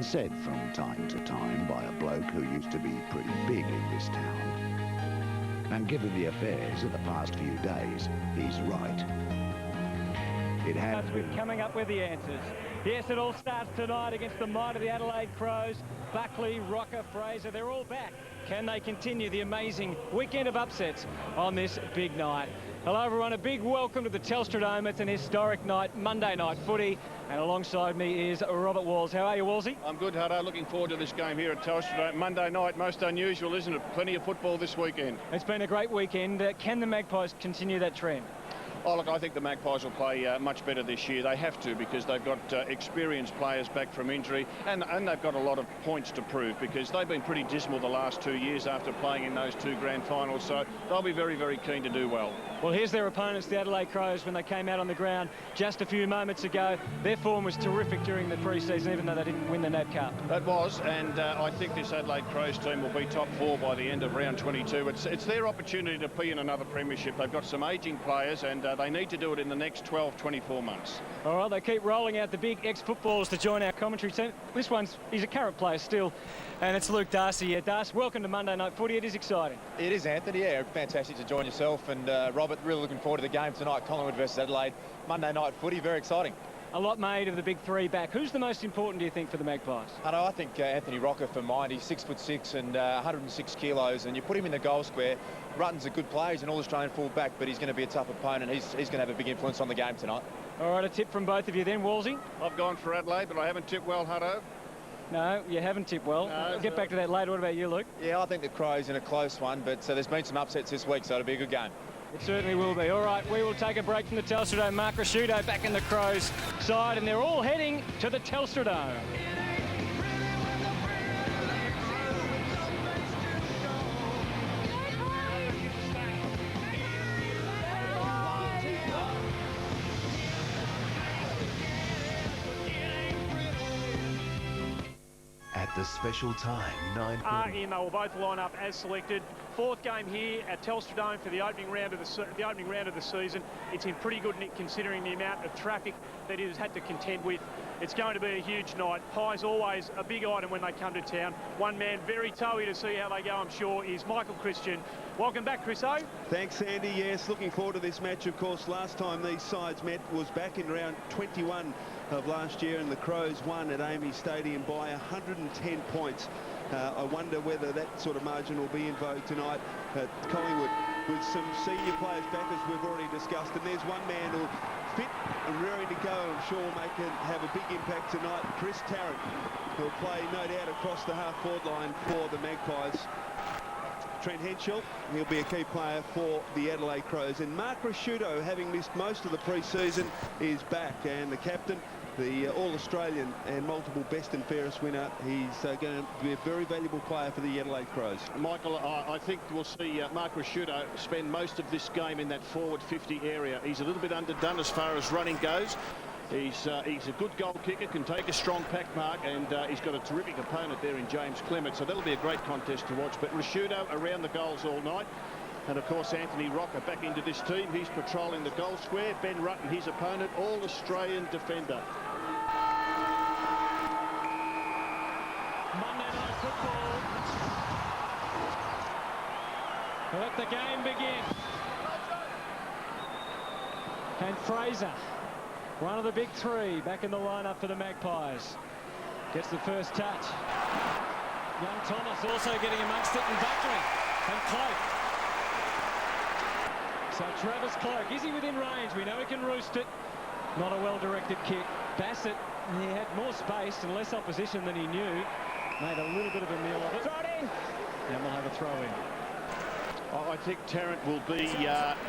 been said from time to time by a bloke who used to be pretty big in this town. And given the affairs of the past few days, he's right. It has been coming up with the answers. Yes, it all starts tonight against the might of the Adelaide Crows. Buckley, Rocker, Fraser, they're all back. Can they continue the amazing weekend of upsets on this big night? Hello everyone, a big welcome to the Telstra Dome. It's an historic night, Monday night footy, and alongside me is Robert Walls. How are you, Wallsy? I'm good, Hutto. Looking forward to this game here at Telstra Dome. Monday night, most unusual, isn't it? Plenty of football this weekend. It's been a great weekend. Can the Magpies continue that trend? Oh, look, I think the Magpies will play much better this year. They have to, because they've got experienced players back from injury, and they've got a lot of points to prove, because they've been pretty dismal the last 2 years after playing in those two grand finals, so they'll be very, very keen to do well. Well, here's their opponents, the Adelaide Crows, when they came out on the ground just a few moments ago. Their form was terrific during the pre-season, even though they didn't win the NAB Cup. It was, and I think this Adelaide Crows team will be top four by the end of round 22. It's their opportunity to be in another premiership. They've got some ageing players, and they need to do it in the next 12, 24 months. All right, they keep rolling out the big ex-footballers to join our commentary team. This he's a current player still, and it's Luke Darcy here. Darcy, welcome to Monday Night Footy. It is exciting. It is, Anthony. Yeah, fantastic to join yourself and Robert. Really looking forward to the game tonight, Collingwood versus Adelaide. Monday Night Footy, very exciting. A lot made of the big three back. Who's the most important, do you think, for the Magpies? I think Anthony Rocker for mine. He's 6'6" and 106 kilos, and you put him in the goal square. Rutten's a good player. He's an all-Australian full-back, but he's going to be a tough opponent. He's going to have a big influence on the game tonight. All right, a tip from both of you then, Wallsy. I've gone for Adelaide, but I haven't tipped well, Hutto. No, you haven't tipped well. No, we'll get back to that later. What about you, Luke? Yeah, I think the Crows in a close one, but there's been some upsets this week, so it'll be a good game. It certainly will be. All right, we will take a break from the Telstra Dome. Mark Rasciuto back in the Crows side, and they're all heading to the Telstra Dome. At the special time, 9:30. They will both line up as selected. Fourth game here at Telstra Dome for the opening round of the season. It's in pretty good nick considering the amount of traffic that it has had to contend with. It's going to be a huge night. Pie's always a big item when they come to town. One man very toey to see how they go, I'm sure, is Michael Christian. Welcome back, Chris O. Thanks, Andy. Yes, looking forward to this match. Of course, last time these sides met was back in round 21 of last year, and the Crows won at Amy Stadium by 110 points. I wonder whether that sort of margin will be in vogue tonight at Collingwood, with some senior players back, as we've already discussed. And there's one man who'll fit and rearing to go, I'm sure, have a big impact tonight. Chris Tarrant, who'll play, no doubt, across the half-forward line for the Magpies. Trent Henschel, he'll be a key player for the Adelaide Crows. And Mark Rasciuto, having missed most of the pre-season, is back. And the captain, the All-Australian and multiple best and fairest winner, he's going to be a very valuable player for the Adelaide Crows. Michael, I think we'll see Mark Rasciuto spend most of this game in that forward 50 area. He's a little bit underdone as far as running goes. He's a good goal kicker, can take a strong pack mark, and he's got a terrific opponent there in James Clement, so that'll be a great contest to watch. But Rasciuto around the goals all night. And of course, Anthony Rocker back into this team. He's patrolling the goal square. Ben Rutten, his opponent, all-Australian defender. Monday Night Football. Let the game begin. And Fraser, one of the big three, back in the lineup for the Magpies, gets the first touch. Young Thomas also getting amongst it, and Buckley and Cloak. So Travis Cloak, is he within range? We know he can roost it. Not a well-directed kick. Bassett, he had more space and less opposition than he knew. Made a little bit of a meal of it. Throw it in. And we'll have a throw in. I think Tarrant will be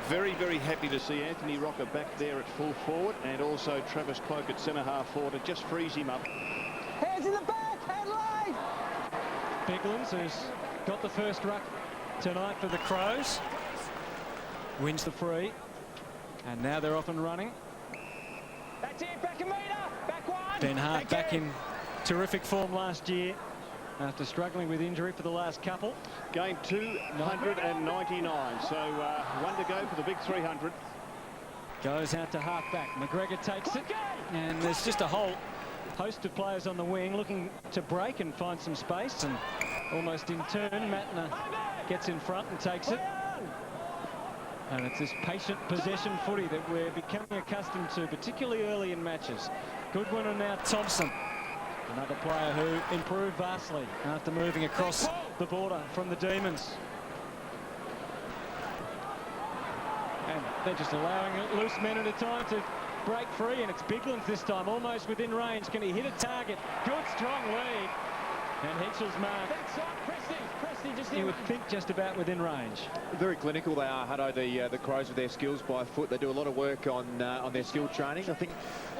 very, very happy to see Anthony Rocker back there at full forward, and also Travis Cloak at centre half forward. It just frees him up. Hands in the back, Adelaide! Biglands, who's got the first ruck tonight for the Crows, wins the free, and now they're off and running. That's it, back a metre, back one. Ben Hart back in terrific form last year after struggling with injury for the last couple. Game 299, so one to go for the big 300. Goes out to half back. McGregor takes it, and there's just a hole host of players on the wing looking to break and find some space, and almost in turn Matner gets in front and takes it. And it's this patient possession footy that we're becoming accustomed to, particularly early in matches. Goodwin and now Thompson, another player who improved vastly after moving across the border from the Demons. And they're just allowing loose men at a time to break free, and it's Biglan's this time, almost within range. Can he hit a target? Good strong lead. And Henschel's mark, you would think just about within range. Very clinical they are, Hutto, the Crows, with their skills by foot. They do a lot of work on their skill training. I think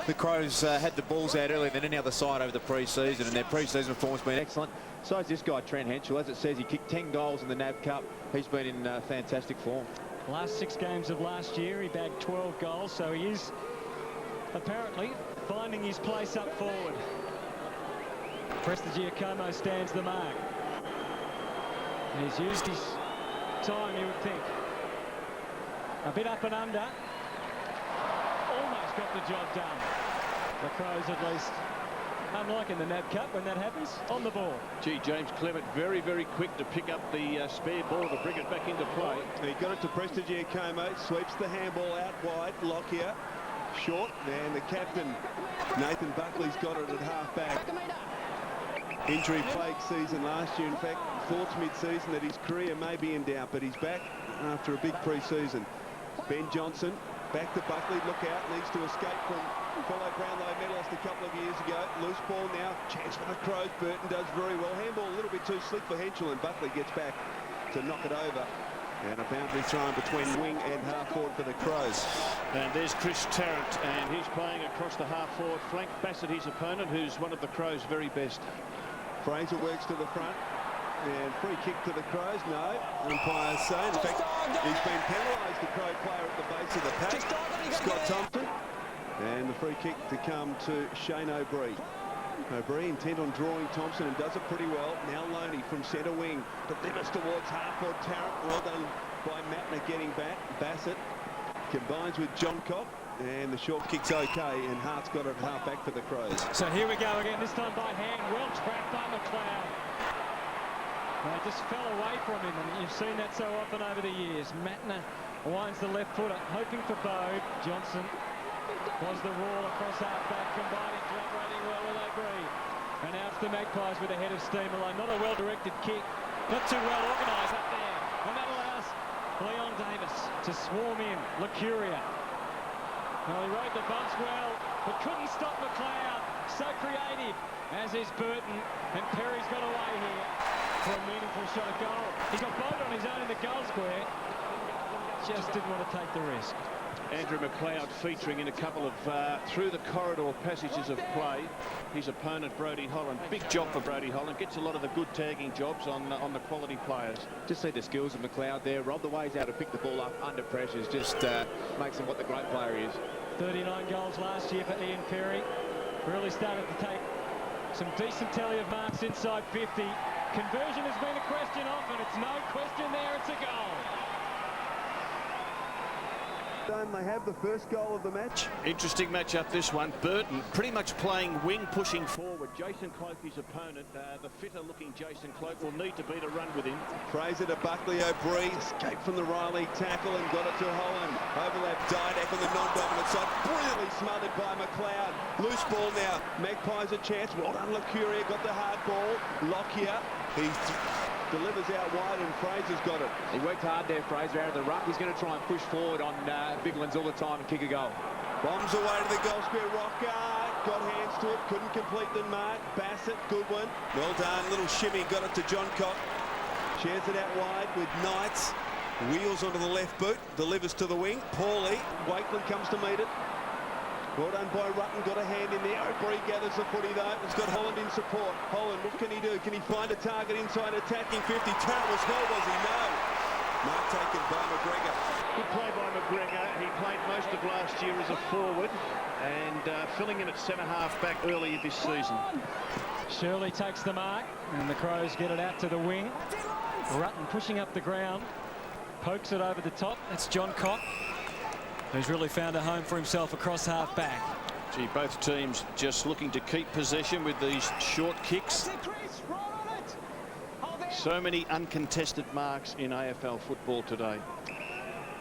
the Crows had the balls out earlier than any other side over the pre-season, and their pre-season form's been excellent. Besides this guy, Trent Henschel, as it says, he kicked 10 goals in the NAB Cup. He's been in fantastic form. Last 6 games of last year, he bagged 12 goals, so he is apparently finding his place up forward. Prestigiacomo stands the mark. He's used his time, you would think. A bit up and under. Almost got the job done. The Crows, at least, unlike in the NAB Cup when that happens, on the ball. Gee, James Clement very, very quick to pick up the spare ball to bring it back into play. He got it to Prestigiacomo, sweeps the handball out wide. Lockyer, short, and the captain, Nathan Buckley's got it at half-back. Injury-plagued season last year. In fact, thoughts mid-season that his career may be in doubt, but he's back after a big pre-season. Ben Johnson, back to Buckley, look out, needs to escape from fellow Brownlow medalist a couple of years ago. Loose ball now, chance for the Crows. Burton does very well. Handball a little bit too slick for Henschel, and Buckley gets back to knock it over. And a boundary thrown between wing and half-forward for the Crows. And there's Chris Tarrant, and he's playing across the half-forward flank. Bassett, his opponent, who's one of the Crows' very best. Fraser works to the front, and free kick to the Crows. No, umpires say. In fact, he's been penalised, the Crow player at the base of the pack, Scott Thompson. And the free kick to come to Shane O'Brien. O'Brien intent on drawing Thompson and does it pretty well. Now Loney from centre wing, delivers towards half-forward Tarrant. Well done by Matner getting back. Bassett combines with John Cobb. And the short kick's okay, and Hart's got it at half-back for the Crows. So here we go again, this time by hand. Well trapped by McLeod. They just fell away from him, and you've seen that so often over the years. Matner winds the left footer, hoping for Bode. Johnson was the roar across half-back, combining, collaborating well with O'Brien. And now it's the Magpies with a head of steam alone. Not a well-directed kick, not too well organised up there. And that allows Leon Davis to swarm in. Lucuria. Well, he rode the bumps well, but couldn't stop McLeod. So creative, as is Burton, and Perry's got away here for a meaningful shot at goal. He got Bode on his own in the goal square, just didn't want to take the risk. Andrew McLeod featuring in a couple of through-the-corridor passages of play. His opponent, Brodie Holland. Big job for Brodie Holland. Gets a lot of the good tagging jobs on the quality players. Just see the skills of McLeod there. Rob, the way he's able to pick the ball up under pressures just makes him what the great player he is. 39 goals last year for Ian Perry. Really started to take some decent tally of marks inside 50. Conversion has been a question often. It's no question there. It's a goal. They have the first goal of the match. Interesting matchup, this one. Burton pretty much playing wing, pushing forward. Jason Cloke, his opponent, the fitter-looking Jason Cloke, will need to be to run with him. Fraser to Buckley. O'Brien escaped from the Riley tackle and got it to Holland. Overlap Didak on the non-dominant side. Brilliantly smothered by McLeod. Loose ball now. Magpies a chance. Well done, Lucuria got the hard ball. Lockyer. He delivers out wide, and Fraser's got it. He worked hard there, Fraser, out of the ruck. He's going to try and push forward on Biglan's all the time and kick a goal. Bombs away to the goal square. Rocker got hands to it, couldn't complete the mark. Bassett, Goodwin. Well done, little shimmy, got it to John Cock. Shares it out wide with Knights. Wheels onto the left boot, delivers to the wing. Paulie, Wakeland comes to meet it. Well done by Rutten, got a hand in there. O'Brien gathers the footy though. It's got Holland in support. Holland, what can he do? Can he find a target inside attacking 50? Tarrant was held, was he? No. Mark taken by McGregor. Good play by McGregor. He played most of last year as a forward and filling in at centre-half back earlier this season. Shirley takes the mark, and the Crows get it out to the wing. Rutten pushing up the ground, pokes it over the top. That's John Cock, who's really found a home for himself across half-back. Gee, both teams just looking to keep possession with these short kicks. So many uncontested marks in AFL football today.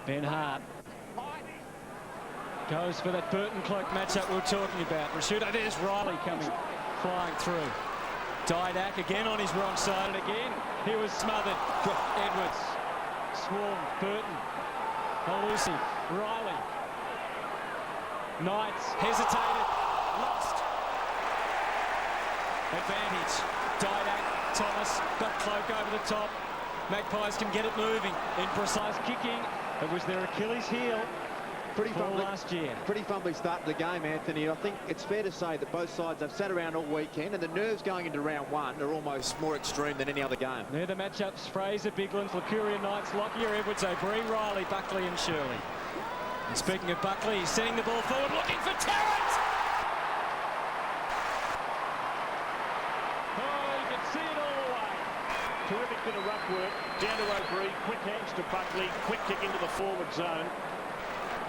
Ben Hart goes for that Burton Cloak matchup we were talking about. Rashuda, there's Riley coming, flying through. Didak again on his wrong side, and again he was smothered. Edwards, swarmed, Burton, elusive, Riley. Knights hesitated, lost. Advantage, Didak, Thomas, got Cloak over the top. Magpies can get it moving. Imprecise kicking. It was their Achilles heel. Pretty fumbly start to the game, Anthony. I think it's fair to say that both sides have sat around all weekend, and the nerves going into round one are almost more extreme than any other game. They're the matchups: Fraser, Biglands, Lacuria, Knights, Lockyer, Edwards, O'Brien, Riley, Buckley and Shirley. And speaking of Buckley, he's sending the ball forward, looking for Tarrant! Oh, you can see it all the way. Terrific bit of ruck work. Down to O'Brien, quick hands to Buckley, quick kick into the forward zone.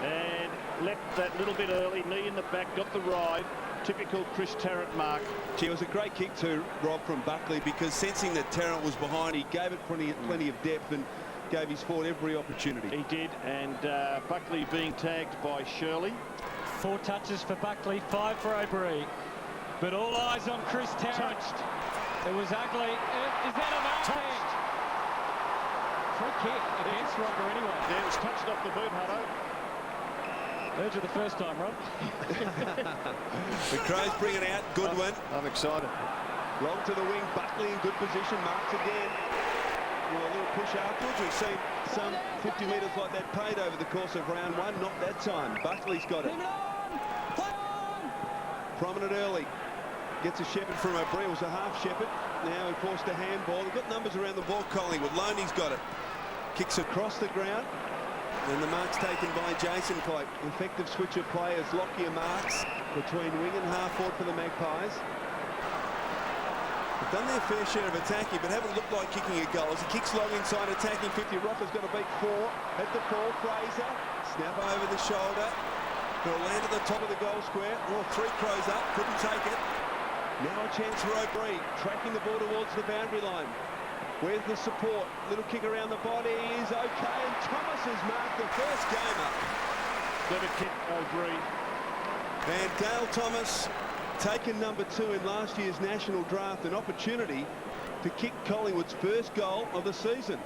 And left that little bit early, knee in the back, got the ride. Typical Chris Tarrant mark. It was a great kick too, Rob, from Buckley, because sensing that Tarrant was behind, he gave it plenty of depth and gave his forward every opportunity. He did, and Buckley being tagged by Shirley. 4 touches for Buckley, 5 for O'Brien. But all eyes on Chris Tarrant. It was ugly. Is that a mark? Free kick against Rocker anyway. Yeah, it was touched off the boot, Hutto. Heard you the first time, Rob. The Crows bring it out. Goodwin. I'm excited. Long to the wing. Buckley in good position. Marks again. With a little push afterwards. We've seen some 50 metres like that paid over the course of round one. Not that time. Buckley's got it. Prominent early. Gets a shepherd from O'Brien. It was a half shepherd. Now he forced a handball. They've got numbers around the ball. Collingwood. Loney's got it. Kicks across the ground. And the mark's taken by Jason Cloak. Effective switch of players. Lockyer marks between wing and half forward for the Magpies. They've done their fair share of attacking, but haven't looked like kicking a goal. As he kicks long inside, attacking 50. Rocker's got to beat 4 at the ball. Fraser, snap over the shoulder. They'll land at the top of the goal square. Oh, 3 Crows up, couldn't take it. Now a chance for O'Brien, tracking the ball towards the boundary line. Where's the support? Little kick around the body is okay, and Thomas has marked the first game up. Clever kick, O'Brien. And Dale Thomas, taken number 2 in last year's national draft, an opportunity to kick Collingwood's first goal of the season.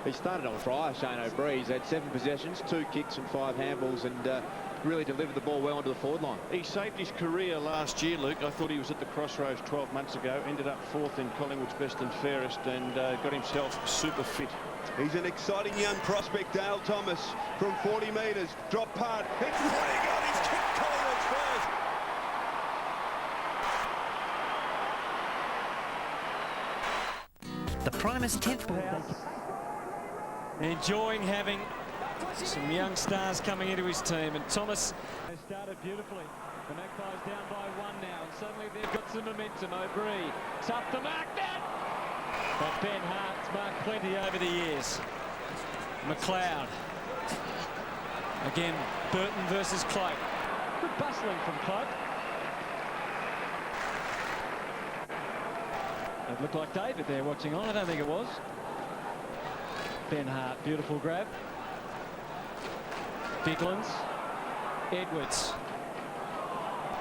He started on fire, Shane O'Brien. He's had 7 possessions, 2 kicks and 5 handballs, and really delivered the ball well onto the forward line. He saved his career last year, Luke. I thought he was at the crossroads 12 months ago. Ended up 4th in Collingwood's best and fairest, and got himself super fit. He's an exciting young prospect, Dale Thomas, from 40 metres. Drop punt. It's running on. He's kicked Collingwood's first. The Primus 10th ball. Enjoying having some young stars coming into his team, and Thomas has started beautifully. The Magpies down by 1 now, and suddenly they've got some momentum. O'Brien, tough to mark that, but Ben Hart's marked plenty over the years. McLeod again. Burton versus Cloak. Good bustling from Cloak. It looked like David there watching on. I don't think it was. Ben Hart, beautiful grab. Biglands, Edwards.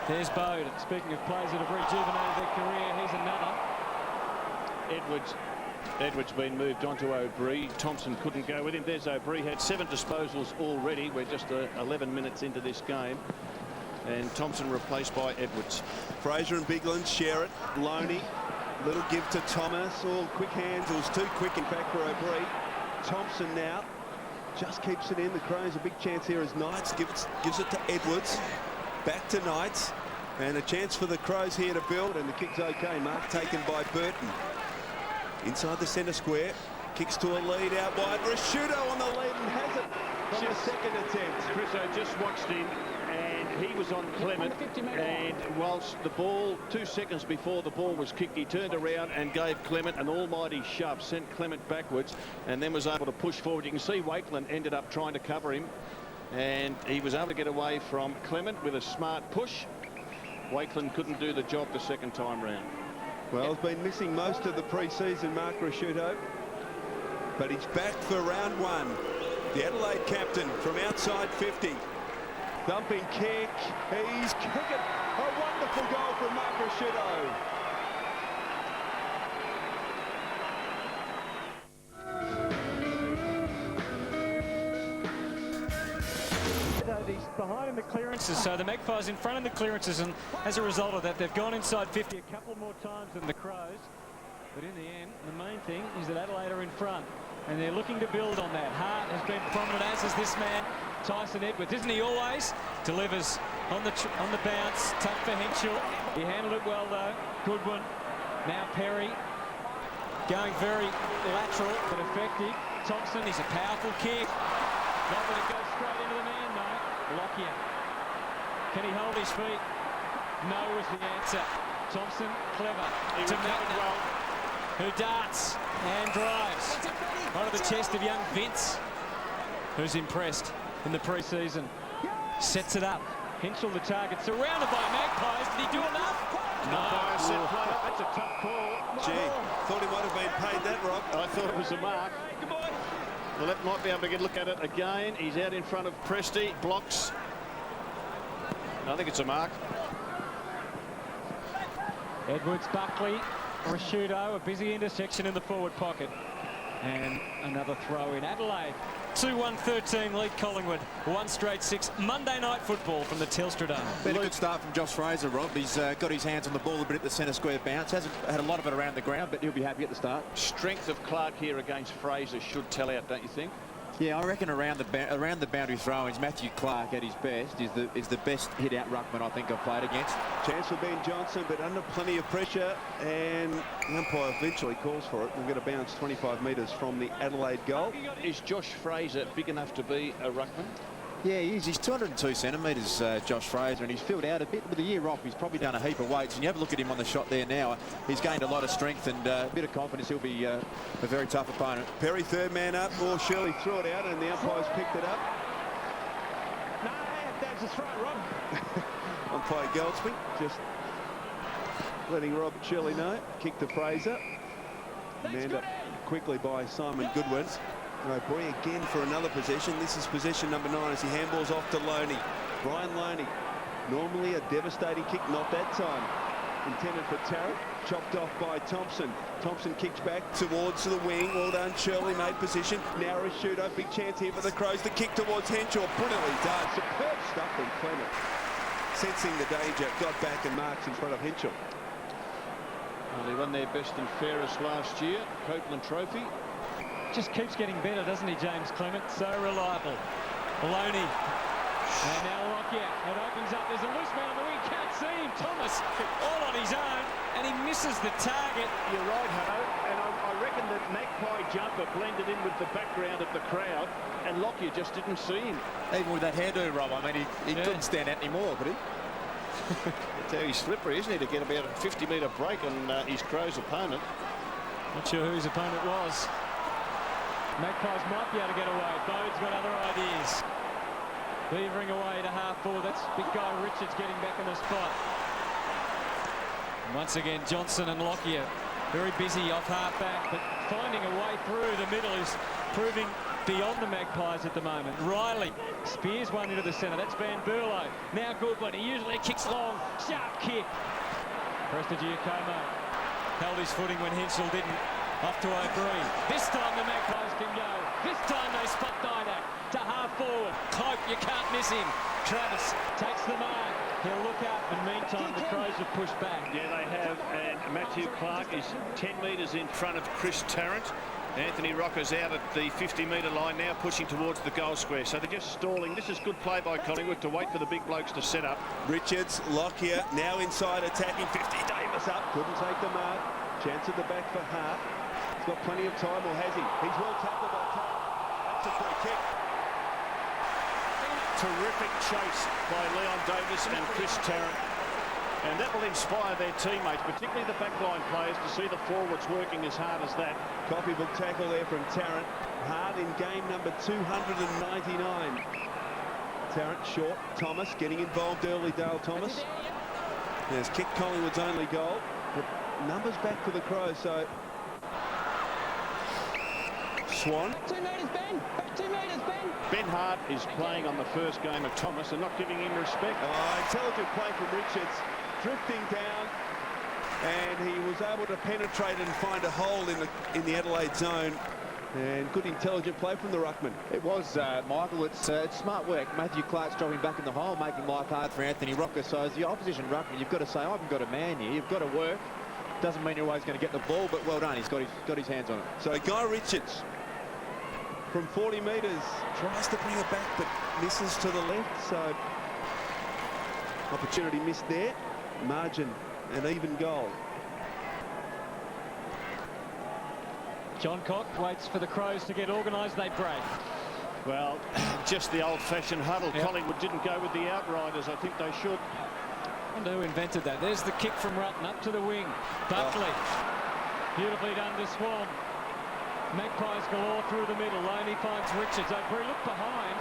There's Bode. Speaking of players that have rejuvenated their career, here's another. Edwards been moved on to O'Brien. Thompson couldn't go with him. There's O'Brien. Had 7 disposals already. We're just 11 minutes into this game. And Thompson replaced by Edwards. Fraser and Biglands share it. Loney, little give to Thomas. All quick hands. It was too quick, in fact, for O'Brien. Thompson now just keeps it in. The Crows a big chance here as Knights gives it to Edwards. Back to Knights. And a chance for the Crows here to build. And the kick's okay. Mark taken by Burton. Inside the centre square. Kicks to a lead out wide. Rashudo on the lead and has it from the second attempt. Chris, I just watched him, and he was on Clement, and whilst the ball, 2 seconds before the ball was kicked, he turned around and gave Clement an almighty shove, sent Clement backwards, and then was able to push forward. You can see Wakeland ended up trying to cover him, and he was able to get away from Clement with a smart push, Wakeland couldn't do the job the second time round. Well, he's been missing most of the pre-season, Mark Rasciuto, but he's back for round one. The Adelaide captain from outside 50. Thumping kick. He's kicking. A wonderful goal from Mark Rasciuto. He's behind in the clearances, so the Magpies in front in the clearances, and as a result of that, they've gone inside 50 a couple more times than the Crows. But in the end, the main thing is that Adelaide are in front, and they're looking to build on that. Hart has been prominent, as is this man, Tyson Edwards. Isn't he always? Delivers on the bounce. Tough for Henschel. He handled it well, though. Goodwin. Now Perry. Going very lateral, but effective. Thompson, he's a powerful kick. Not going to go straight into the man, though. Lockyer. Can he hold his feet? No was the answer. Thompson, clever. He to recovered well. Who darts and drives. Right at the chest of young Vince, who's impressed in the pre-season. Sets it up. Henschel, the target, surrounded by Magpies. Did he do enough? No. That's a tough call. Gee, thought he might have been paid that, Rob. I thought it was a mark. Well, that might be able to get a look at it again. He's out in front of Presti. Blocks. I think it's a mark. Edwards, Buckley, Rasciuto, a busy intersection in the forward pocket. And another throw in. Adelaide, 2-1-13 lead Collingwood. 1 straight 6. Monday night football from the Telstra Dome. Been a good start from Josh Fraser, Rob. He's got his hands on the ball a bit at the centre square bounce. Hasn't had a lot of it around the ground, but he'll be happy at the start. Strength of Clark here against Fraser should tell out, don't you think? Yeah, I reckon around the boundary throw-ins, Matthew Clark at his best is the best hit-out ruckman I think I've played against. Chance for Ben Johnson, but under plenty of pressure, and the umpire eventually calls for it. We'll get a bounce 25 metres from the Adelaide goal. Is Josh Fraser big enough to be a ruckman? Yeah, he is. He's 202 centimetres, Josh Fraser, and he's filled out a bit. With a year off, he's probably done a heap of weights. And you have a look at him on the shot there now. He's gained a lot of strength and a bit of confidence. He'll be a very tough opponent. Perry, third man up. Or Shirley threw it out, and the umpires picked it up. No, that's a throw, Rob. Umpire Goldsby just letting Rob Shirley know. Kick to Fraser. Manned up quickly by Simon Goodwin. O'Brien again for another possession. This is possession number 9 as he handballs off to Loney. Brian Loney, normally a devastating kick, not that time. Intended for Tarrant, chopped off by Thompson. Thompson kicks back towards the wing. Well done, Shirley made position. Now Rasciuto, big chance here for the Crows. The kick towards Henshaw, brilliantly done. Superb stuff from Clement. Sensing the danger, got back and marks in front of Henshaw. Well, they won their best and fairest last year, Copeland Trophy. Just keeps getting better, doesn't he, James Clement? So reliable. Loney. And now Lockyer. It opens up. There's a loose man on the wing. Can't see him. Thomas all on his own. And he misses the target. You're right, Hutto. And I reckon that Magpie jumper blended in with the background of the crowd. And Lockyer just didn't see him. Even with that hairdo, Rob, I mean, he couldn't stand out anymore, could he? That's how he's slippery, isn't he, to get about a 50-metre break on his Crows opponent. Not sure who his opponent was. Magpies might be able to get away. Bode's got other ideas. Beavering away to half forward. That's big guy Richards getting back in the spot. And once again, Johnson and Lockyer very busy off half back, but finding a way through the middle is proving beyond the Magpies at the moment. Riley spears one into the centre. That's Van Berlo. Now Goodwin. He usually kicks long. Sharp kick. Prestigiacomo held his footing when Henschel didn't. Off to O'Brien. This time the Magpies can go. This time they spot Didak to half forward. Cloak, you can't miss him. Travis takes the mark. He'll look up, and meantime the Crows have pushed back. Yeah, they have, and Matthew Clark is 10 metres in front of Chris Tarrant. Anthony Rocker's out at the 50-metre line now, pushing towards the goal square. So they're just stalling. This is good play by Collingwood to wait for the big blokes to set up. Richards, Lockyer, now inside attacking 50. Davis up, couldn't take the mark. Chance at the back for Hart. He's got plenty of time, or has he? He's well tackled by Tarrant. That's a free kick. Terrific chase by Leon Davis and Chris Tarrant. And that will inspire their teammates, particularly the backline players, to see the forwards working as hard as that. Copybook tackle there from Tarrant. Hard in game number 299. Tarrant short. Thomas getting involved early. Dale Thomas. Has kicked Collingwood's only goal. But numbers back for the Crows, so... Swan. 2 metres, Ben. Back 2 metres, Ben. Ben Hart is playing on the first game of Thomas and not giving him respect. Intelligent play from Richards, drifting down, and he was able to penetrate and find a hole in the Adelaide zone. And good intelligent play from the ruckman. It was, Michael. It's smart work. Matthew Clark's dropping back in the hole, making life hard for Anthony Rocker. So as the opposition ruckman, you've got to say, I haven't got a man here. You've got to work. Doesn't mean you're always going to get the ball, but well done. He's got his hands on it. So Guy Richards from 40 metres tries to bring it back, but misses to the left. So opportunity missed there. Margin, an even goal. John Cock waits for the Crows to get organised. They break. Well, just the old-fashioned huddle. Yep. Collingwood didn't go with the outriders. I think they should. I wonder who invented that. There's the kick from Rutten up to the wing. Buckley. Beautifully done to Swan. Magpies galore through the middle. Loney finds Richards. O'Brien looked behind.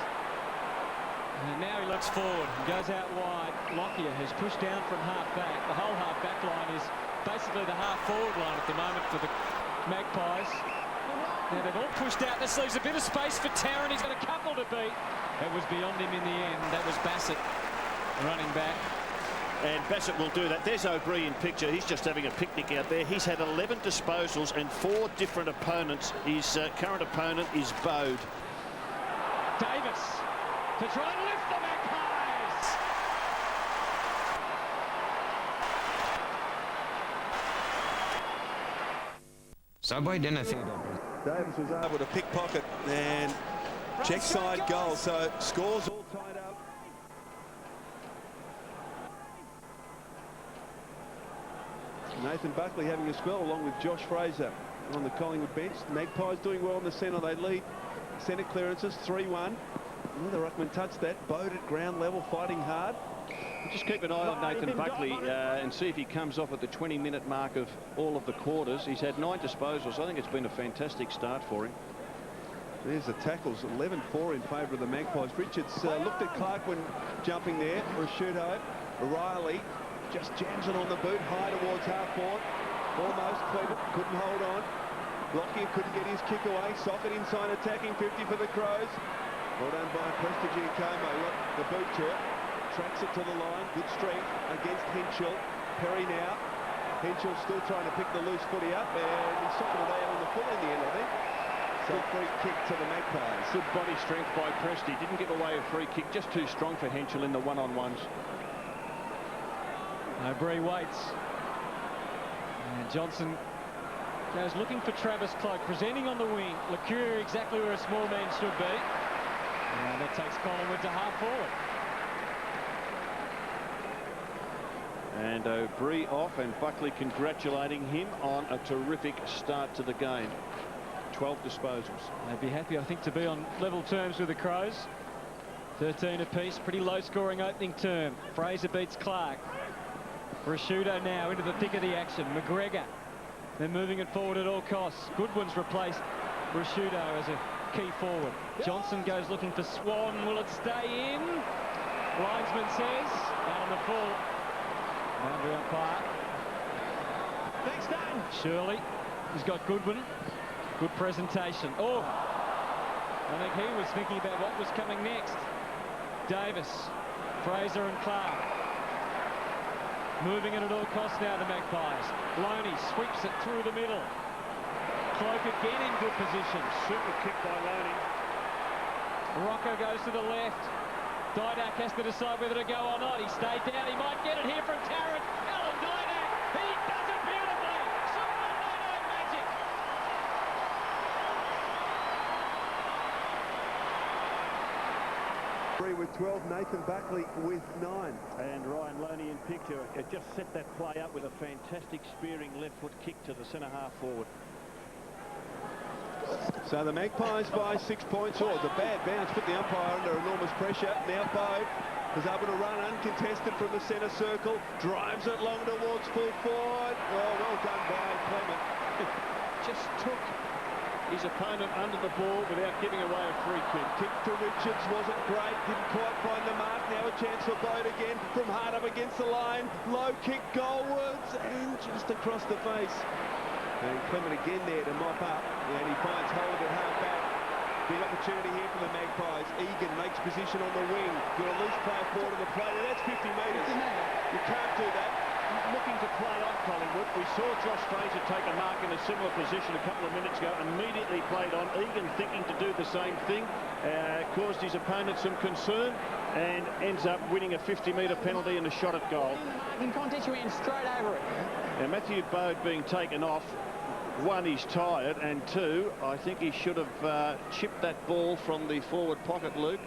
And now he looks forward and goes out wide. Lockyer has pushed down from half-back. The whole half-back line is basically the half-forward line at the moment for the Magpies. Now they've all pushed out. This leaves a bit of space for Tarrant. He's got a couple to beat. It was beyond him in the end. That was Bassett running back. And Bassett will do that. There's O'Brien in picture. He's just having a picnic out there. He's had 11 disposals and 4 different opponents. His current opponent is Bode. Davis to try and lift the Magpies. Subway dinner theatre. Davis was able to pickpocket and check side goal, so scores all tied up. Nathan Buckley having a spell along with Josh Fraser on the Collingwood bench. Magpies doing well in the centre. They lead centre clearances 3-1. The ruckman touched that. Bode at ground level, fighting hard. Just keep an eye on Nathan Buckley and see if he comes off at the 20-minute mark of all of the quarters. He's had 9 disposals. I think it's been a fantastic start for him. There's the tackles, 11-4 in favour of the Magpies. Richards looked at Clark when jumping there. Prosciutto, Riley just jams it on the boot, high towards half-forward. Almost cleared it, couldn't hold on. Lockyer couldn't get his kick away. Socket inside, attacking 50 for the Crows. Well done by Prestige Como. Look, the boot to it. Tracks it to the line. Good strength against Henschel. Perry now. Henschel still trying to pick the loose footy up, and he socketed it out on the full in the end, I think. So free kick to the Magpies. Good body strength by Prestige. Didn't give away a free kick. Just too strong for Henschel in the one-on-ones. O'Brien waits. And Johnson goes looking for Travis Cloak, presenting on the wing. LeCure exactly where a small man should be. And that takes Collingwood to half-forward. And O'Brien off, and Buckley congratulating him on a terrific start to the game. 12 disposals. They'd be happy, I think, to be on level terms with the Crows. 13 apiece, pretty low-scoring opening term. Fraser beats Clark. Prosciutto now into the thick of the action. McGregor. They're moving it forward at all costs. Goodwin's replaced Prosciutto as a key forward. Johnson goes looking for Swan. Will it stay in? Linesman says. Down the full. Boundary umpire. Thanks, Dan. Shirley. He's got Goodwin. Good presentation. Oh! I think he was thinking about what was coming next. Davis. Fraser and Clark. Moving it at all costs now, the Magpies. Loney sweeps it through the middle. Cloak again in good position. Super kick by Loney. Rocco goes to the left. Didak has to decide whether to go or not. He stayed down. He might get it here from Tarrant. Alan Didak. He does it beautifully. Super magic. With 12, Nathan Buckley with 9. And Ryan Loney in picture. It just set that play up with a fantastic spearing left foot kick to the centre half forward. So the Magpies by 6 points. Oh, it's a bad bounce, put the umpire under enormous pressure. Now Bode is able to run uncontested from the centre circle, drives it long towards full forward. Oh, well done by Clement. Just took his opponent under the ball without giving away a free kick. Kick to Richards wasn't great, didn't quite find the mark. Now a chance for Bode again from hard up against the line. Low kick goalwards and just across the face. And Clement again there to mop up, and he finds Holland at half back. Big opportunity here for the Magpies. Egan makes position on the wing. Got a loose player forward of the play. Now that's 50 metres. You can't do that. Looking to play on Collingwood. We saw Josh Fraser take a mark in a similar position a couple of minutes ago. Immediately played on. Egan thinking to do the same thing. Caused his opponent some concern and ends up winning a 50-metre penalty and a shot at goal. In contest, you went straight over it. Now Matthew Bode being taken off. One, he's tired, and two, I think he should have chipped that ball from the forward pocket, Luke,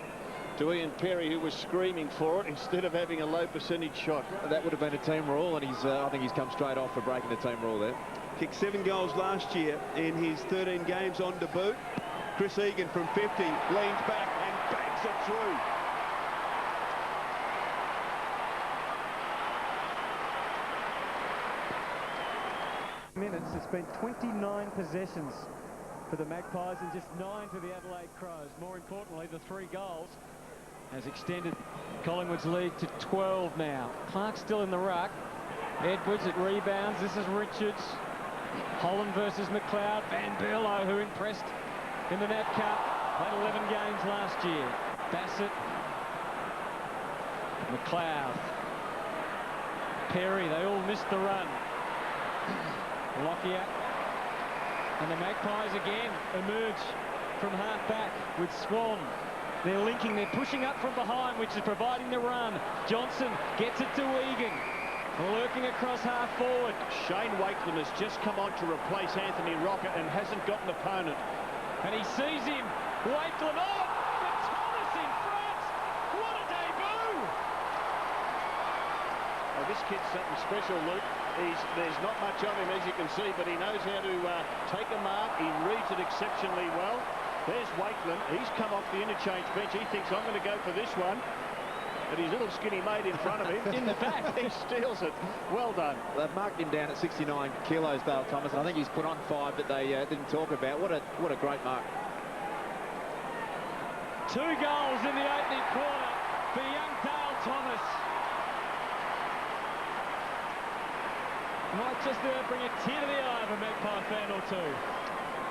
to Ian Perry, who was screaming for it, instead of having a low percentage shot. That would have been a team rule, and I think he's come straight off for breaking the team rule there. Kicked 7 goals last year in his 13 games on debut. Chris Egan from 50 leans back and bangs it through. Minutes. It's been 29 possessions for the Magpies and just 9 for the Adelaide Crows. More importantly, the 3 goals has extended Collingwood's lead to 12 now. Clark still in the ruck. Edwards at rebounds. This is Richards. Holland versus McLeod. Van Berlo, who impressed in the Nat Cup. Played 11 games last year. Bassett. McLeod. Perry. They all missed the run. Lockyer. And the Magpies again emerge from half-back with Swan. They're linking, they're pushing up from behind, which is providing the run. Johnson gets it to Egan. Lurking across half-forward. Shane Wakeland has just come on to replace Anthony Rocker and hasn't got an opponent. And he sees him. Wakeland, oh! But Thomas in front! What a debut! Oh, this kid's something special, Luke. There's not much of him, as you can see, but he knows how to take a mark. He reads it exceptionally well. There's Wakeland. He's come off the interchange bench. He thinks, I'm going to go for this one. But his little skinny mate in front of him. In the back. He steals it. Well done. They've marked him down at 69 kilos, Dale Thomas. I think he's put on 5 that they didn't talk about. What a great mark. 2 goals in the opening quarter for young Dale Thomas. Might just bring a tear to the eye of a Magpie fan or two.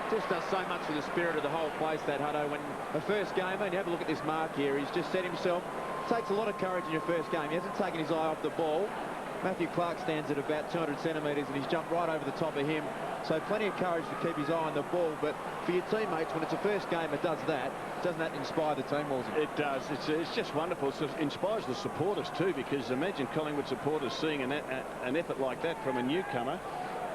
Just does so much for the spirit of the whole place, that Hutto. When the first game, and you have a look at this mark here, he's just set himself. Takes a lot of courage in your first game. He hasn't taken his eye off the ball. Matthew Clark stands at about 200 centimetres and he's jumped right over the top of him. So plenty of courage to keep his eye on the ball. But for your teammates, when it's a first game, it does that. Doesn't that inspire the team, Wolsey? It does. It's just wonderful. It inspires the supporters too, because imagine Collingwood supporters seeing an effort like that from a newcomer.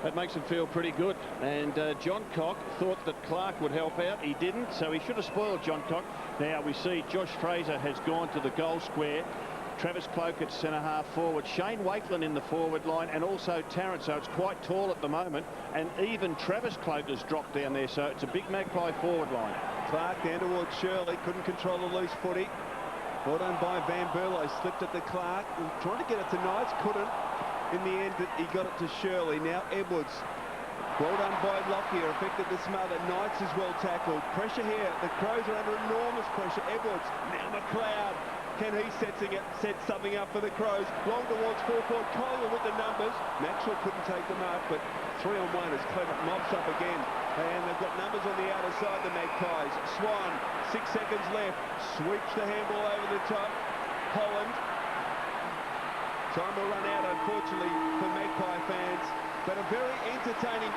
That makes them feel pretty good. And John Cock thought that Clark would help out. He didn't, so he should have spoiled John Cock. Now we see Josh Fraser has gone to the goal square. Travis Cloak at centre-half forward. Shane Wakeland in the forward line, and also Tarrant, so it's quite tall at the moment. And even Travis Cloak has dropped down there, so it's a big Magpie forward line. Clark down towards Shirley. Couldn't control the loose footy. Well done by Van Berlo. Slipped it to Clark. Trying to get it to Knights. Couldn't. In the end, he got it to Shirley. Now Edwards. Well done by Lockyer. Affected the smother. Knights is well tackled. Pressure here. The Crows are under enormous pressure. Edwards. Now McLeod. Can he set something up for the Crows? Long towards forward. Collingwood with the numbers. Maxwell couldn't take the mark, but 3-on-1 as Clement mops up again. And they've got numbers on the outer side, the Magpies. Swan, 6 seconds left. Sweeps the handball over the top. Holland. Time will run out, unfortunately, for Magpie fans. But a very entertaining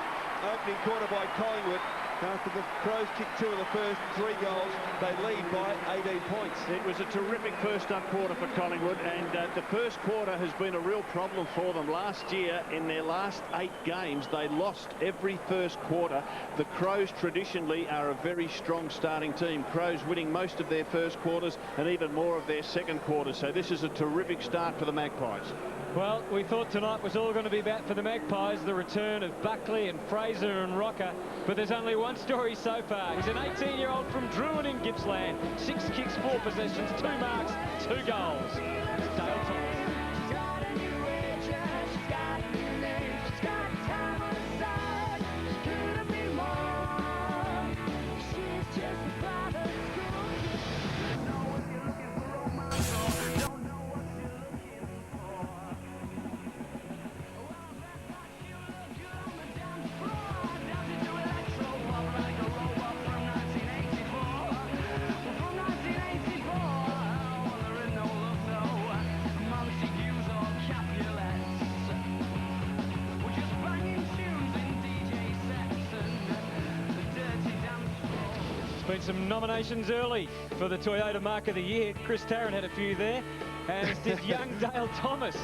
opening quarter by Collingwood. After the Crows kicked 2 of the first 3 goals, they lead by 18 points. It was a terrific first-up quarter for Collingwood, and the first quarter has been a real problem for them. Last year, in their last 8 games, they lost every first quarter. The Crows traditionally are a very strong starting team. Crows winning most of their first quarters and even more of their second quarters. So this is a terrific start for the Magpies. Well, we thought tonight was all going to be about for the Magpies, the return of Buckley and Fraser and Rocker, but there's only one story so far. He's an 18-year-old from Druin in Gippsland. 6 kicks, 4 possessions, 2 marks, 2 goals. It's Dale Thomas. Been some nominations early for the Toyota Mark of the Year. Chris Tarrant had a few there, and as did young Dale Thomas.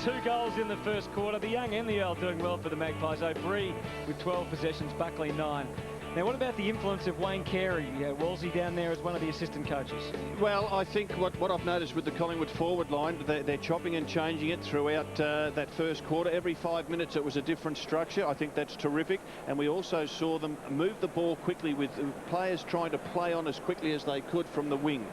2 goals in the first quarter. The young and the old doing well for the Magpies. O'Brien with 12 possessions, Buckley 9. Now, what about the influence of Wayne Carey? Wolsey down there as one of the assistant coaches. Well, I think what I've noticed with the Collingwood forward line, they're chopping and changing it throughout that first quarter. Every 5 minutes it was a different structure. I think that's terrific. And we also saw them move the ball quickly with players trying to play on as quickly as they could from the wing.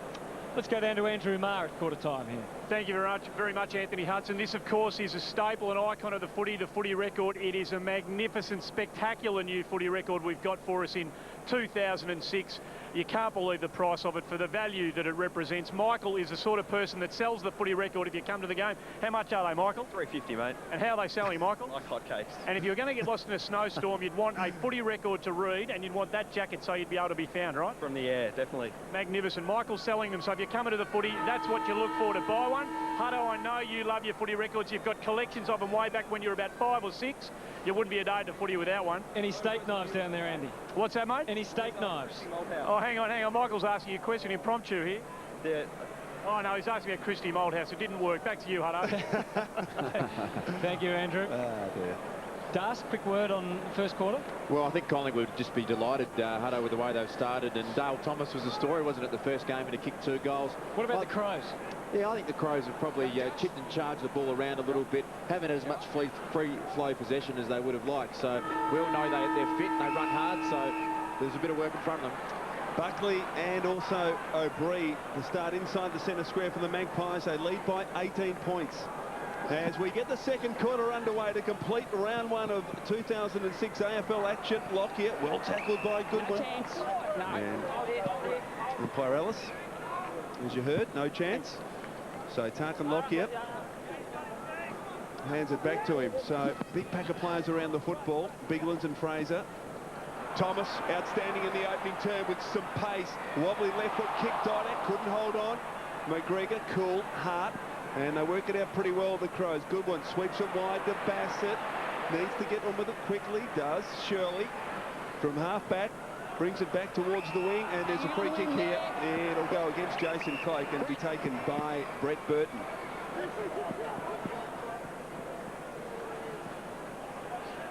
Let's go down to Andrew Marr at quarter time here. Thank you very much, Anthony Hudson. This, of course, is a staple and icon of the footy record. It is a magnificent, spectacular new footy record we've got for us in 2006. You can't believe the price of it for the value that it represents. Michael is the sort of person that sells the footy record if you come to the game. How much are they, Michael? $3.50, mate. And how are they selling, Michael? Like hotcakes. And if you were going to get lost in a snowstorm, you'd want a footy record to read, and you'd want that jacket so you'd be able to be found, right? From the air, definitely. Magnificent. Michael's selling them, so if you're coming to the footy, that's what you look for to buy one. Hutto, I know you love your footy records. You've got collections of them way back when you were about 5 or 6. You wouldn't be a day to footy without one. Any steak knives down there, Andy? What's that, mate? Any steak knives? Oh, hang on. Michael's asking you a question impromptu here. Yeah. Oh, no, he's asking about Christie Malthouse. It didn't work. Back to you, Hutto. Thank you, Andrew. Dear. Das, quick word on the first quarter? Well, I think Collingwood would just be delighted, Hutto, with the way they've started. And Dale Thomas was the story, wasn't it, the first game, and he kicked 2 goals. What about the Crows? Yeah, I think the Crows have probably chipped and charged the ball around a little bit, haven't had as much free flow possession as they would have liked. So we all know they're fit and they run hard, so there's a bit of work in front of them. Buckley and also O'Brien to start inside the centre square for the Magpies. They lead by 18 points. As we get the second quarter underway to complete round 1 of 2006 AFL action. Lockyer, well tackled by Goodwin. And umpire Ellis, as you heard, no chance. So Tarkin Lockyer hands it back to him. So big pack of players around the football. Biglands and Fraser. Thomas outstanding in the opening term with some pace. Wobbly left foot kick, Didak couldn't hold on. McGregor, cool, Hart. And they work it out pretty well, the Crows. Good one, sweeps it wide to Bassett. Needs to get on with it quickly, does. Shirley from half back, brings it back towards the wing, and there's a free kick here. And it'll go against Jason Cloke and be taken by Brett Burton.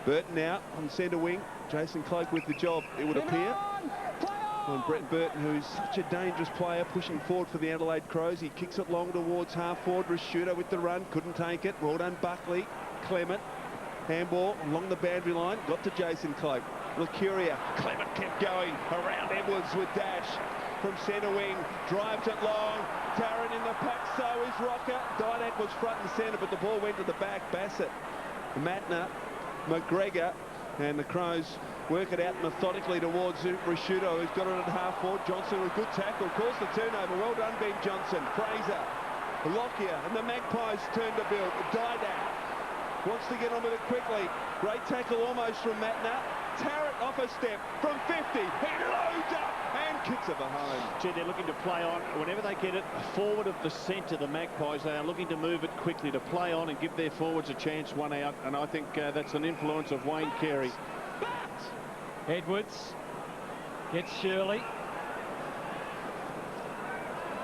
Burton now on centre wing. Jason Cloke with the job, it would appear. On Brett Burton, who's such a dangerous player, pushing forward for the Adelaide Crows. He kicks it long towards half forward. Rashuda with the run, couldn't take it. Well done, Buckley. Clement, handball along the boundary line, got to Jason Cloke. Lucuria, Clement kept going around Edwards with dash from centre wing, drives it long. Tarrant in the pack, so is Rocker. Didak was front and centre, but the ball went to the back. Bassett, Matner, McGregor, and the Crows work it out methodically towards Rashudo, who's got it at half forward. Johnson with a good tackle, calls the turnover. Well done, Ben Johnson. Fraser, Lockyer, and the Magpies turn to build. Didak wants to get on with it quickly. Great tackle almost from Matner. Tarrant off a step from 50. He loads up and kicks it home. Gee, they're looking to play on. Whenever they get it forward of the centre, the Magpies, they are looking to move it quickly, to play on and give their forwards a chance, one out. And I think that's an influence of Wayne Carey. Edwards gets Shirley.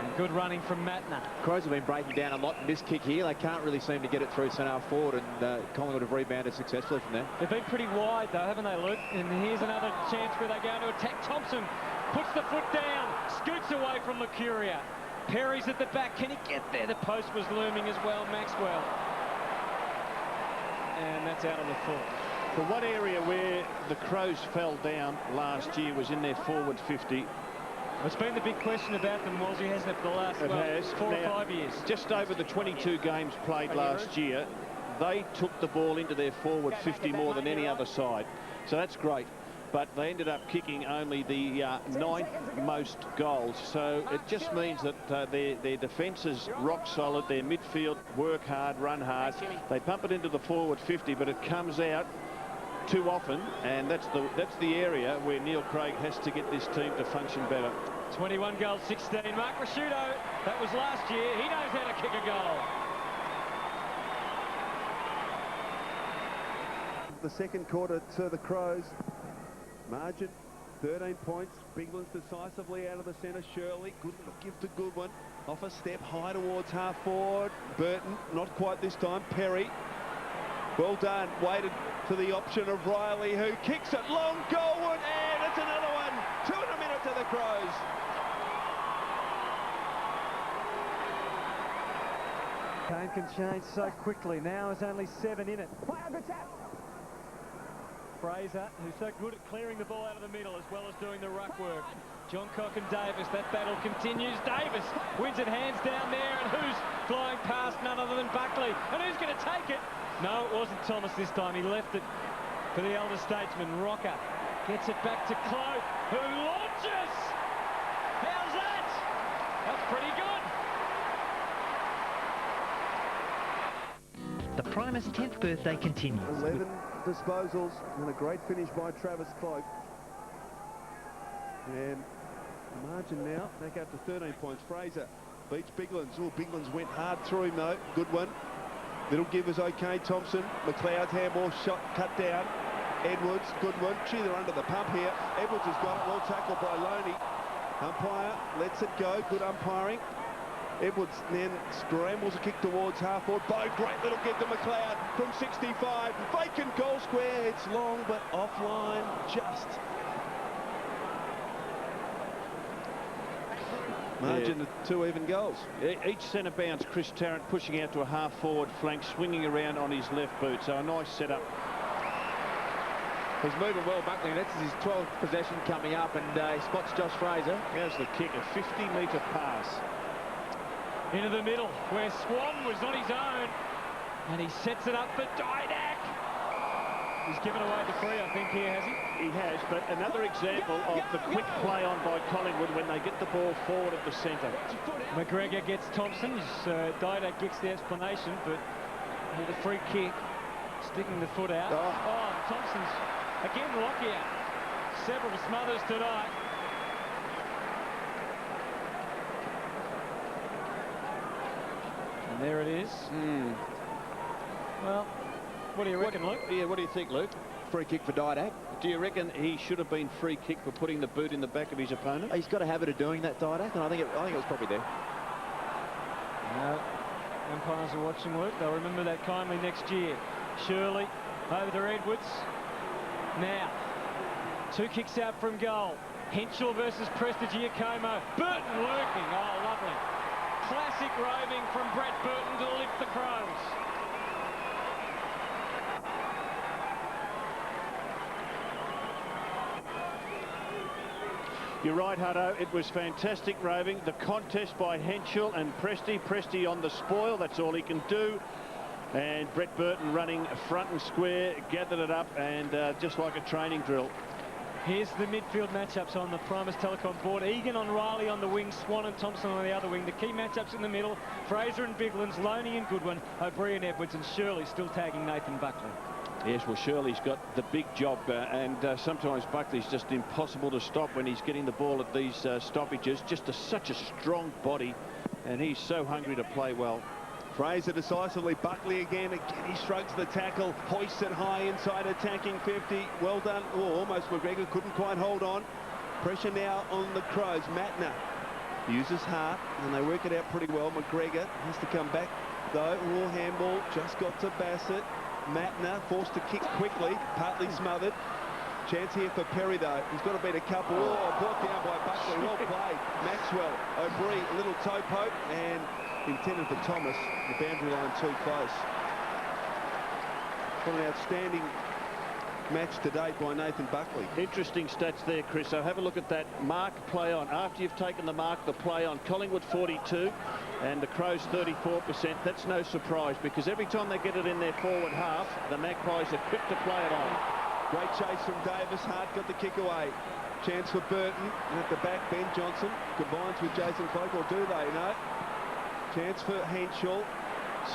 And good running from Matner. Crows have been breaking down a lot in this kick here. They can't really seem to get it through centre forward, and Collingwood have rebounded successfully from there. They've been pretty wide, though, haven't they, Luke? And here's another chance where they go to attack. Thompson puts the foot down, scoots away from Lucuria. Perry's at the back. Can he get there? The post was looming as well. Maxwell. And that's out on the full. The one area where the Crows fell down last year was in their forward 50. It's been the big question about them, Wolsey, hasn't it, for the last 4 or 5 years? Just over the 22 games played last year, they took the ball into their forward 50 more than any other side. So that's great. But they ended up kicking only the 9th most goals. So it just means that their defence is rock solid. Their midfield work hard, run hard. They pump it into the forward 50, but it comes out too often, and that's the area where Neil Craig has to get this team to function better. 21 goals, 16. Mark Rashudo, that was last year. He knows how to kick a goal. The second quarter to the Crows. Margin 13 points. Bigland's decisively out of the centre. Shirley, good little give to Goodwin. Off a step, high towards half forward. Burton, not quite this time. Perry, well done. Waited for the option of Riley, who kicks it long. Goalwood, and it's another one. 2 in a minute to the Crows. Game can change so quickly. Now there's only 7 in it. Fraser, who's so good at clearing the ball out of the middle as well as doing the ruck work. Johncock and Davis, that battle continues. Davis wins it hands down there, and who's flying past none other than Buckley? And who's going to take it? No, it wasn't Thomas this time. He left it for the elder statesman. Rocker gets it back to Cloak, who launches. How's that? That's pretty good. The Primus 10th birthday continues. 11 disposals and a great finish by Travis Cloak. And the margin now back up to 13 points. Fraser beats Biglands. Oh, Biglands went hard through him though. Good one. Little give is okay. Thompson, McLeod's handball shot cut down. Edwards, good one. Gee, they're under the pump here. Edwards has got it. Well tackled by Loney. Umpire lets it go. Good umpiring. Edwards then scrambles a kick towards half forward. Bow, great little give to McLeod from 65. Vacant goal square. It's long but offline. Just. Margin of 2 even goals. Each centre bounce, Chris Tarrant pushing out to a half forward flank, swinging around on his left boot. So a nice setup. He's moving well, Buckley. That's his 12th possession coming up, and he spots Josh Fraser. There's the kick, a 50-metre pass. Into the middle, where Swan was on his own, and he sets it up for Didak. He's given away the free, I think, here, has he? He has, but another example of the quick play on by Collingwood when they get the ball forward of the centre. McGregor gets Thompson. Didak gets the explanation, but with a free kick, sticking the foot out. Oh, Thompson's again lockout. Several smothers tonight. And there it is. Well, what do you reckon, Luke? Yeah, what do you think, Luke? Free kick for Didak. Do you reckon he should have been free kicked for putting the boot in the back of his opponent? He's got a habit of doing that, Didak, and I think it was probably there. No, umpires are watching, Luke. They'll remember that kindly next year. Shirley over to Edwards. Now, 2 kicks out from goal. Henschel versus Prestigiacomo. Burton lurking. Oh, lovely. Classic roving from Brett Burton to lift the Crows. You're right, Hutto. It was fantastic roving. The contest by Henschel and Presti on the spoil. That's all he can do. And Brett Burton running front and square, gathered it up, and just like a training drill. Here's the midfield matchups on the Primus Telecom board. Egan on Riley on the wing, Swan and Thompson on the other wing. The key matchups in the middle, Fraser and Biglands, Loney and Goodwin, O'Brien and Edwards, and Shirley still tagging Nathan Buckley. Yes, well, Shirley's got the big job, and sometimes Buckley's just impossible to stop when he's getting the ball at these stoppages. Just such a strong body, and he's so hungry to play well. Fraser decisively. Buckley again he shrugs the tackle, hoists it high inside, attacking 50. Well done. Oh, almost McGregor couldn't quite hold on. Pressure now on the Crows. Matner uses heart, and they work it out pretty well. McGregor has to come back though. Raw handball just got to Bassett. Matner forced to kick quickly, partly smothered. Chance here for Perry though. He's got to beat a couple. Oh, brought down by Buckley. Well played. Maxwell, O'Brien, a little toe poke, and intended for Thomas. The boundary line too close. What an outstanding match to date by Nathan Buckley. Interesting stats there, Chris. So have a look at that mark play on. After you've taken the mark, the play on. Collingwood 42 and the Crows 34%. That's no surprise because every time they get it in their forward half, the Magpies are quick to play it on. Great chase from Davis. Hart got the kick away. Chance for Burton. And at the back, Ben Johnson combines with Jason Cloak, or do they? No. Chance for Henschel.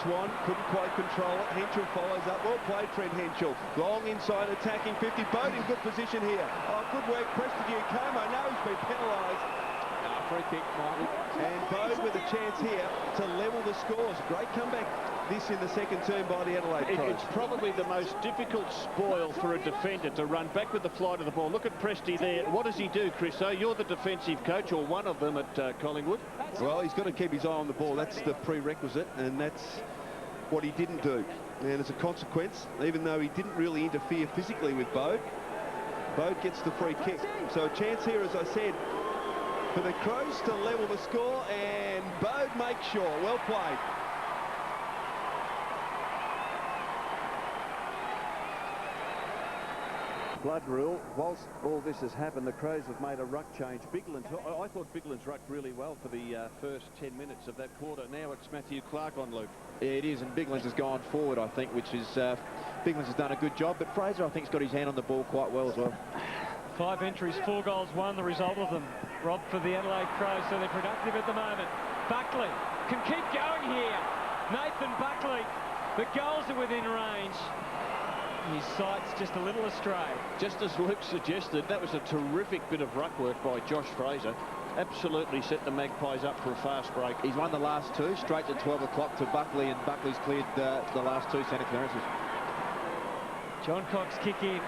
Swan couldn't quite control it. Henschel follows up. Well played, Trent Henschel. Long inside, attacking 50. Boat in good position here. Oh, good work. Prestigiacomo. No, he's been penalised. free kick, Michael. And Bode with a chance here to level the scores. Great comeback this in the second term by the Adelaide Crows. It's probably the most difficult spoil for a defender to run back with the flight of the ball. Look at Presty there. What does he do, Chris? So you're the defensive coach, or one of them at Collingwood. Well, he's got to keep his eye on the ball. That's the prerequisite, and that's what he didn't do. And as a consequence, even though he didn't really interfere physically with Bode, Bode gets the free kick. So a chance here, as I said, for the Crows to level the score, and Bode makes sure. Well played. Blood rule. Whilst all this has happened, the Crows have made a ruck change. Bigland, I thought Bigland's rucked really well for the first 10 minutes of that quarter. Now it's Matthew Clark on, Luke. Yeah, it is, and Bigland's has gone forward, I think, which is... Bigland's has done a good job, but Fraser, I think, has got his hand on the ball quite well as well. 5 entries, 4 goals, 1, the result of them. Rob for the Adelaide Crows, so they're productive at the moment. Buckley can keep going here. Nathan Buckley, the goals are within range. His sight's just a little astray. Just as Luke suggested, that was a terrific bit of ruck work by Josh Fraser. Absolutely set the Magpies up for a fast break. He's won the last 2, straight to 12 o'clock to Buckley, and Buckley's cleared the last 2 centre clearances. John Cox kick in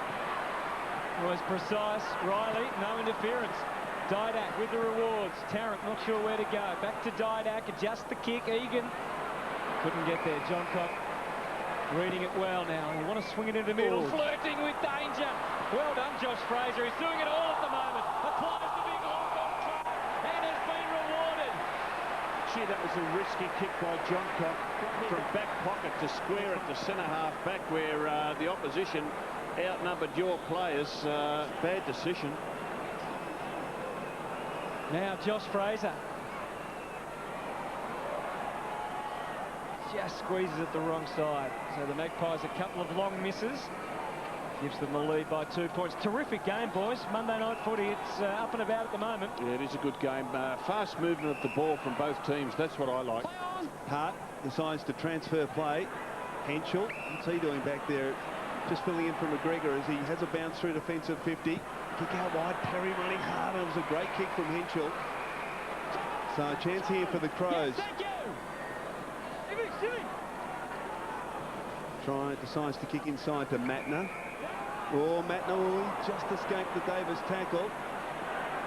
was precise. Riley, no interference. Didak with the rewards. Tarrant not sure where to go. Back to Didak, adjust the kick. Egan couldn't get there. John Cox reading it well now. You want to swing it into the middle. Oh. Flirting with danger. Well done, Josh Fraser. He's doing it all at the moment. Applies the big Hong Kong try and has been rewarded. Gee, that was a risky kick by John Cox from back pocket to square at the centre half back, where the opposition outnumbered your players. Bad decision. Now Josh Fraser just squeezes it the wrong side. So the Magpies a couple of long misses. Gives them the lead by 2 points. Terrific game, boys. Monday night footy. It's up and about at the moment. Yeah, it is a good game. Fast movement of the ball from both teams. That's what I like. Hart decides to transfer play. Henschel, what's he doing back there? Just filling in for McGregor as he has a bounce through defensive 50. Kick out wide, Perry running hard. It was a great kick from Henschel. So a chance here for the Crows. Yes, thank you. Decides to kick inside to Matner. Oh, Matner will just escape the Davis tackle.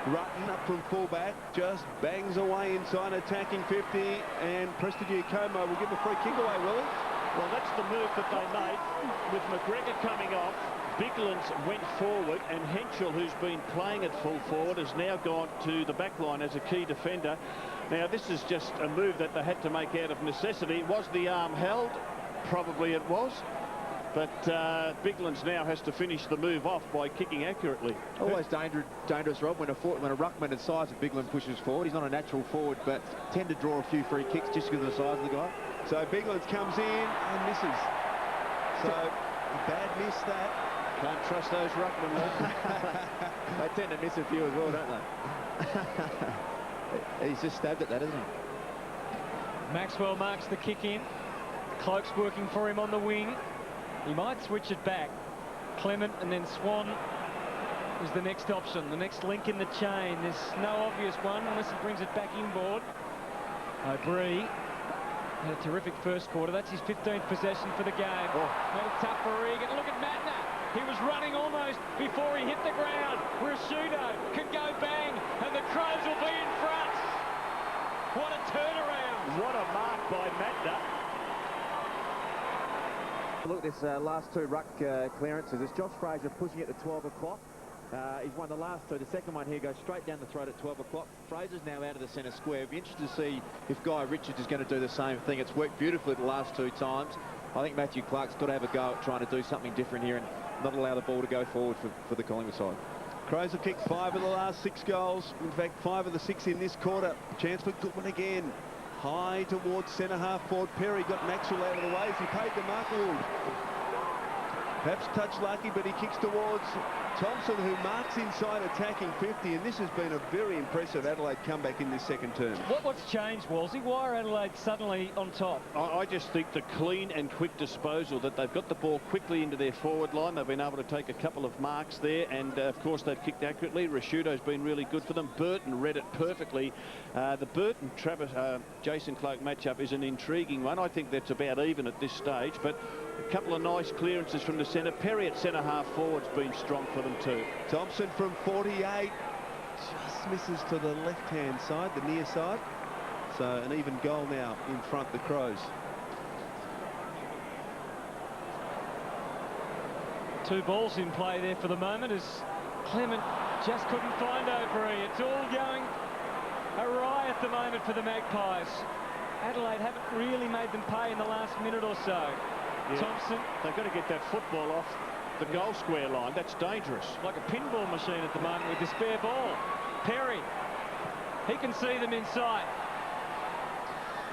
Rutten up from fullback, just bangs away inside, attacking 50, and Prestigiacomo Como will give a free kick away, will he? Well, that's the move that they made. With McGregor coming off, Biglands went forward, and Henschel, who's been playing at full forward, has now gone to the back line as a key defender. Now, this is just a move that they had to make out of necessity. Was the arm held? Probably it was. But Biglands now has to finish the move off by kicking accurately. Always dangerous, Rob, when a ruckman of size of Bigland pushes forward. He's not a natural forward, but tend to draw a few free kicks just because of the size of the guy. So Biglands comes in and misses. So a bad miss that. Can't trust those ruckmen. They tend to miss a few as well, don't they? He's just stabbed at that, isn't he? Maxwell marks the kick in. Cloak's working for him on the wing. He might switch it back. Clement and then Swan is the next option, the next link in the chain. There's no obvious one unless he brings it back inboard. O'Brien had a terrific first quarter. That's his 15th possession for the game. Made it tough for Egan. Look at Matner. He was running almost before he hit the ground. Rashudo can go bang, and the Crows will be in front. What a turnaround. What a mark by Matner. Look at this last 2 ruck clearances. It's Josh Fraser pushing it to 12 o'clock. He's won the last 2. The second one here goes straight down the throat at 12 o'clock. Fraser's now out of the centre square. It'll be interesting to see if Guy Richards is going to do the same thing. It's worked beautifully the last 2 times. I think Matthew Clark's got to have a go at trying to do something different here and not allow the ball to go forward for the Collingwood side. Crows have kicked 5 of the last 6 goals. In fact, 5 of the 6 in this quarter. Chance for Goodwin again. High towards centre half forward. Perry got Maxwell out of the way as he paid the mark. Perhaps touch lucky, but he kicks towards Thompson, who marks inside attacking 50, and this has been a very impressive Adelaide comeback in this second term. What's changed, Wolsey? Why are Adelaide suddenly on top? I just think the clean and quick disposal, that they've got the ball quickly into their forward line. They've been able to take a couple of marks there, and of course they've kicked accurately. Rashudo's been really good for them. Burton read it perfectly. The Burton-Jason Clark matchup is an intriguing one. I think that's about even at this stage, but a couple of nice clearances from the centre. Perry at centre half forward's been strong for them too. Thompson from 48 just misses to the left-hand side, the near side. So an even goal now in front, the Crows. Two balls in play there for the moment as Clement just couldn't find O'Brien. It's all going awry at the moment for the Magpies. Adelaide haven't really made them pay in the last minute or so. Yeah. Thompson. They've got to get that football off the goal square line. That's dangerous. Like a pinball machine at the moment with the spare ball. Perry. He can see them inside.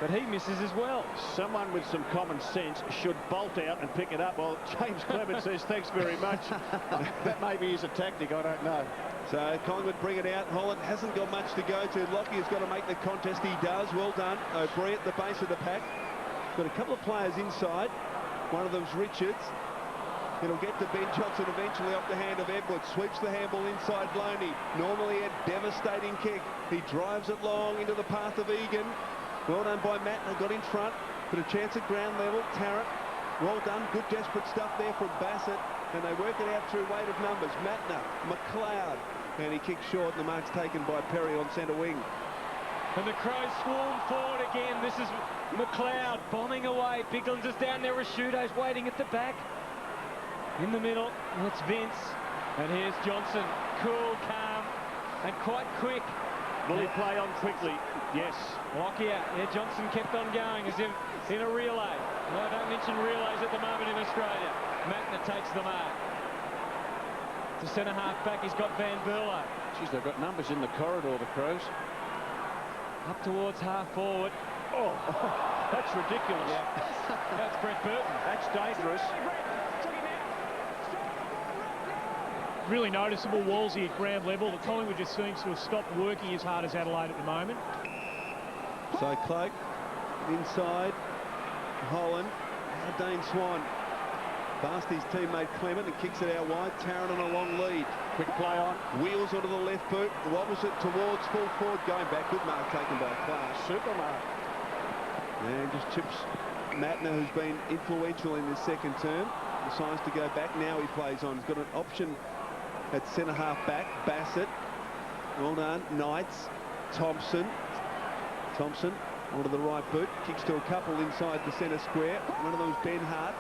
But he misses as well. Someone with some common sense should bolt out and pick it up. Well, James Clement says thanks very much. That maybe is a tactic, I don't know. So Collingwood bring it out. Holland hasn't got much to go to. Lockie has got to make the contest. He does. Well done. O'Brien at the base of the pack. Got a couple of players inside. One of them's Richards. It'll get to Ben Johnson eventually off the hand of Edwards. Sweeps the handball inside Loney. Normally a devastating kick. He drives it long into the path of Egan. Well done by Mattner. Got in front. But a chance at ground level. Tarrant. Well done. Good desperate stuff there from Bassett. And they work it out through weight of numbers. Mattner. McLeod. And he kicks short. And the mark's taken by Perry on centre wing. And the Crows swarm forward again. This is McLeod bombing away. Biglands is down there. Rashudo's waiting at the back. In the middle, it's Vince. And here's Johnson. Cool, calm, and quite quick. Will he play on quickly? Yes. Lockyer. Yeah, Johnson kept on going as if in a relay. No, don't mention relays at the moment in Australia. Mattner takes the mark. To centre half back, he's got Van Berlo. Geez, they've got numbers in the corridor, the Crows. Up towards half forward. Oh, that's ridiculous. Yeah. That's Brett Burton. That's dangerous. Really noticeable, Wolsey at ground level. The Collingwood just seems to have stopped working as hard as Adelaide at the moment. So Cloak inside. Holland. Now Dane Swan. Past his teammate Clement and kicks it out wide. Tarrant on a long lead. Quick play on. Wheels onto the left boot. Wobbles it towards full forward. Going back. Good mark taken by Clark. Super mark. And just chips Mattner, who's been influential in this second term. Decides to go back. Now he plays on. He's got an option at centre half back. Bassett. Well done. Knights. Thompson. Thompson onto the right boot. Kicks to a couple inside the centre square. One of them is Ben Hart.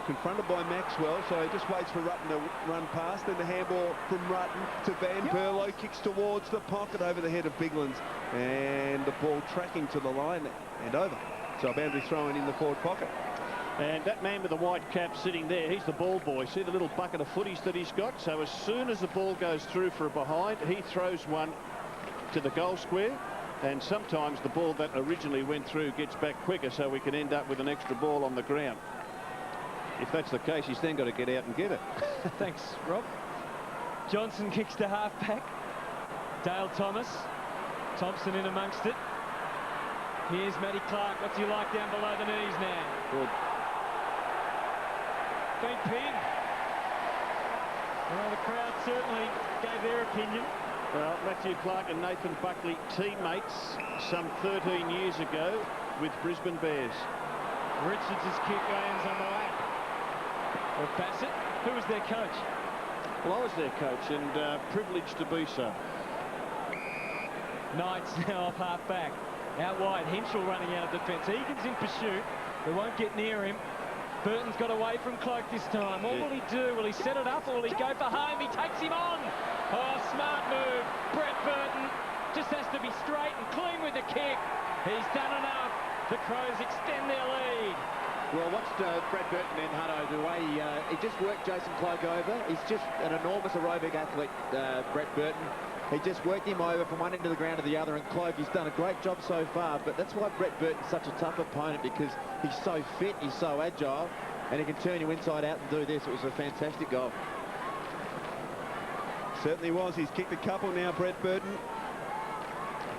Confronted by Maxwell, so he just waits for Rutten to run past. Then the handball from Rutten to Van Berlo. Kicks towards the pocket over the head of Biglands. And the ball tracking to the line and over. So a boundary throw in the forward pocket. And that man with the white cap sitting there, he's the ball boy. See the little bucket of footies that he's got? So as soon as the ball goes through for a behind, he throws one to the goal square. And sometimes the ball that originally went through gets back quicker, so we can end up with an extra ball on the ground. If that's the case, he's then got to get out and get it. Thanks, Rob. Johnson kicks to half-back. Dale Thomas. Thompson in amongst it. Here's Matty Clark. What's he like down below the knees now? Good. Big pin. Well, the crowd certainly gave their opinion. Well, Matthew Clark and Nathan Buckley, teammates some 13 years ago with Brisbane Bears. Richards' kick lands on the lap of Bassett. Who was their coach? Well, I was their coach and privileged to be so. Knights now off half-back. Out wide, Henschel running out of defence. Egan's in pursuit. They won't get near him. Burton's got away from Cloak this time. What will he do? Will he set it up or will he go for home? He takes him on. Oh, smart move. Brett Burton just has to be straight and clean with the kick. He's done enough. The Crows extend their lead. Well, watched Brett Burton and Hutto the way he just worked Jason Cloak over. He's just an enormous aerobic athlete, Brett Burton. He just worked him over from one end of the ground to the other, and Cloak, he's done a great job so far, but that's why Brett Burton's such a tough opponent, because he's so fit, he's so agile, And he can turn you inside out and do this. It was a fantastic goal. Certainly was. He's kicked a couple now, Brett Burton.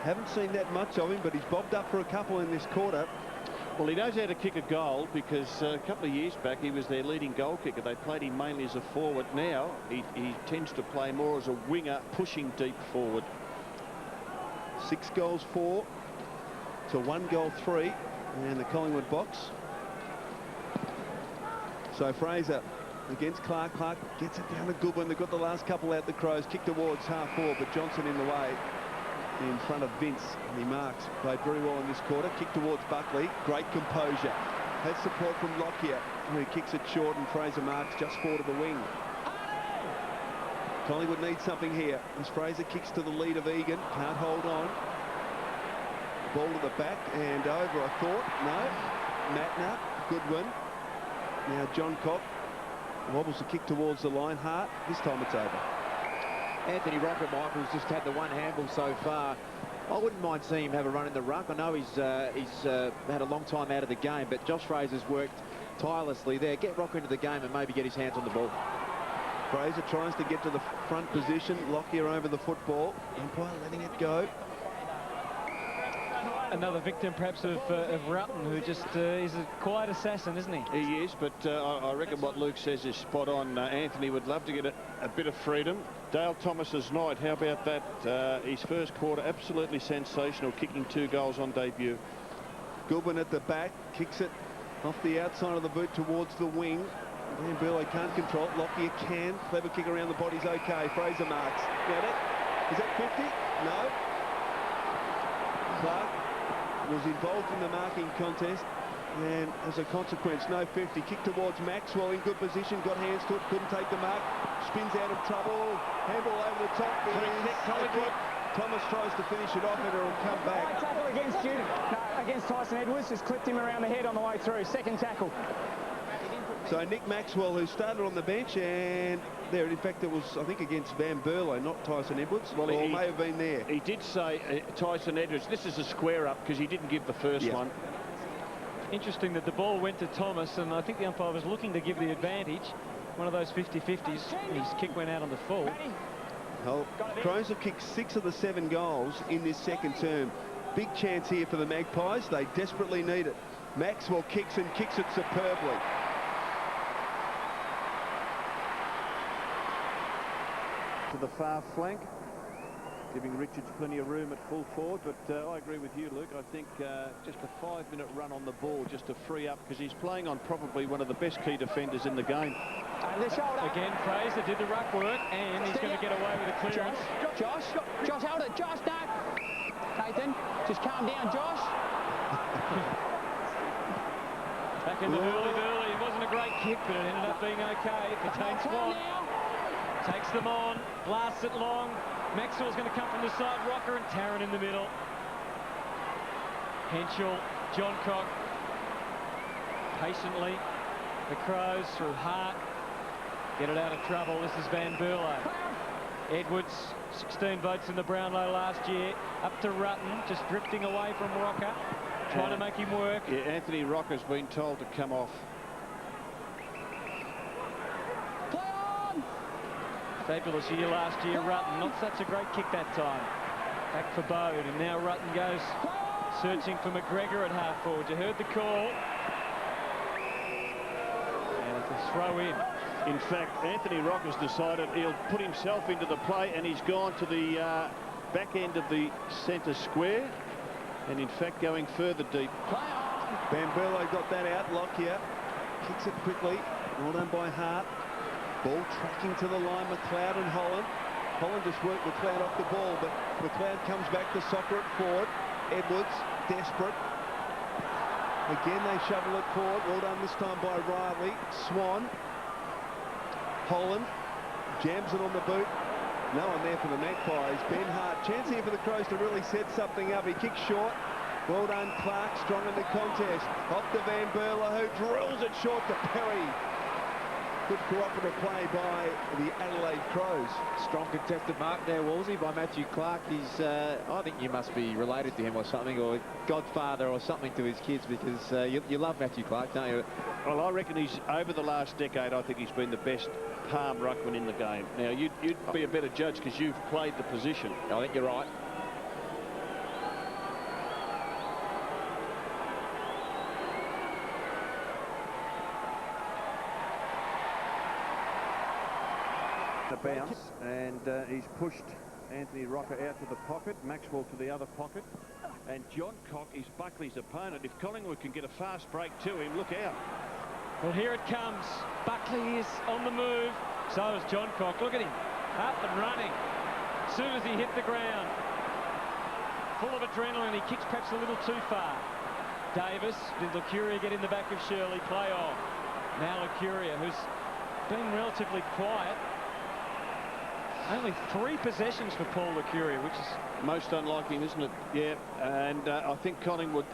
Haven't seen that much of him, but he's bobbed up for a couple in this quarter. Well, he knows how to kick a goal because a couple of years back he was their leading goal kicker. They played him mainly as a forward. Now he tends to play more as a winger, pushing deep forward. 6 goals 4 to 1 goal 3 in the Collingwood box. So Fraser against Clark. Clark gets it down to Goodwin. They've got the last couple out the Crows. Kick towards half forward, but Johnson in the way. In front of Vince, and he marks. Played very well in this quarter. Kick towards Buckley. Great composure. Has support from Lockyer, who kicks it short, and Fraser marks just forward of the wing. Collingwood needs something here as Fraser kicks to the lead of Egan. Can't hold on. Ball to the back and over, I thought. No. Matner, Goodwin. Now John Cock wobbles the kick towards the line. Hart. This time it's over. Anthony Rocket Michael's just had the one handball so far. I wouldn't mind seeing him have a run in the ruck. I know he's had a long time out of the game, but Josh Fraser's worked tirelessly there. Get Rocker into the game and maybe get his hands on the ball. Fraser tries to get to the front position. Lockyer over the football. Umpire letting it go. Another victim, perhaps, of Rutten, who just is a quiet assassin, isn't he? He is, but I reckon what Luke says is spot on. Anthony would love to get a bit of freedom. Dale Thomas's night, how about that? His first quarter, absolutely sensational, kicking 2 goals on debut. Goodwin at the back, kicks it off the outside of the boot towards the wing. Van Burley can't control it. Lockyer can. Clever kick around the body's okay. Fraser marks. Got it. Is that 50? No. Clark was involved in the marking contest, and as a consequence, no 50. Kick towards Maxwell in good position, got hands to it, couldn't take the mark, spins out of trouble, handball over the top. Thomas tries to finish it off and it'll come back. Tackle against Tyson Edwards, just clipped him around the head on the way through. Second tackle. So Nick Maxwell, who started on the bench, and there, in fact, it was, I think, against Van Burlo, not Tyson Edwards. Well, he may have been there. He did say Tyson Edwards, this is a square up because he didn't give the first one. Interesting that the ball went to Thomas, and I think the umpire was looking to give the advantage. One of those 50-50s. His kick went out on the full. Well, Crows have kicked 6 of the 7 goals in this second term. Big chance here for the Magpies. They desperately need it. Maxwell kicks and kicks it superbly. To the far flank, giving Richards plenty of room at full forward, but I agree with you, Luke. I think just a 5-minute run on the ball just to free up, because he's playing on probably one of the best key defenders in the game. Again, Fraser did the ruck work, and he's going to get away with a clearance. Josh, hold it. Josh, no. Nathan, just calm down, Josh. Back in the hurly-burly. It wasn't a great kick, but it ended up being okay for Tane Swan. Takes them on, blasts it long. Maxwell's going to come from the side. Rocker and Tarrant in the middle. Henschel, John Cock. Patiently, the Crows through Hart. Get it out of trouble. This is Van Burlo. Edwards, 16 votes in the Brownlow last year. Up to Rutten, just drifting away from Rocker. Trying to make him work. Yeah, Anthony Rocker's been told to come off. Fabulous year last year, Rutten. Not such a great kick that time. Back for Bode, and now Rutten goes searching for McGregor at half forward. You heard the call. And it's a throw in. In fact, Anthony Rocker's decided he'll put himself into the play, and he's gone to the back end of the centre square, and in fact going further deep. Van Burlo got that out. Lockyer kicks it quickly. Well done by Hart. Ball tracking to the line, McLeod and Holland. Holland just worked McLeod off the ball, but McLeod comes back to soccer it forward. Edwards, desperate. Again, they shovel it forward. Well done this time by Riley. Swan. Holland jams it on the boot. No one there for the Magpies. Ben Hart. Chance here for the Crows to really set something up. He kicks short. Well done, Clark. Strong in the contest. Off to Van Burlo, who drills it short to Perry. Good cooperative play by the Adelaide Crows. Strong contested mark there, Wolsey, by Matthew Clark. He's, I think you must be related to him or something, or godfather or something to his kids, because you love Matthew Clark, don't you? Well, I reckon he's, over the last decade, I think he's been the best palm ruckman in the game. Now, you'd be a better judge because you've played the position. I think you're right. A bounce, and he's pushed Anthony Rocker out to the pocket, Maxwell to the other pocket, and John Cock is Buckley's opponent. If Collingwood can get a fast break to him, look out. Well, here it comes. Buckley is on the move. So is John Cock. Look at him, up and running. As soon as he hit the ground, full of adrenaline, he kicks perhaps a little too far. Davis, did Lucuria get in the back of Shirley? Play on. Now Lucuria, who's been relatively quiet. Only 3 possessions for Paul Lucuria, which is most unlike him, isn't it? Yeah, and I think Collingwood,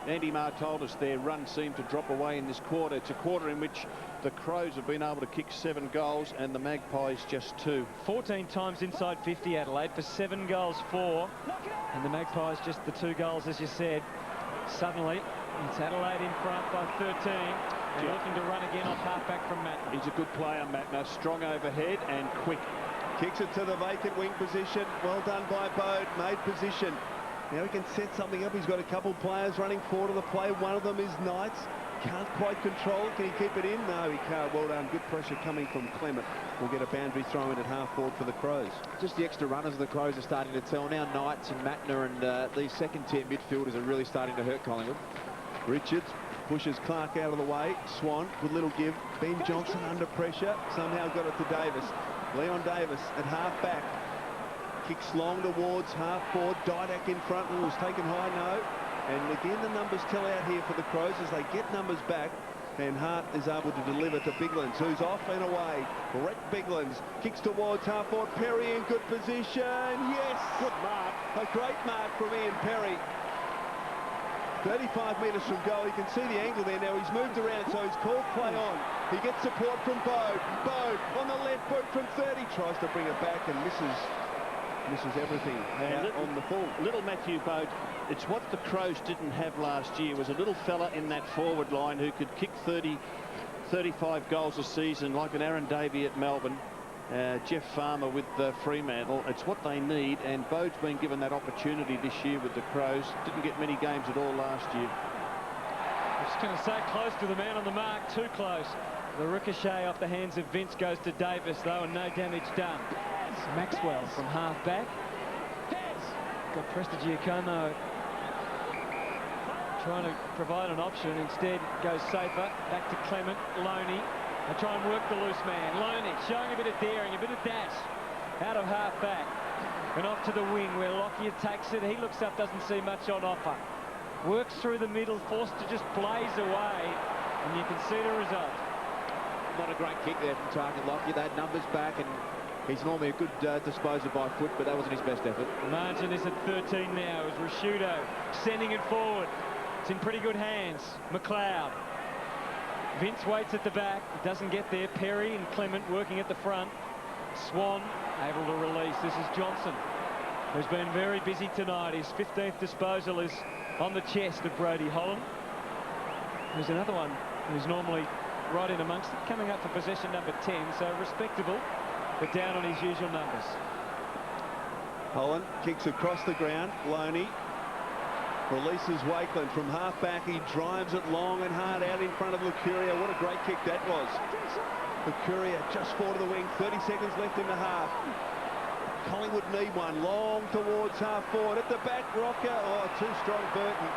Andy Marr told us their run seemed to drop away in this quarter. It's a quarter in which the Crows have been able to kick 7 goals and the Magpies just 2. 14 times inside 50 Adelaide for 7 goals 4, and the Magpies just the 2 goals, as you said. Suddenly it's Adelaide in front by 13 and looking to run again off half-back from Matt. He's a good player, Mattner, strong overhead and quick. Kicks it to the vacant wing position. Well done by Bode. Made position. Now he can set something up. He's got a couple players running forward of the play. One of them is Knights. Can't quite control it. Can he keep it in? No, he can't. Well done. Good pressure coming from Clement. We'll get a boundary throw in at half forward for the Crows. Just the extra runners of the Crows are starting to tell now. Knights and Mattner and these second-tier midfielders are really starting to hurt Collingwood. Richards pushes Clark out of the way. Swan with little give. Ben Johnson under pressure. Somehow got it to Davis. Leon Davis at half-back. Kicks long towards half-forward. Didak in front. Was taken high, no. And again, the numbers tell out here for the Crows as they get numbers back. And Hart is able to deliver to Biglands, who's off and away. Brett Biglands kicks towards half-forward. Perry in good position. Yes! Good mark. A great mark from Ian Perry. 35 metres from goal. You can see the angle there now. He's moved around, so he's called play on. He gets support from Bode. Bode on the left boot from 30. Tries to bring it back and misses everything out on the full. Little Matthew Bode, it's what the Crows didn't have last year, was a little fella in that forward line who could kick 30, 35 goals a season, like an Aaron Davey at Melbourne. Jeff Farmer with Fremantle. It's what they need, and Bode's been given that opportunity this year with the Crows. Didn't get many games at all last year. I'm just going to say close to the man on the mark, too close. The ricochet off the hands of Vince goes to Davis, though, and no damage done. It's Maxwell from half-back. Got Prestigiacomo trying to provide an option. Instead, goes safer. Back to Clement. Loney. They try and work the loose man. Loney showing a bit of daring, a bit of dash. Out of half-back. And off to the wing where Lockyer takes it. He looks up, doesn't see much on offer. Works through the middle, forced to just blaze away. And you can see the result. Not a great kick there from Target Lockyer. They had numbers back, and he's normally a good disposer by foot, but that wasn't his best effort. Margin is at 13 now as Rashudo sending it forward. It's in pretty good hands. McLeod. Vince waits at the back. He doesn't get there. Perry and Clement working at the front. Swan able to release. This is Johnson, who's been very busy tonight. His 15th disposal is on the chest of Brody Holland. There's another one who's normally right in amongst it, coming up for possession number 10, so respectable, but down on his usual numbers. Holland kicks across the ground. Loney releases Wakeland from half-back. He drives it long and hard out in front of Lucuria. What a great kick that was. Lucuria just forward of the wing. 30 seconds left in the half. Collingwood need one. Long towards half-forward. At the back, Rocker. Oh, too strong, Burton.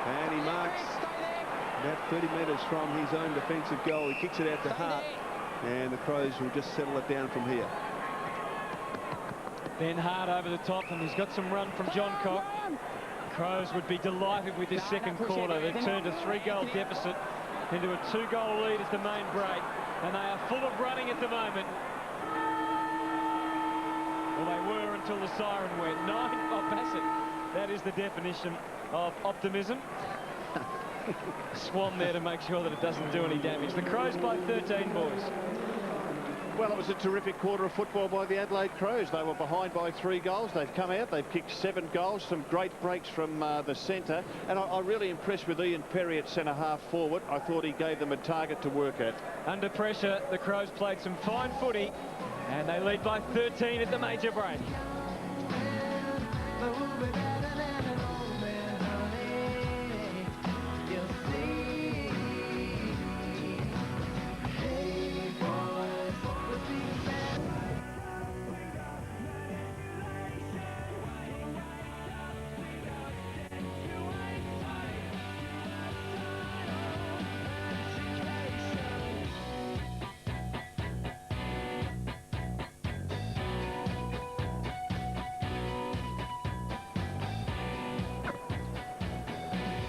And he marks about 30 metres from his own defensive goal. He kicks it out to Hart. And the Crows will just settle it down from here. Ben Hart over the top, and he's got some run from John Cock. Crows would be delighted with this second quarter. They've turned a 3-goal deficit into a 2-goal lead as the main break, and they are full of running at the moment. Well, they were until the siren went. 9 Bassett. That is the definition of optimism. Swan there to make sure that it doesn't do any damage. The Crows by 13, boys. Well, it was a terrific quarter of football by the Adelaide Crows. They were behind by 3 goals. They've come out. They've kicked 7 goals. Some great breaks from the centre. And I'm really impressed with Ian Perry at centre-half forward. I thought he gave them a target to work at. Under pressure, the Crows played some fine footy. And they lead by 13 at the major break.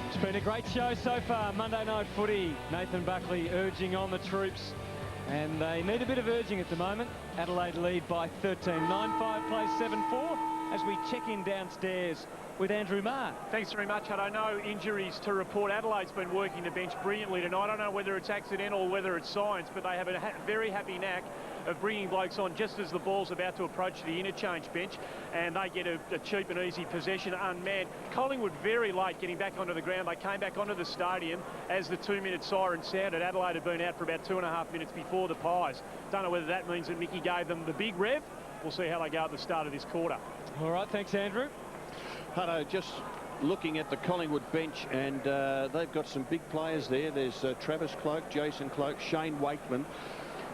It's been a great show so far. Monday night footy. Nathan Buckley urging on the troops. And they need a bit of urging at the moment. Adelaide lead by 13. 9-5 plays 7-4 as we check in downstairs with Andrew Marr. Thanks very much, Hutto. No injuries to report. Adelaide's been working the bench brilliantly tonight. I don't know whether it's accidental or whether it's science, but they have a very happy knack of bringing blokes on just as the ball's about to approach the interchange bench, and they get a cheap and easy possession unmanned. Collingwood very late getting back onto the ground. They came back onto the stadium as the 2-minute siren sounded. Adelaide had been out for about 2.5 minutes before the Pies. Don't know whether that means that Mickey gave them the big rev. We'll see how they go at the start of this quarter. All right, thanks, Andrew. Hutto, just looking at the Collingwood bench, and they've got some big players there. There's Travis Cloke, Jason Cloke, Shane Wakeman.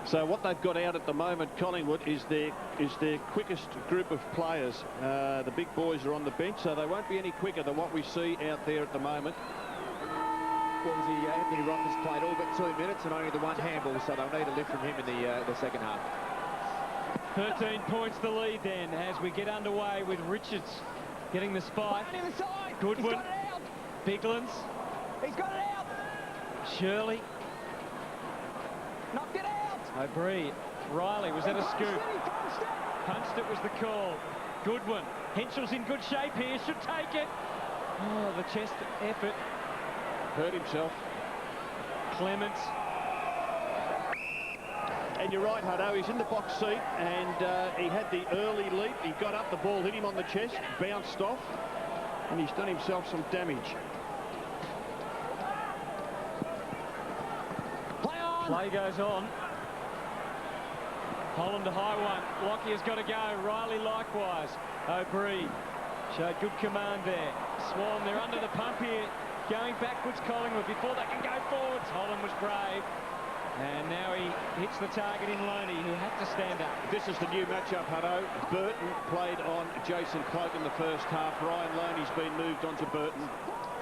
So what they've got out at the moment, Collingwood, is their quickest group of players. The big boys are on the bench, so they won't be any quicker than what we see out there at the moment. What was he? Anthony Robbins played all but 2 minutes and only the one handball, so they'll need a lift from him in the second half. 13 points the lead then as we get underway with Richards getting the spike. Goodwin, Biglands. He's got it out. Shirley. Knocked it out. O'Brien. Riley, was that a scoop? Punched it was the call. Goodwin. Henschel's in good shape here, should take it. Oh, the chest effort. Hurt himself. Clements. And you're right, Hutto, he's in the box seat, and he had the early leap. He got up, the ball hit him on the chest, bounced off, and he's done himself some damage. Play goes on. Holland to high one. Lockie has got to go. Riley likewise. O'Brien showed good command there. Swan, they're under the pump here. Going backwards, Collingwood, before they can go forwards. Holland was brave. And now he hits the target in Loney, who had to stand up. This is the new matchup, Hutto. Burton played on Jason Cloke in the first half. Ryan Loney's been moved on to Burton.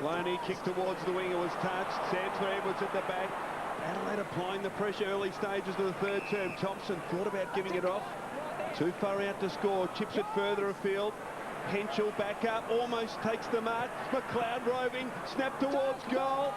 Loney kicked towards the winger, was touched. Samson Edwards at the back. Adelaide applying the pressure early stages of the third term. Thompson thought about giving it off. Too far out to score. Chips it further afield. Henschel back up, almost takes the mark. McLeod roving, snap towards goal.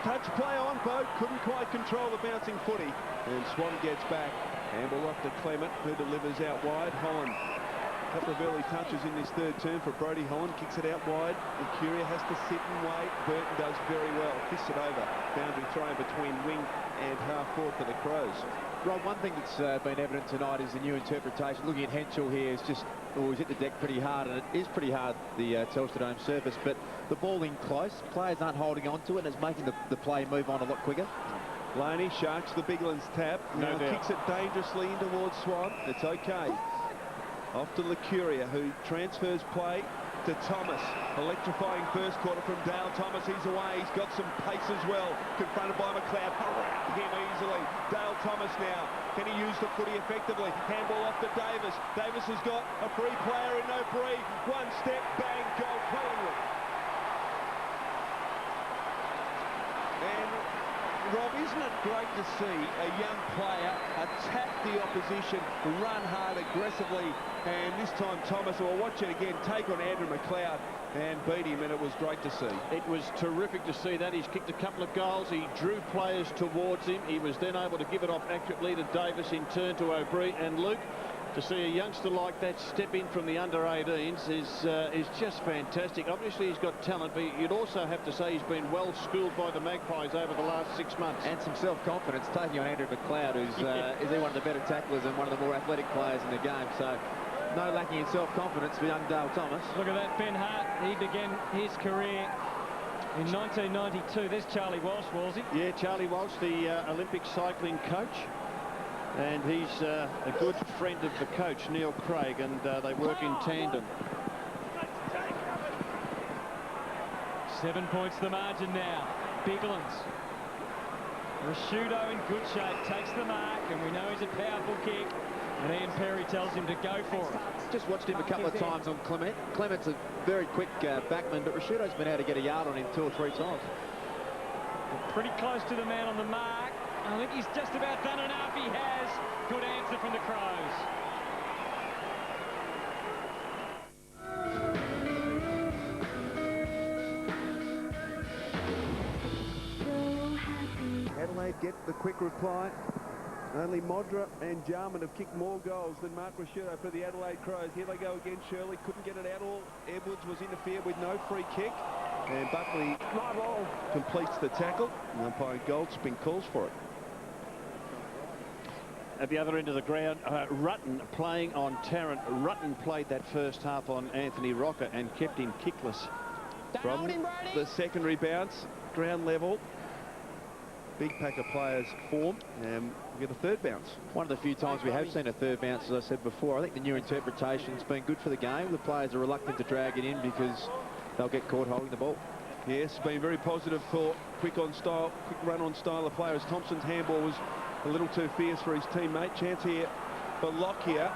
Touch play on Boat, couldn't quite control the bouncing footy. And Swan gets back. Handball off to Clement, who delivers out wide. Holland. A couple of early touches in this third term for Brodie Holland. Kicks it out wide. Mercuria has to sit and wait. Burton does very well. Fists it over. Boundary throw between wing and half forward for the Crows. Rob, one thing that's been evident tonight is the new interpretation. Looking at Henschel here, is just he's hit the deck pretty hard, and it is pretty hard, the Telstra Dome surface, but the ball in close. Players aren't holding on to it, and it's making the play move on a lot quicker. Loney sharks the Biglands tap. Now kicks it dangerously in towards Swan. It's okay. Off to Mercuria, who transfers play to Thomas. Electrifying first quarter from Dale Thomas. He's away. He's got some pace as well. Confronted by McLeod. Around him easily. Dale Thomas now. Can he use the footy effectively? Handball off to Davis. Davis has got a free player in O'Brien. One step, bang, goal, Collingwood. And Rob, isn't it great to see a young player attack the opposition, run hard aggressively, and this time Thomas, we'll watch it again, take on Andrew McLeod and beat him, and it was great to see. It was terrific to see that. He's kicked a couple of goals. He drew players towards him. He was then able to give it off accurately to Davis, in turn to O'Brien. And Luke, To see a youngster like that step in from the under-18s is just fantastic. Obviously, he's got talent, but you'd also have to say he's been well schooled by the Magpies over the last 6 months. And some self-confidence, taking on Andrew McLeod, who's is he one of the better tacklers and one of the more athletic players in the game. So no lacking in self-confidence for young Dale Thomas. Look at that, Ben Hart. He began his career in 1992. There's Charlie Walsh, Walsey. Yeah, Charlie Walsh, the Olympic cycling coach. And he's a good friend of the coach, Neil Craig, and they work in tandem. 7 points the margin now. Biglands. Rashudo in good shape, takes the mark, and we know he's a powerful kick. And Ian Perry tells him to go for it. Just watched him a couple of times on Clement. Clement's a very quick backman, but Rashudo's been able to get a yard on him 2 or 3 times. Pretty close to the man on the mark. I think he's just about done enough. He has. Good answer from the Crows. Adelaide get the quick reply. Only Modra and Jarman have kicked more goals than Mark Rashudo for the Adelaide Crows. Here they go again. Shirley couldn't get it out all. Edwards was interfered with, no free kick. And Buckley completes the tackle. And umpire Goldspin calls for it. At the other end of the ground, Rutten playing on Tarrant. Rutten played that first half on Anthony Rocker and kept him kickless. From the secondary bounce, ground level. Big pack of players form, and we get a third bounce. One of the few times we have seen a third bounce, as I said before. I think the new interpretation's been good for the game. The players are reluctant to drag it in because they'll get caught holding the ball. Yes, been very positive for quick run on style of players. Thompson's handball was a little too fierce for his teammate. Chance here for Lockyer.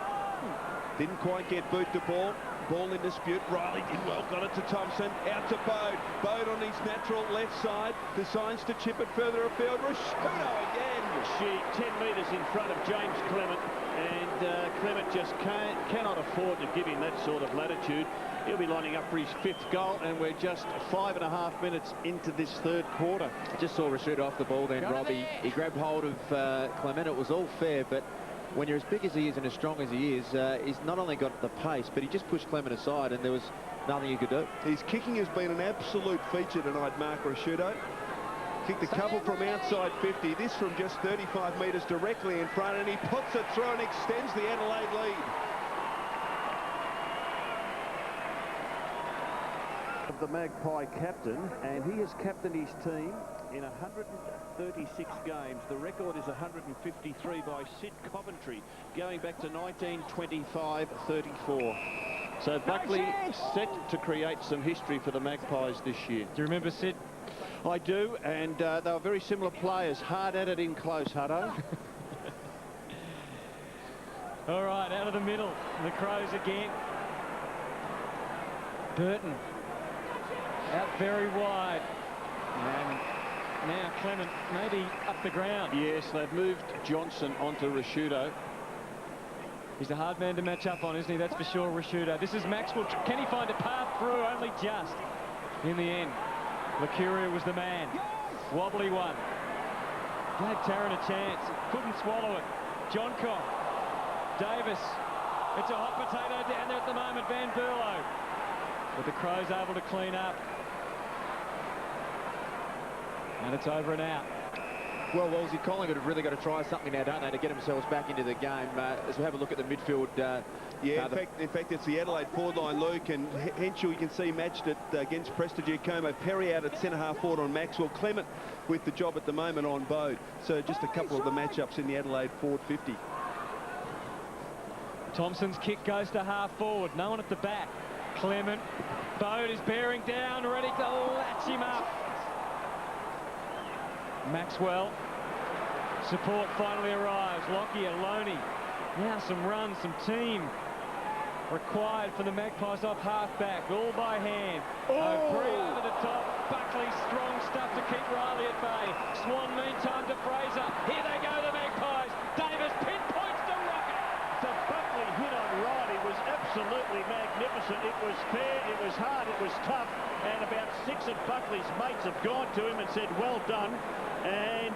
Didn't quite get boot to ball. Ball in dispute. Riley did well. Got it to Thompson. Out to Bode. Bode on his natural left side. Decides to chip it further afield. Rashudo again. She 10 metres in front of James Clement. And Clement just cannot afford to give him that sort of latitude. He'll be lining up for his 5th goal, and we're just 5.5 minutes into this 3rd quarter. Just saw Rashudo off the ball then, Robbie. He grabbed hold of Clement. It was all fair, but when you're as big as he is and as strong as he is, he's not only got the pace, but he just pushed Clement aside, and there was nothing he could do. His kicking has been an absolute feature tonight, Mark Rashudo. Kicked a couple from outside 50. This from just 35 metres directly in front, and he puts it through and extends the Adelaide lead. Of the Magpie captain, and he has captained his team in 136 games. The record is 153 by Sid Coventry, going back to 1925-34. So Buckley set to create some history for the Magpies this year. Do you remember Sid? I do, and they were very similar players. Hard at it in close, Hutto. All right, out of the middle, the Crows again. Burton out very wide, and now Clement maybe up the ground. Yes, they've moved Johnson onto Rashudo. He's a hard man to match up on, isn't he? That's for sure, Rashudo. This is Maxwell. Can he find a path through? Only just. In the end, Lacuria was the man. Wobbly one. Gave Tarrant a chance. Couldn't swallow it. Johncock. Davis. It's a hot potato down there at the moment. Van Berlo. But the Crows able to clean up. And it's over and out. Well, Wolsey, Collingwood have really got to try something now, don't they, to get themselves back into the game. As we have a look at the midfield. In fact, it's the Adelaide forward line, Luke, and Henshaw, you can see, matched it against Prestigiacomo. Perry out at centre-half forward on Maxwell. Clement with the job at the moment on Bode. So just a couple of the matchups in the Adelaide forward 50. Thompson's kick goes to half forward. No one at the back. Clement. Bode is bearing down, ready to latch him up. Maxwell. Support finally arrives. Lockyer, Loney. Now some runs, some team required for the Magpies off half-back. All by hand. O'Brien over the top. Buckley, strong stuff to keep Riley at bay. Swan meantime to Fraser. Here they go, the Magpies. Davis pinpoints to Rocket. The Buckley hit on Riley was absolutely magnificent. It was fair, it was hard, it was tough. And about 6 of Buckley's mates have gone to him and said, well done. And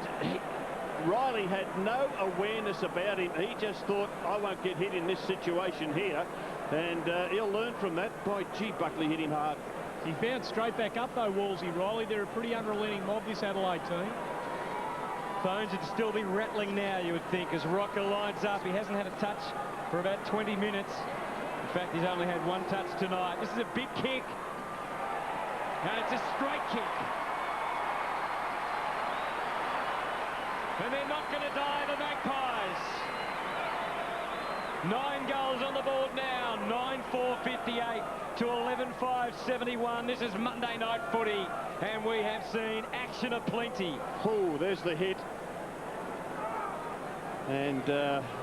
Riley had no awareness about him. He just thought, I won't get hit in this situation here. And he'll learn from that. Boy, gee, Buckley hit him hard. He bounced straight back up, though, Wolsey. Riley, they're a pretty unrelenting mob, this Adelaide team. Phones would still be rattling now, you would think, as Rocker lines up. He hasn't had a touch for about 20 minutes. In fact, he's only had one touch tonight. This is a big kick. And it's a straight kick. And they're not going to die, the Magpies. 9 goals on the board now. 9-4-58 to 11-5-71. This is Monday night footy, and we have seen action aplenty. Oh, there's the hit. And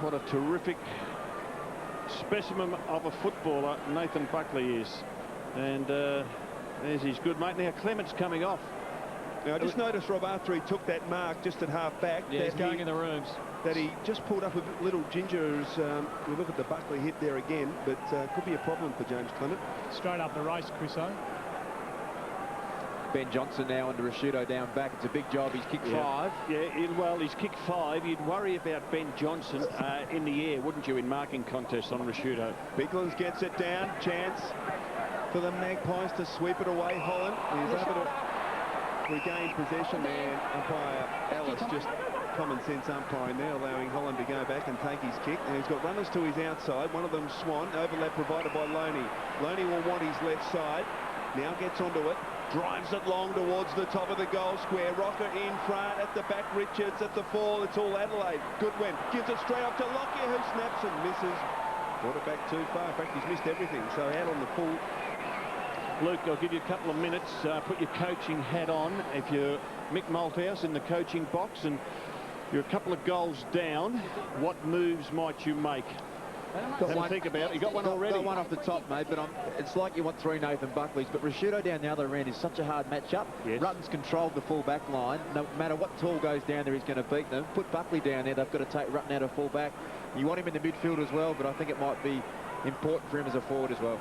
what a terrific specimen of a footballer Nathan Buckley is. And there's his good mate. Now Clement's coming off. Now I just noticed, Rob, after he took that mark just at half back, yeah, he's going in the rooms, that he just pulled up a little ginger as we look at the Buckley hit there again, but could be a problem for James Clement. Straight up the race, Chriso. Ben Johnson now under Rashudo down back. It's a big job. He's kicked 5. Yeah, well, he's kicked 5. You'd worry about Ben Johnson in the air, wouldn't you, in marking contests on Rashudo? Biglands gets it down. Chance for the Magpies to sweep it away. Holland is able to regain possession there. Umpire Ellis, just common sense umpiring there, allowing Holland to go back and take his kick. And he's got runners to his outside. One of them Swan. Overlap provided by Loney. Loney will want his left side. Now gets onto it. Drives it long towards the top of the goal square. Rocker in front. At the back, Richards. At the fall, it's all Adelaide. Goodwin gives it straight up to Lockyer, who snaps and misses. Brought it back too far. In fact, he's missed everything. So out on the full. Luke, I'll give you a couple of minutes. Put your coaching hat on. If you're Mick Malthouse in the coaching box and you're a couple of goals down, what moves might you make? Think about it. You got one already. Got one off the top, mate, but it's like you want 3 Nathan Buckleys. But Rashudo down the other end is such a hard matchup. Yes. Rutten's controlled the full back line. No matter what tall goes down there, he's going to beat them. Put Buckley down there. They've got to take Rutten out of full back. You want him in the midfield as well, but I think it might be important for him as a forward as well.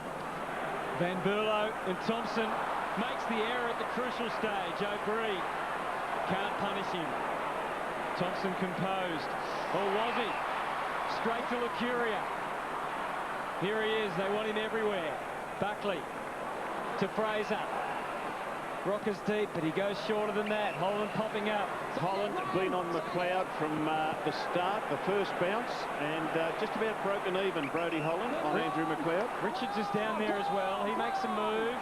Van Berlo and Thompson makes the error at the crucial stage. O'Brien can't punish him. Thompson composed. Or was he? Straight to Lucuria. Here he is. They want him everywhere. Buckley to Fraser. Rocker's deep, but he goes shorter than that. Holland popping up. Holland been on McLeod from the start, the first bounce, and just about broken even, Brodie Holland on Andrew McLeod. Richards is down there as well. He makes a move.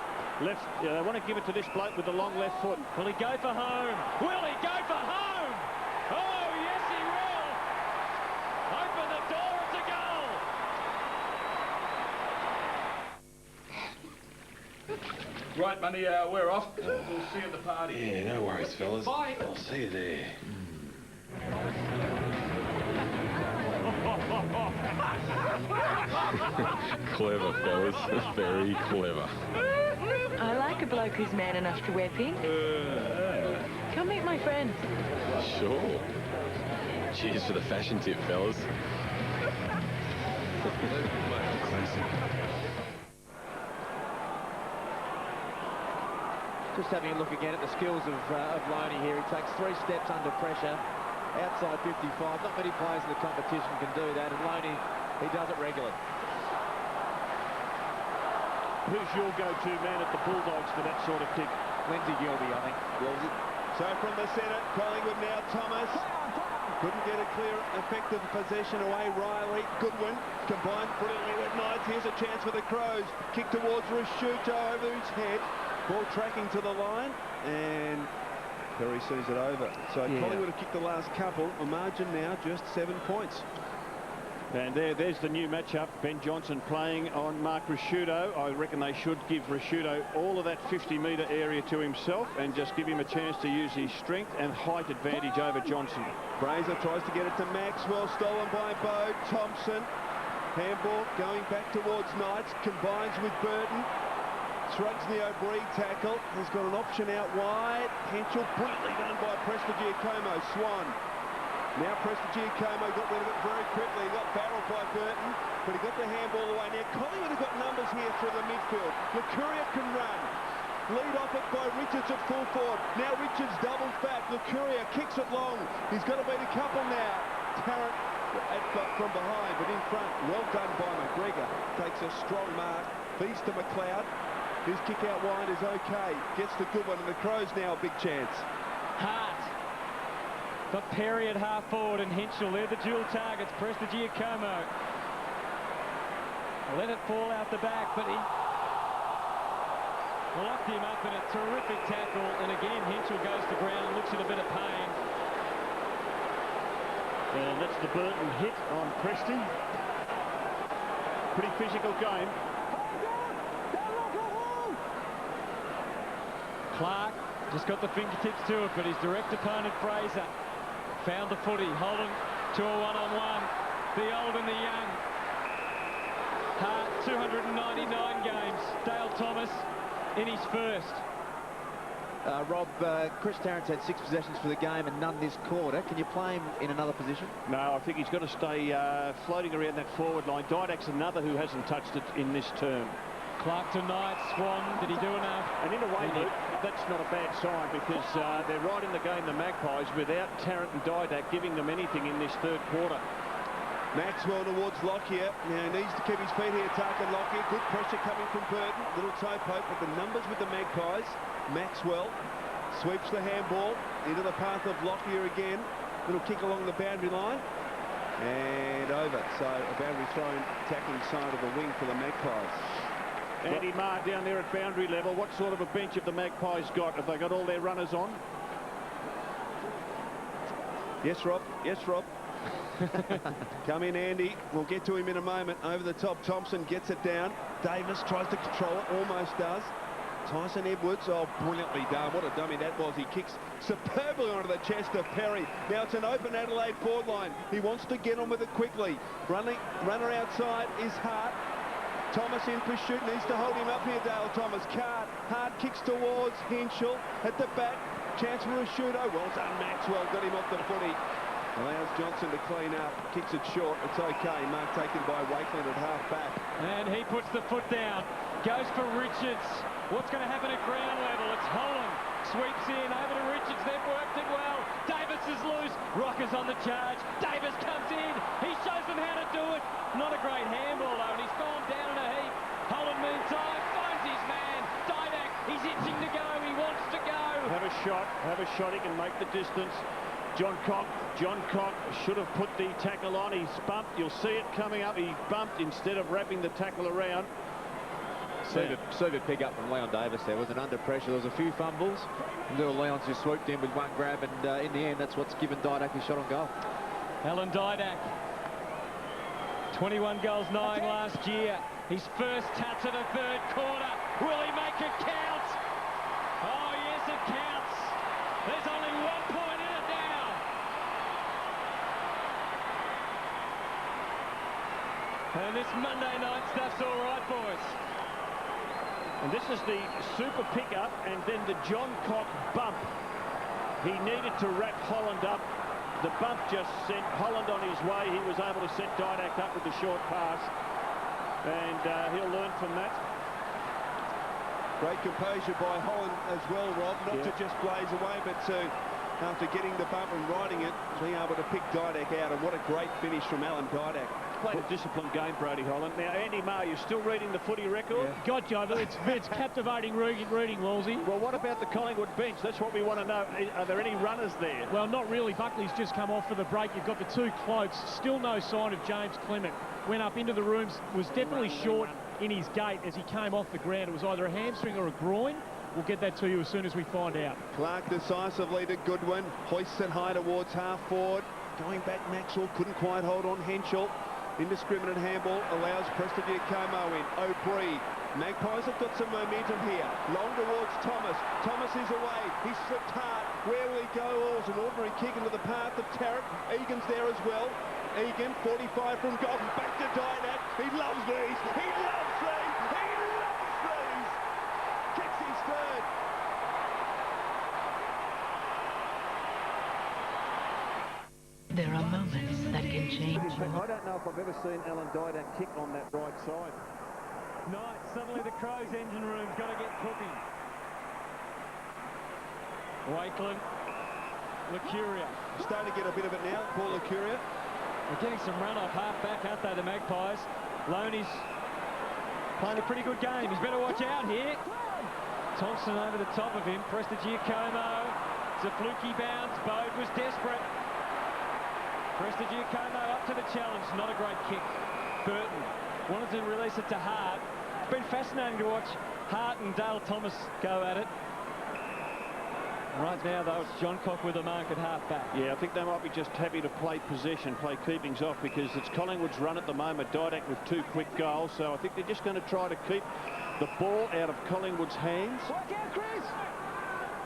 Left, yeah, they want to give it to this bloke with the long left foot. Will he go for home? Will he go for home? Oh, yes, he will. Open the door, it's a goal. Right, Money, we're off. We'll see you at the party. Yeah, no worries, fellas. Bye. I'll see you there. Clever, fellas. Very clever. I like a bloke who's man enough to wear pink. Come meet my friend. Sure. Cheers for the fashion tip, fellas. Classic. Just having a look again at the skills of Loney here. He takes 3 steps under pressure, outside 55. Not many players in the competition can do that, and Loney, he does it regularly. Who's your go-to man at the Bulldogs for that sort of kick? Lindsay Gilby, I think. Gilby. So from the centre, Collingwood now, Thomas. Couldn't get a clear, effective possession away. Riley, Goodwin, combined brilliantly with Knights. Here's a chance for the Crows. Kick towards Rashuto over his head. Ball tracking to the line, and Perry sees it over. So Collingwood have kicked the last couple. A margin now just 7 points. And there's the new matchup. Ben Johnson playing on Mark Rashudo. I reckon they should give Rashudo all of that 50-metre area to himself and just give him a chance to use his strength and height advantage over Johnson. Fraser tries to get it to Maxwell, stolen by Bo. Thompson, handball going back towards Knights, combines with Burton. Shrugs the O'Brien tackle. He's got an option out wide. Henschel brilliantly done by Prestigiacomo. Swan. Now Prestigiacomo got rid of it very quickly. He got barreled by Burton, but he got the handball away. Now Collingwood have got numbers here through the midfield. Lucuria can run. Lead off it by Richards at full forward. Now Richards doubles back. Lucuria kicks it long. He's got to beat a couple now. Tarrant from behind, but in front. Well done by McGregor. Takes a strong mark. Feeds to McLeod. His kick out wide is okay. Gets the good one, and the Crows now a big chance. Hart. Got Perry at half forward and Henschel. They're the dual targets. Prestigiacomo. Let it fall out the back, but he locked him up in a terrific tackle. And again, Henschel goes to ground and looks in a bit of pain. And that's the Burton hit on Presti. Pretty physical game. Clark just got the fingertips to it, but his direct opponent, Fraser, found the footy. Holden to a one-on-one. The old and the young. Hart, 299 games. Dale Thomas in his first. Rob, Chris Tarrant's had 6 possessions for the game and none this quarter. Can you play him in another position? No, I think he's got to stay floating around that forward line. Didak's another who hasn't touched it in this term. Clark to Knight, Swan, did he do enough? And in a way, Luke, that's not a bad sign because they're right in the game, the Magpies, without Tarrant and Didak giving them anything in this third quarter. Maxwell towards Lockyer. Now he needs to keep his feet here, Tarkin Lockyer. Good pressure coming from Burton. Little toe poke, but the numbers with the Magpies. Maxwell sweeps the handball into the path of Lockyer again. Little kick along the boundary line. And over. So a boundary thrown, tackling side of the wing for the Magpies. Andy Marr down there at boundary level. What sort of a bench have the Magpies got? Have they got all their runners on? Yes, Rob. Yes, Rob. Come in, Andy. We'll get to him in a moment. Over the top, Thompson gets it down. Davis tries to control it, almost does. Tyson Edwards, oh, brilliantly done. What a dummy that was. He kicks superbly onto the chest of Perry. Now it's an open Adelaide forward line. He wants to get on with it quickly. Runner outside is Hart. Thomas in pursuit, needs to hold him up here, Dale Thomas. Hart kicks towards Henschel at the back. Chance for a shooter. Well done, Maxwell. Got him off the footy. Allows Johnson to clean up. Kicks it short. It's okay. Mark taken by Wakeland at half back. And he puts the foot down. Goes for Richards. What's going to happen at ground level? It's Holland. Sweeps in over to Richards. They've worked it well. Davis is loose. Rocker's on the charge. Davis comes in. He shows them how to do it. Not a great handball though, and he's gone down in a heap. Holland meantime finds his man. Didak, he's itching to go. He wants to go. Have a shot. He can make the distance. John Cock should have put the tackle on. He's bumped. You'll see it coming up. He bumped instead of wrapping the tackle around. So good pick up from Leon Davis there. Wasn't under pressure. There was a few fumbles. Little Leon's just swooped in with one grab, and in the end, that's what's given Didak his shot on goal. Alan Didak, 21 goals, 9 last year. His first touch of the third quarter. Will he make it count? Oh, yes, it counts. There's only 1 point in it now. And this Monday night stuff's all right, boys. And this is the super pickup and then the John Cock bump. He needed to wrap Holland up. The bump just sent Holland on his way. He was able to set Didak up with the short pass. And he'll learn from that. Great composure by Holland as well, Rob. Not to just blaze away, but to, after getting the bump and riding it, being able to pick Didak out. And what a great finish from Alan Didak. Played a disciplined game, Brody Holland. Now, Andy Marr, you're still reading the footy record? Yeah. God, Joe, it's captivating reading, Wolsey. Well, what about the Collingwood bench? That's what we want to know. Are there any runners there? Well, not really. Buckley's just come off for the break. You've got the 2 cloaks. Still no sign of James Clement. Went up into the rooms, was definitely short in his gait as he came off the ground. It was either a hamstring or a groin. We'll get that to you as soon as we find out. Clark decisively to Goodwin. Hoists it high towards half forward. Going back, Maxwell couldn't quite hold on Henschel. Indiscriminate handball allows Prestigiacomo in. O'Brien. Magpies have got some momentum here. Long towards Thomas. Thomas is away. He slipped hard. Where will he go? Oh, it's an ordinary kick into the path of Tarrant. Egan's there as well. Egan, 45 from goal. Back to Didak. He loves these. He loves these. He loves these. Kicks his third. There are moments that can change. I don't know if I've ever seen Alan Didak kick on that right side. Knight, suddenly the Crows engine room's got to get cooking. Wakeland. Lucuria. Starting to get a bit of it now, Paul Lucuria. They're getting some run off half-back, aren't they, the Magpies? Loney's playing a pretty good game. He's better watch out here. Thompson over the top of him. Prestigiacomo. It's a fluky bounce. Bode was desperate. Prestigiacomo up to the challenge. Not a great kick. Burton wanted to release it to Hart. It's been fascinating to watch Hart and Dale Thomas go at it. Right now, though, it's John Cock with a mark at half-back. Yeah, I think they might be just happy to play possession, play keepings off, because it's Collingwood's run at the moment. Didak with 2 quick goals, so I think they're just going to try to keep the ball out of Collingwood's hands.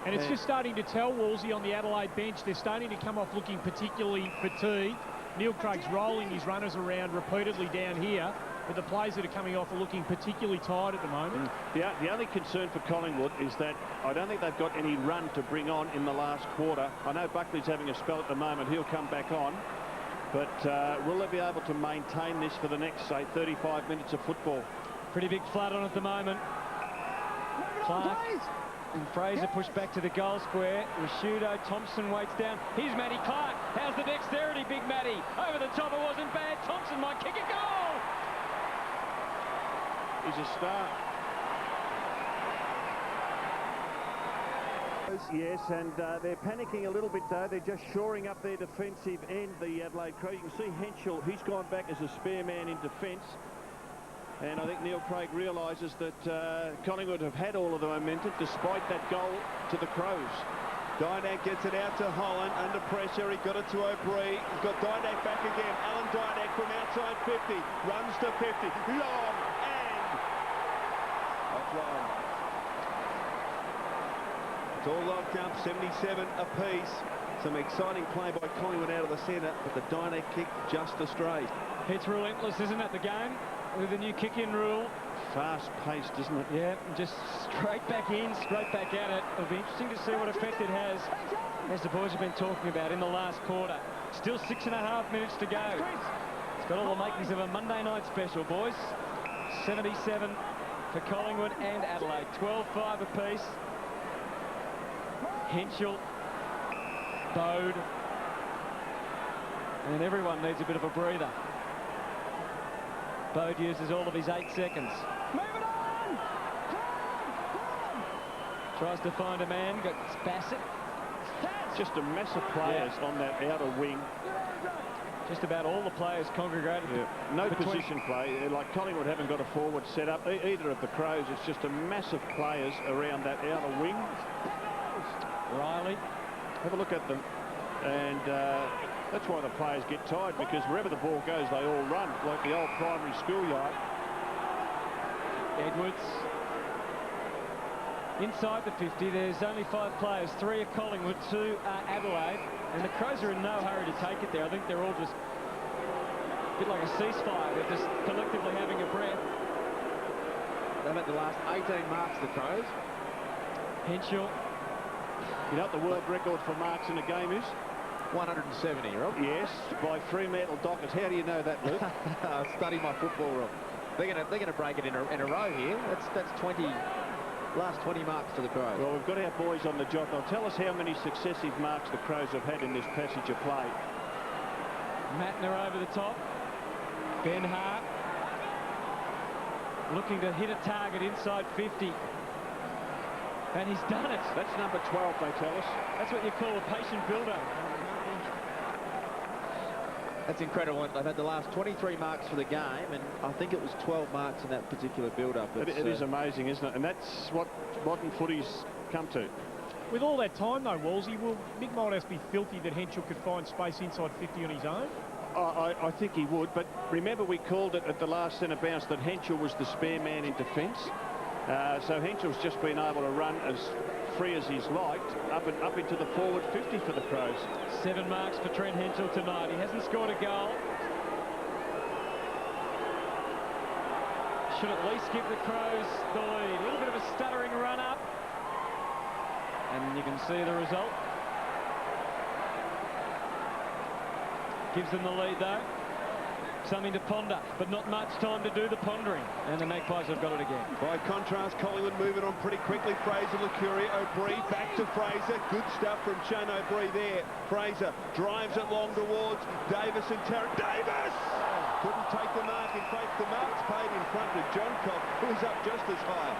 And it's just starting to tell, Wolsey, on the Adelaide bench, they're starting to come off looking particularly fatigued. Neil Craig's rolling his runners around repeatedly down here, but the players that are coming off are looking particularly tired at the moment. The only concern for Collingwood is that I don't think they've got any run to bring on in the last quarter. I know Buckley's having a spell at the moment. He'll come back on. But will they be able to maintain this for the next, say, 35 minutes of football? Pretty big flood on at the moment. Clark and Fraser push back to the goal square. Rashudo, Thompson waits down. Here's Matty Clark. How's the dexterity, Big Matty? Over the top, it wasn't bad. Thompson might kick a goal. He's a star. Yes, and they're panicking a little bit, though. They're just shoring up their defensive end, the Adelaide Crows. You can see Henschel, he's gone back as a spare man in defence. And I think Neil Craig realises that Collingwood have had all of the momentum despite that goal to the Crows. Didak gets it out to Holland under pressure. He got it to O'Brien. He's got Didak back again. Alan Didak from outside 50. Runs to 50. Long and offline. It's all locked up. 77 apiece. Some exciting play by Collingwood out of the centre, but the Didak kick just astray. It's relentless, isn't it, the game? With the new kick-in rule. Fast-paced, isn't it? Yeah, just straight back in, straight back at it. It'll be interesting to see what effect it has, as the boys have been talking about, in the last quarter. Still 6.5 minutes to go. It's got all the makings of a Monday night special, boys. 77 for Collingwood and Adelaide. 12-5 apiece. Henschel, Bode, and everyone needs a bit of a breather. Bode uses all of his 8 seconds. Move it on! Tries to find a man, got Bassett. Just a mass of players on that outer wing. Just about all the players congregated. No position play. Like Collingwood haven't got a forward set up. Either of the Crows. It's just a mass of players around that outer wing. Riley. Have a look at them. And that's why the players get tired, because wherever the ball goes, they all run, like the old primary schoolyard. Edwards. Inside the 50, there's only 5 players. 3 are Collingwood, 2 are Adelaide. And the Crows are in no hurry to take it there. I think they're all just a bit like a ceasefire. They're just collectively having a breath. They've had the last 18 marks, the Crows. Henschel. You know what the world record for marks in a game is? 170, Rob. Yes, by Fremantle Dockers. How do you know that, Luke? I study my football, Rob. They're going to break it in a row here. That's 20. Last 20 marks to the Crows. Well, we've got our boys on the job. They'll tell us how many successive marks the Crows have had in this passage of play. Mattner over the top. Ben Hart looking to hit a target inside 50. And he's done it. That's number 12, they tell us. That's what you call a patient builder. That's incredible. They've had the last 23 marks for the game, and I think it was 12 marks in that particular build-up. It is amazing, isn't it? And that's what modern footy's come to. With all that time, though, Wolsey, will Mick Moldhouse be filthy that Henschel could find space inside 50 on his own? I think he would, but remember we called it at the last centre bounce that Henschel was the spare man in defence. So Henschel's just been able to run as free as he's liked up into the forward 50 for the Crows. 7 marks for Trent Henschel tonight. He hasn't scored a goal. Should at least give the Crows the lead. A little bit of a stuttering run up, and you can see the result. Gives them the lead though. something to ponder, but not much time to do the pondering. And the Magpies have got it again. By contrast, Collingwood moving on pretty quickly. Fraser, Licuri, O'Brien, back to Fraser. Good stuff from Shane O'Brien there. Fraser drives it long towards Davis and Tarrant. Davis! Couldn't take the mark. In fact, the mark's paid in front of John Cock, who's up just as high.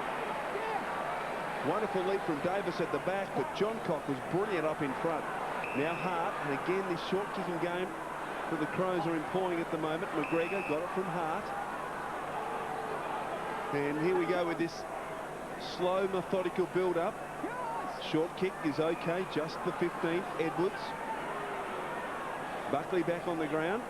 Wonderful lead from Davis at the back, but John Cock was brilliant up in front. Now Hart, and again this short kicking game that the Crows are employing at the moment. McGregor got it from Hart. And here we go with this slow, methodical build-up. Short kick is okay, just the 15th. Edwards. Buckley back on the ground.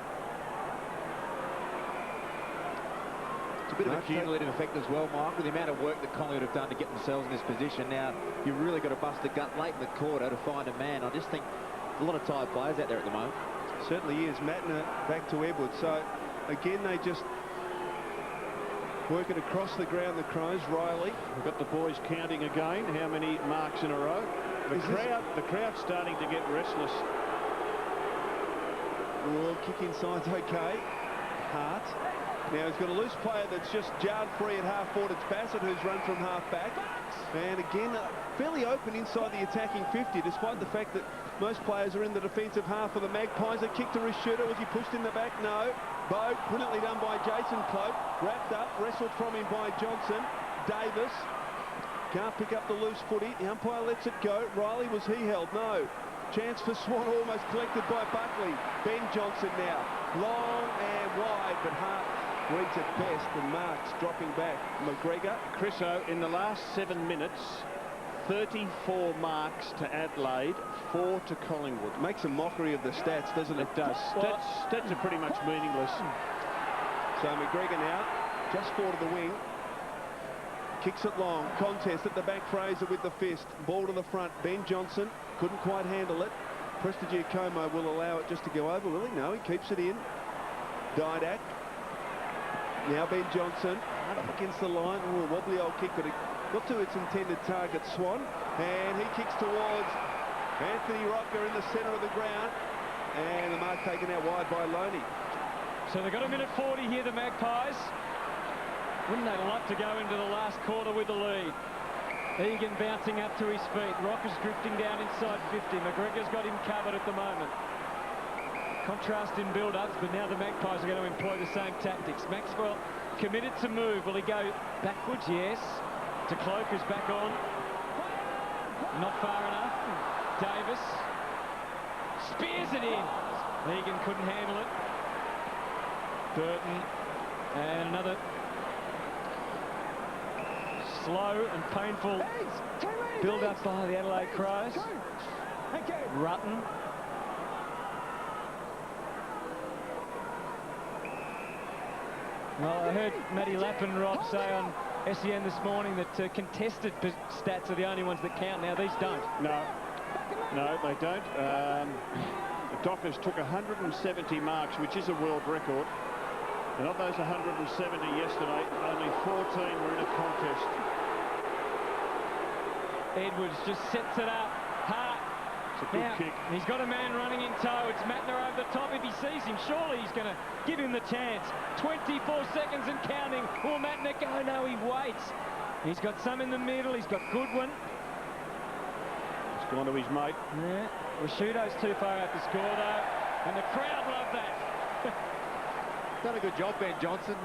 It's a bit of a cumulative effect as well, Mike, with the amount of work that Collingwood have done to get themselves in this position. Now, you've really got to bust the gut late in the quarter to find a man. I just think a lot of tired players out there at the moment. Certainly is. Mattner back to Edwards. So, again, they just work it across the ground, the Crows. Riley. We've got the boys counting again. How many marks in a row? The crowd's starting to get restless. Well, kick inside's okay. Hart. Now he's got a loose player that's just jarred free at half forward. It's Bassett who's run from half back. And again, fairly open inside the attacking 50, despite the fact that most players are in the defensive half of the Magpies. A kick to Rishuda. Was he pushed in the back? No. Bow, brilliantly done by Jason Cloak. Wrapped up, wrestled from him by Johnson. Davis can't pick up the loose footy. The umpire lets it go. Riley, was he held? No. Chance for Swan, almost collected by Buckley. Ben Johnson now. Long and wide, but Hart reads it best. The marks dropping back. McGregor. Chriso, in the last 7 minutes, 34 marks to Adelaide, 4 to Collingwood. Makes a mockery of the stats, doesn't it? It does. Stats are pretty much meaningless. So McGregor now, just forward of the wing. Kicks it long. Contest at the back. Fraser with the fist. Ball to the front. Ben Johnson couldn't quite handle it. Prestigiacomo will allow it just to go over, will he? No, he keeps it in. Didak. Now Ben Johnson up against the line. Ooh, a wobbly old kick, but it got to its intended target, Swan. And he kicks towards Anthony Rocker in the centre of the ground. And the mark taken out wide by Loney. So they've got a minute 40 here, the Magpies. Wouldn't they love to go into the last quarter with the lead? Egan bouncing up to his feet. Rocker's drifting down inside 50. McGregor's got him covered at the moment. Contrast in build-ups, but now the Magpies are going to employ the same tactics. Maxwell committed to move. Will he go backwards? Yes. To Cloak, who's back on. Not far enough. Davis spears it in. Egan couldn't handle it. Burton, and another slow and painful build-up by the Adelaide Crows. Rutten. Well, I heard Matty Lappin, Rob, say on SEN this morning that contested stats are the only ones that count now. These don't. No, they don't. The Dockers took 170 marks, which is a world record. And of those 170 yesterday, only 14 were in a contest. Edwards just sets it up. Hart. It's a good kick. He's got a man running in tow. It's Mattner over the top. If he sees him, surely he's going to give him the chance. 24 seconds and counting. Will Mattner go? No, he waits. He's got some in the middle. He's got Goodwin. He's gone to his mate. Yeah. Rashudo's too far out to score, though. And the crowd love that. Done a good job, Ben Johnson.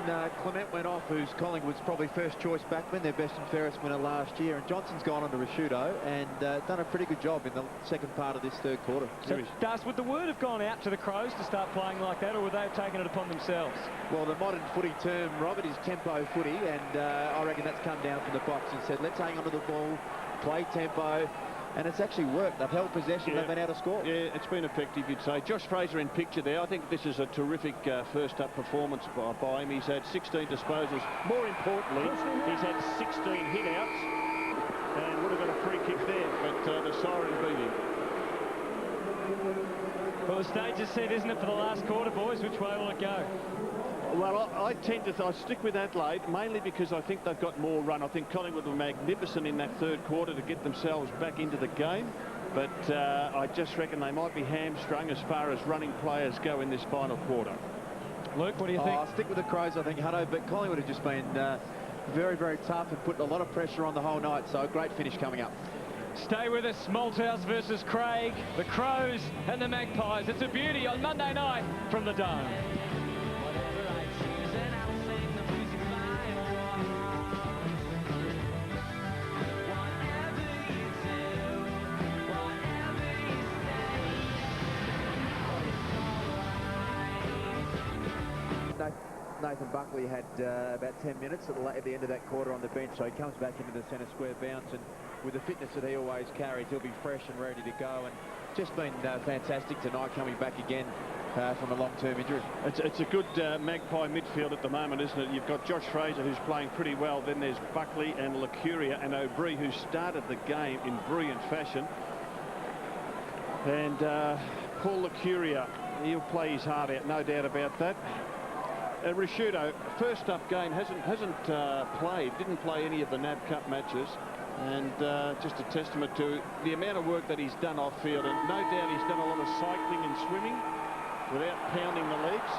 Clement went off, who's Collingwood's probably first choice backman, their best and fairest winner last year, and Johnson's gone on to Rashudo and done a pretty good job in the second part of this third quarter. So, Das, would the word have gone out to the Crows to start playing like that, or would they have taken it upon themselves? Well, the modern footy term, Robert, is tempo footy, and I reckon that's come down from the box and said, let's hang on to the ball, play tempo. And it's actually worked. They've held possession. They've been able to score. Yeah, it's been effective, you'd say. Josh Fraser in picture there. I think this is a terrific first-up performance by him. He's had 16 disposals. More importantly, he's had 16 hit-outs and would have got a free kick there, but the siren beat him. Well, the stage is set, isn't it, for the last quarter, boys? Which way will it go? Well, I tend to stick with Adelaide, mainly because I think they've got more run. I think Collingwood were magnificent in that third quarter to get themselves back into the game. But I just reckon they might be hamstrung as far as running players go in this final quarter. Luke, what do you think? I'll stick with the Crows, I think, Hutto, but Collingwood have just been very, very tough and put a lot of pressure on the whole night, so a great finish coming up. Stay with us. Malthouse versus Craig, the Crows and the Magpies. It's a beauty on Monday night from the Dome. Nathan Buckley had about 10 minutes at the end of that quarter on the bench, so he comes back into the centre square bounce, and with the fitness that he always carries, he'll be fresh and ready to go, and just been fantastic tonight, coming back again from a long-term injury. It's a good Magpie midfield at the moment, isn't it? You've got Josh Fraser, who's playing pretty well. Then there's Buckley and Licuria and O'Brien, who started the game in brilliant fashion. And Paul Licuria, he'll play his heart out, no doubt about that. Risciuto, first up game, hasn't played, didn't play any of the NAB Cup matches, and just a testament to the amount of work that he's done off field, and no doubt he's done a lot of cycling and swimming without pounding the legs.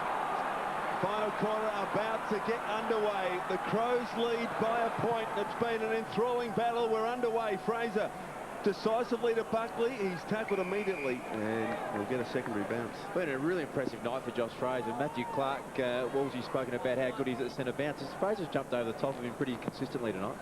Final quarter about to get underway. The Crows lead by a point. It's been an enthralling battle. We're underway. Fraser decisively to Buckley. He's tackled immediately, and he'll get a secondary bounce. Been a really impressive night for Josh Fraser. Matthew Clark, Wolsey's spoken about how good he is at the centre bounces. Fraser's jumped over the top of him pretty consistently tonight.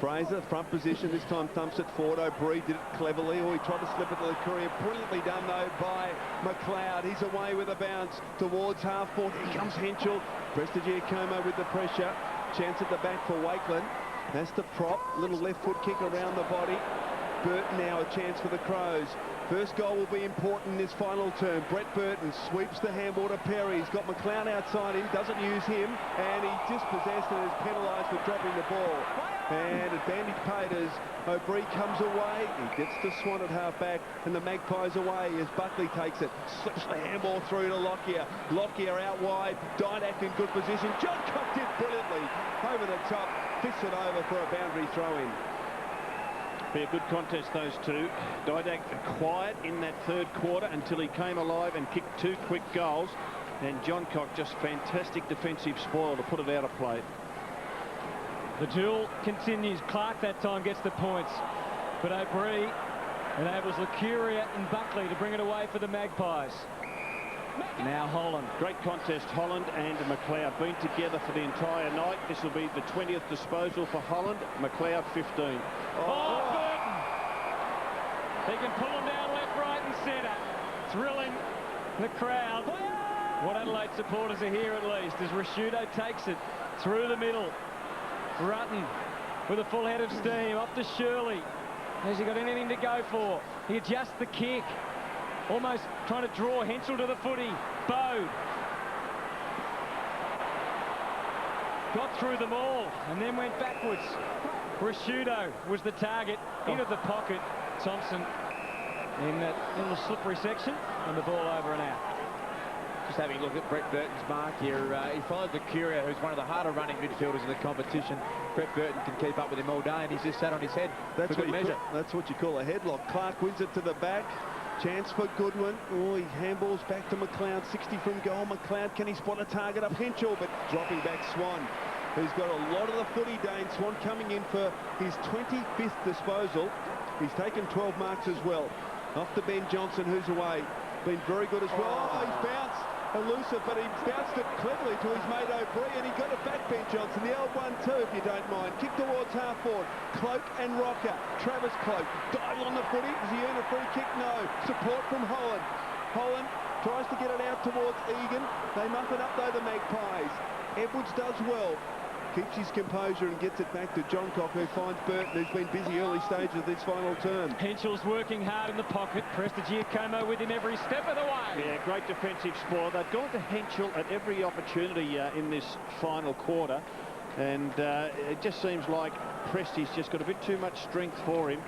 Fraser, front position, this time thumps it forward. O'Brien did it cleverly, or he tried to slip it to the courier. Brilliantly done, though, by McLeod. He's away with a bounce towards half-court. Here comes Henschel. Prestigiacomo with the pressure. Chance at the back for Wakeland. That's the prop. Little left foot kick around the body. Burton now a chance for the Crows. First goal will be important in this final term. Brett Burton sweeps the handball to Perry. He's got McLeod outside him, doesn't use him, and he's dispossessed and is penalised for dropping the ball. And advantage Paters. O'Brien comes away. He gets to Swan at half-back, and the Magpies away as Buckley takes it. Slips the handball through to Lockyer. Lockyer out wide. Didak in good position. John Cock did brilliantly. Over the top. Fists it over for a boundary throw-in. Be a good contest, those two. Didak quiet in that third quarter until he came alive and kicked 2 quick goals. And John Cock, just fantastic defensive spoil to put it out of play. The duel continues. Clark that time gets the points, but O'Brien enables Licuria and Buckley to bring it away for the Magpies. Now Holland. Great contest. Holland and McLeod been together for the entire night. This will be the 20th disposal for Holland. McLeod 15. Oh, Burton! He can pull him down left, right and centre. Thrilling the crowd. What Adelaide supporters are here at least as Risciuto takes it through the middle. Rutten with a full head of steam up to Shirley. Has he got anything to go for? He adjusts the kick. Almost trying to draw Henschel to the footy. Bode. Got through them all and then went backwards. Risciuto was the target into the pocket. Thompson in that little slippery section and the ball over and out. Just having a look at Brett Burton's mark here. He followed Licuria, who's one of the harder running midfielders in the competition. Brett Burton can keep up with him all day, and he's just sat on his head. That's what you call a headlock. Clark wins it to the back. Chance for Goodwin. Oh, he handballs back to McLeod. 60 from goal. McLeod, can he spot a target up Henschel? But dropping back Swan, who's got a lot of the footy, Dane. Swan coming in for his 25th disposal. He's taken 12 marks as well. Off to Ben Johnson, who's away. Been very good as well. Oh, he's bounced. Elusive, but he bounced it cleverly to his mate O'Brien, and he got it back, Ben Johnson. The old 1-2, if you don't mind. Kick towards half-forward. Cloak and Rocker. Travis Cloak dives on the footy. Does he earn a free kick? No. Support from Holland. Holland tries to get it out towards Egan. They muff it up, though, the Magpies. Edwards does well. Keeps his composure and gets it back to John Cock, who finds Burton, who's been busy early stages of this final term. Henschel's working hard in the pocket. Prestigiacomo with him every step of the way. Yeah, great defensive spoil. They've gone to Henschel at every opportunity in this final quarter. And it just seems like Presti's just got a bit too much strength for him.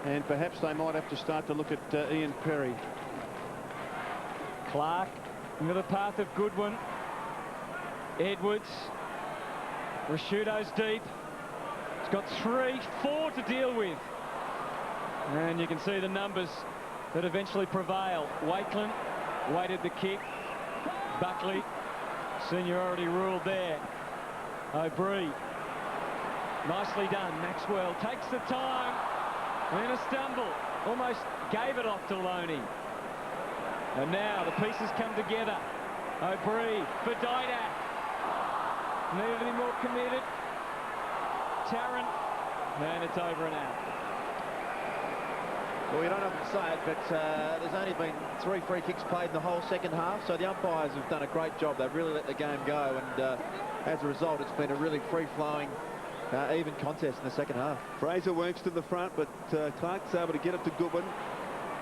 And perhaps they might have to start to look at Ian Perry. Clark into the path of Goodwin. Edwards. Risciuto's deep. He's got 3-4 to deal with. And you can see the numbers that eventually prevail. Wakeland waited the kick. Buckley Seniority ruled there. O'Brien. Nicely done. Maxwell takes the time. And a stumble. Almost gave it off to Loney. And now the pieces come together. O'Brien for Didak. Needed to be more committed. Tarrant. And it's over and out. Well, you don't often say it, but there's only been 3 free kicks played in the whole second half, so the umpires have done a great job. They've really let the game go, and as a result, it's been a really free-flowing, even contest in the second half. Fraser works to the front, but Clark's able to get it to Goodwin,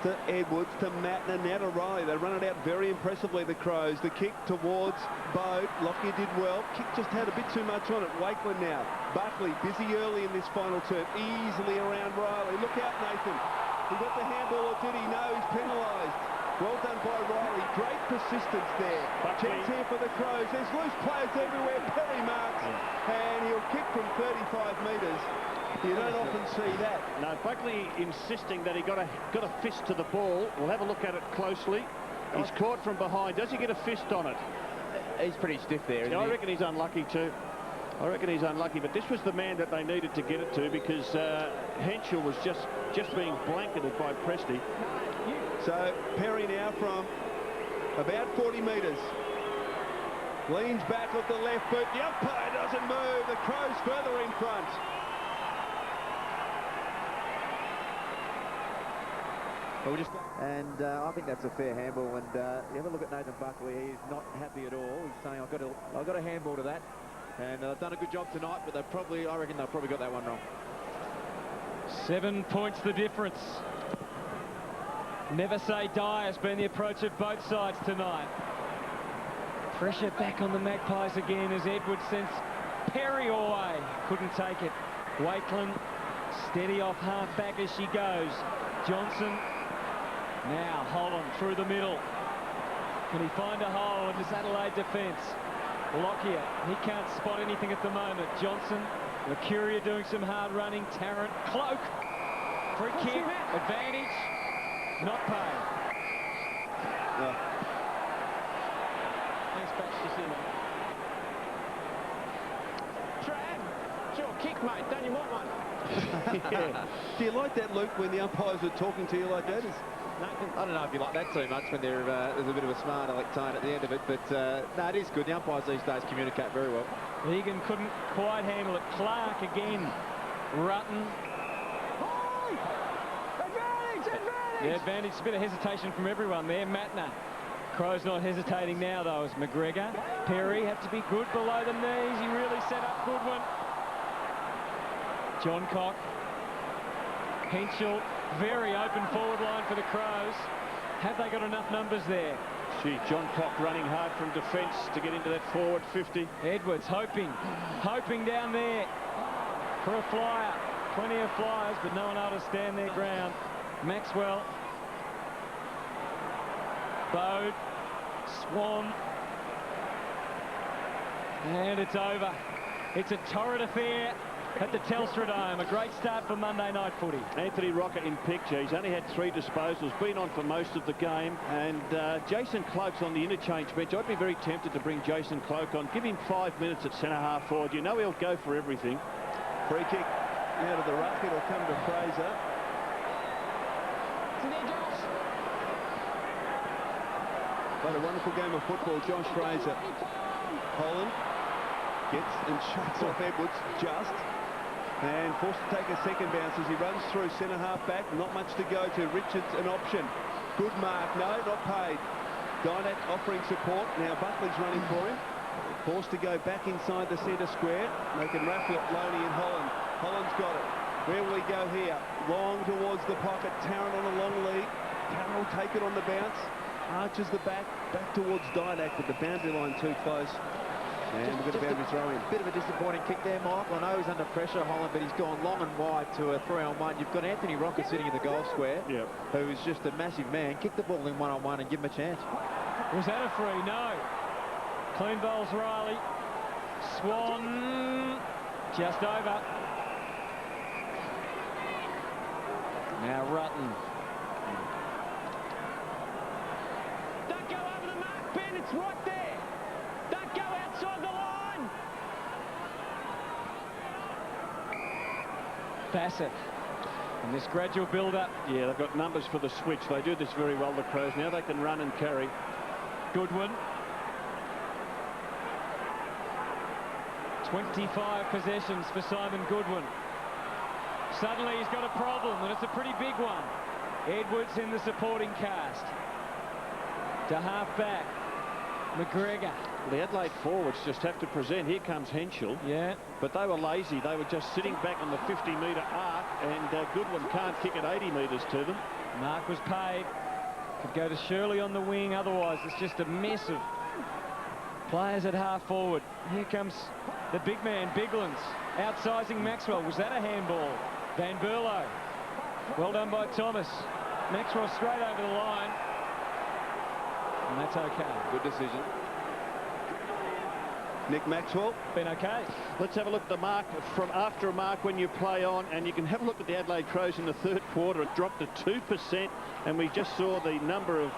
to Edwards, to Mattner, now to Riley. They run it out very impressively, the Crows. The kick towards Bode. Lockyer did well. Kick just had a bit too much on it. Wakeland now. Buckley busy early in this final term. Easily around Riley. Look out, Nathan. He got the handball, or did he? No, he's penalised. Well done by Riley. Great persistence there. Chance here for the Crows. There's loose players everywhere. Perry marks, and he'll kick from 35 metres. You don't often see that. No, Buckley insisting that he got a fist to the ball. We'll have a look at it closely. He's caught from behind. Does he get a fist on it? He's pretty stiff there, isn't I he? reckon he's unlucky too. I reckon he's unlucky, but this was the man that they needed to get it to, because Henschel was just being blanketed by Presti. So Perry now from about 40 metres. Leans back with the left boot. The umpire doesn't move. The Crows further in front. And I think that's a fair handball. And you have a look at Nathan Buckley. He's not happy at all. He's saying, I've got a handball to that. And they've done a good job tonight, but I reckon they've probably got that one wrong. 7 points the difference. Never say die has been the approach of both sides tonight. Pressure back on the Magpies again as Edwards sends Perry away. Couldn't take it. Wakeland steady off half back as she goes. Johnson. Now Holland through the middle. Can he find a hole in this Adelaide defence? Lockyer, he can't spot anything at the moment. Johnson, Mercuria doing some hard running. Tarrant, Cloak, free kick, advantage, not paid. Thanks, Patch, to see that. Trav, sure, kick, mate. Don't you want one? Yeah. Do you like that, Luke, when the umpires are talking to you like that? I don't know if you like that too much when there's a bit of a smart aleck tone at the end of it, but no, it is good. The umpires these days communicate very well. Egan couldn't quite handle it. Clark again. Rutten. The advantage, a bit of hesitation from everyone there. Mattner. Crows not hesitating now though as McGregor. Perry had to be good below the knees. He really set up Goodwin. John Cock. Henschel. Very open forward line for the Crows. Have they got enough numbers there? Gee, John Cock running hard from defence to get into that forward 50. Edwards hoping down there for a flyer. Plenty of flyers, but no one able to stand their ground. Maxwell. Bode. Swan. And it's over. It's a torrid affair at the Telstra Dome. A great start for Monday night footy. Anthony Rocker in picture. He's only had 3 disposals, been on for most of the game, and Jason Cloak's on the interchange bench. I'd be very tempted to bring Jason Cloak on. Give him 5 minutes at centre-half forward. You know he'll go for everything. Free kick out of the ruck. It'll come to Fraser. What a wonderful game of football, Josh Fraser. Holland gets and shuts off Edwards just. And forced to take a second bounce as he runs through centre-half back. Not much to go to. Richards an option. Good mark. No, not paid. Dynak offering support. Now Buckley's running for him. Forced to go back inside the centre square. They can raffle it, Loney and Holland. Holland's got it. Where will he go here? Long towards the pocket. Tarrant on a long lead. Tarrant will take it on the bounce. Arches the back towards Dynak, but the boundary line too close. And we've got a boundary throw in. Bit of a disappointing kick there, Michael. I know he's under pressure, Holland, but he's gone long and wide to a 3-on-1. You've got Anthony Rocker sitting in the goal square, who is just a massive man. Kick the ball in 1-on-1 and give him a chance. Was that a free? No. Clean bowls Riley. Swan just over. Now Rutten. Don't go over the mark, Ben. It's right there. Don't go Bassett. And this gradual build-up. Yeah, they've got numbers for the switch. They do this very well, the Crows. Now they can run and carry. Goodwin. 25 possessions for Simon Goodwin. Suddenly he's got a problem, and it's a pretty big one. Edwards in the supporting cast. To half-back. McGregor. The Adelaide forwards just have to present. Here comes Henschel. Yeah. But they were lazy. They were just sitting back on the 50-metre arc, and Goodwin can't kick at 80 metres to them. Mark was paid. Could go to Shirley on the wing. Otherwise, it's just a mess of players at half-forward. Here comes the big man, Biglands, outsizing Maxwell. Was that a handball? Van Berlo. Well done by Thomas. Maxwell straight over the line. And that's okay. Good decision. Nick Maxwell. Been okay. Let's have a look at the mark from after a mark when you play on, and you can have a look at the Adelaide Crows in the third quarter. It dropped to 2%, and we just saw the number of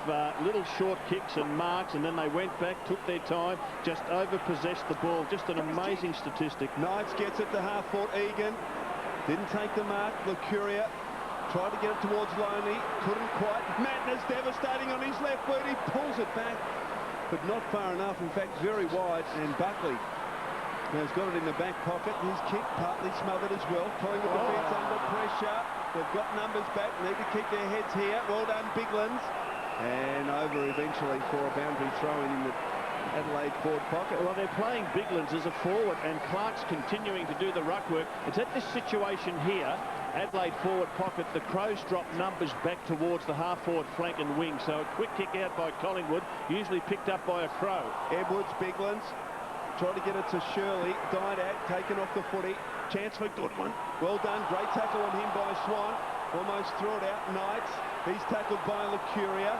little short kicks and marks, and then they went back, took their time, just over-possessed the ball. Just an amazing statistic. Knights gets it to half-forward. Egan didn't take the mark. Lucuria tried to get it towards Loney, couldn't quite. Madness devastating on his left boot. He pulls it back, but not far enough. In fact, very wide. And Buckley has got it in the back pocket. His kick partly smothered as well. Collingwood defence under pressure. They've got numbers back. Need to keep their heads here. Well done, Biglands. And over eventually for a boundary throw-in in the Adelaide forward pocket. Well, they're playing Biglands as a forward, and Clark's continuing to do the ruck work. It's at this situation here, Adelaide forward pocket, the Crows drop numbers back towards the half-forward flank and wing. So a quick kick out by Collingwood, usually picked up by a Crow. Edwards, Biglands, tried to get it to Shirley. Didak taken off the footy. Chance for Goodwin. Well done. Great tackle on him by Swan. Almost threw it out. Knights. He's tackled by Lucuria.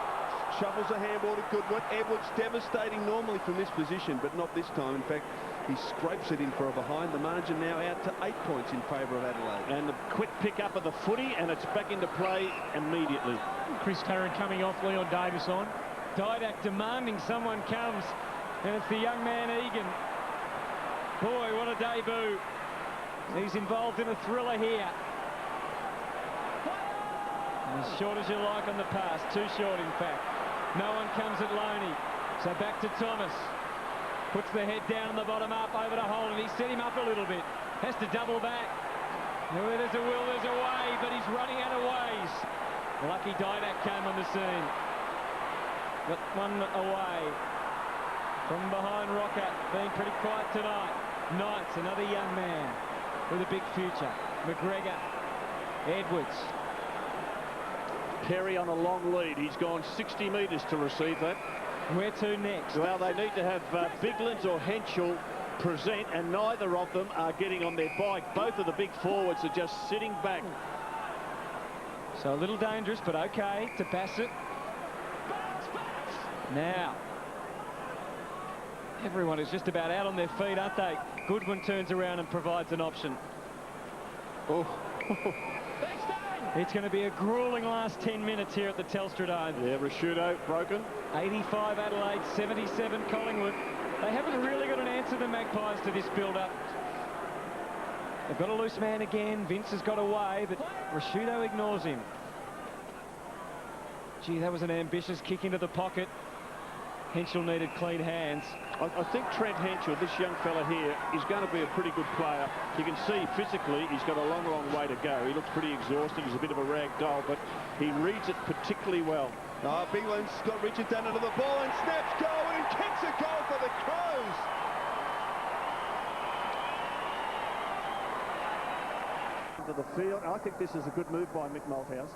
Shovels a handball to Goodwin. Edwards devastating normally from this position, but not this time. In fact, he scrapes it in for a behind. The margin now out to 8 points in favour of Adelaide. And the quick pick up of the footy, and it's back into play immediately. Chris Tarrant coming off, Leon Davis on. Didak demanding someone comes, and it's the young man Egan. Boy, what a debut. He's involved in a thriller here. As short as you like on the pass, too short in fact. No one comes at Loney, so back to Thomas. Puts the head down on the bottom up over to Holden. He set him up a little bit. Has to double back. Where there's a will, there's a way, but he's running out of ways. Lucky Didak came on the scene. Got one away. From behind Rocker, being pretty quiet tonight. Knights, another young man with a big future. McGregor, Edwards. Perry on a long lead. He's gone 60 metres to receive that. Where to next? Well, they need to have Biglands or Henschel present, and neither of them are getting on their bike. Both of the big forwards are just sitting back. So a little dangerous, but okay, to Bassett. Now, everyone is just about out on their feet, aren't they? Goodwin turns around and provides an option. Oh. It's going to be a grueling last 10 minutes here at the Telstra Dome. Yeah, Rashudo broken. 85 Adelaide, 77 Collingwood. They haven't really got an answer, the Magpies, to this build-up. They've got a loose man again. Vince has got away, but Rashudo ignores him. Gee, that was an ambitious kick into the pocket. Henschel needed clean hands. I think Trent Henschel, this young fella here, is going to be a pretty good player. You can see physically he's got a long, long way to go. He looks pretty exhausted. He's a bit of a rag doll, but he reads it particularly well. Bigland's got Richard down into the ball and snaps goal and kicks a goal for the Crows. To the field. I think this is a good move by Mick Malthouse.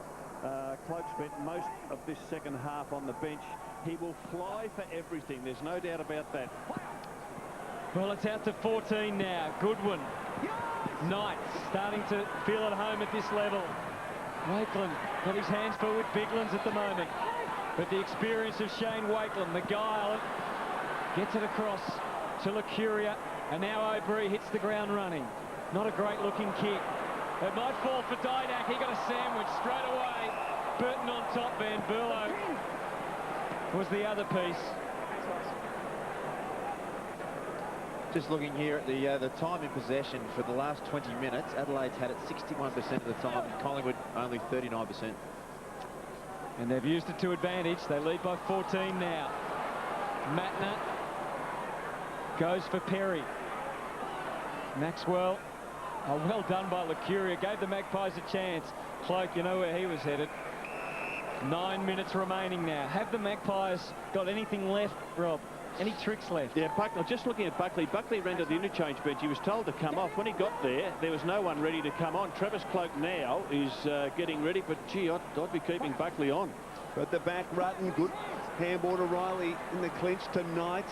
Cloak spent most of this second half on the bench. He will fly for everything. There's no doubt about that. Well, it's out to 14 now. Goodwin. Knights starting to feel at home at this level. Wakeland got his hands full with Biglands at the moment. But the experience of Shane Wakeland, the guile, gets it across to Lucuria. And now O'Brien hits the ground running. Not a great looking kick. It might fall for Didak. He got a sandwich straight away. Burton on top. Van Berlo was the other piece. Just looking here at the time in possession for the last 20 minutes, Adelaide's had it 61% of the time, and Collingwood only 39%. And they've used it to advantage. They lead by 14 now. Matner goes for Perry. Maxwell, well done by Lucuria, gave the Magpies a chance. Cloak, you know where he was headed. 9 minutes remaining now. Have the Magpies got anything left, Rob? Any tricks left? Yeah, Buckley, just looking at Buckley. Buckley ran to the interchange bench. He was told to come off. When he got there, there was no one ready to come on. Travis Cloak now is getting ready, but gee, I'd be keeping Buckley on. At the back, Rutten, good handball to Riley in the clinch tonight.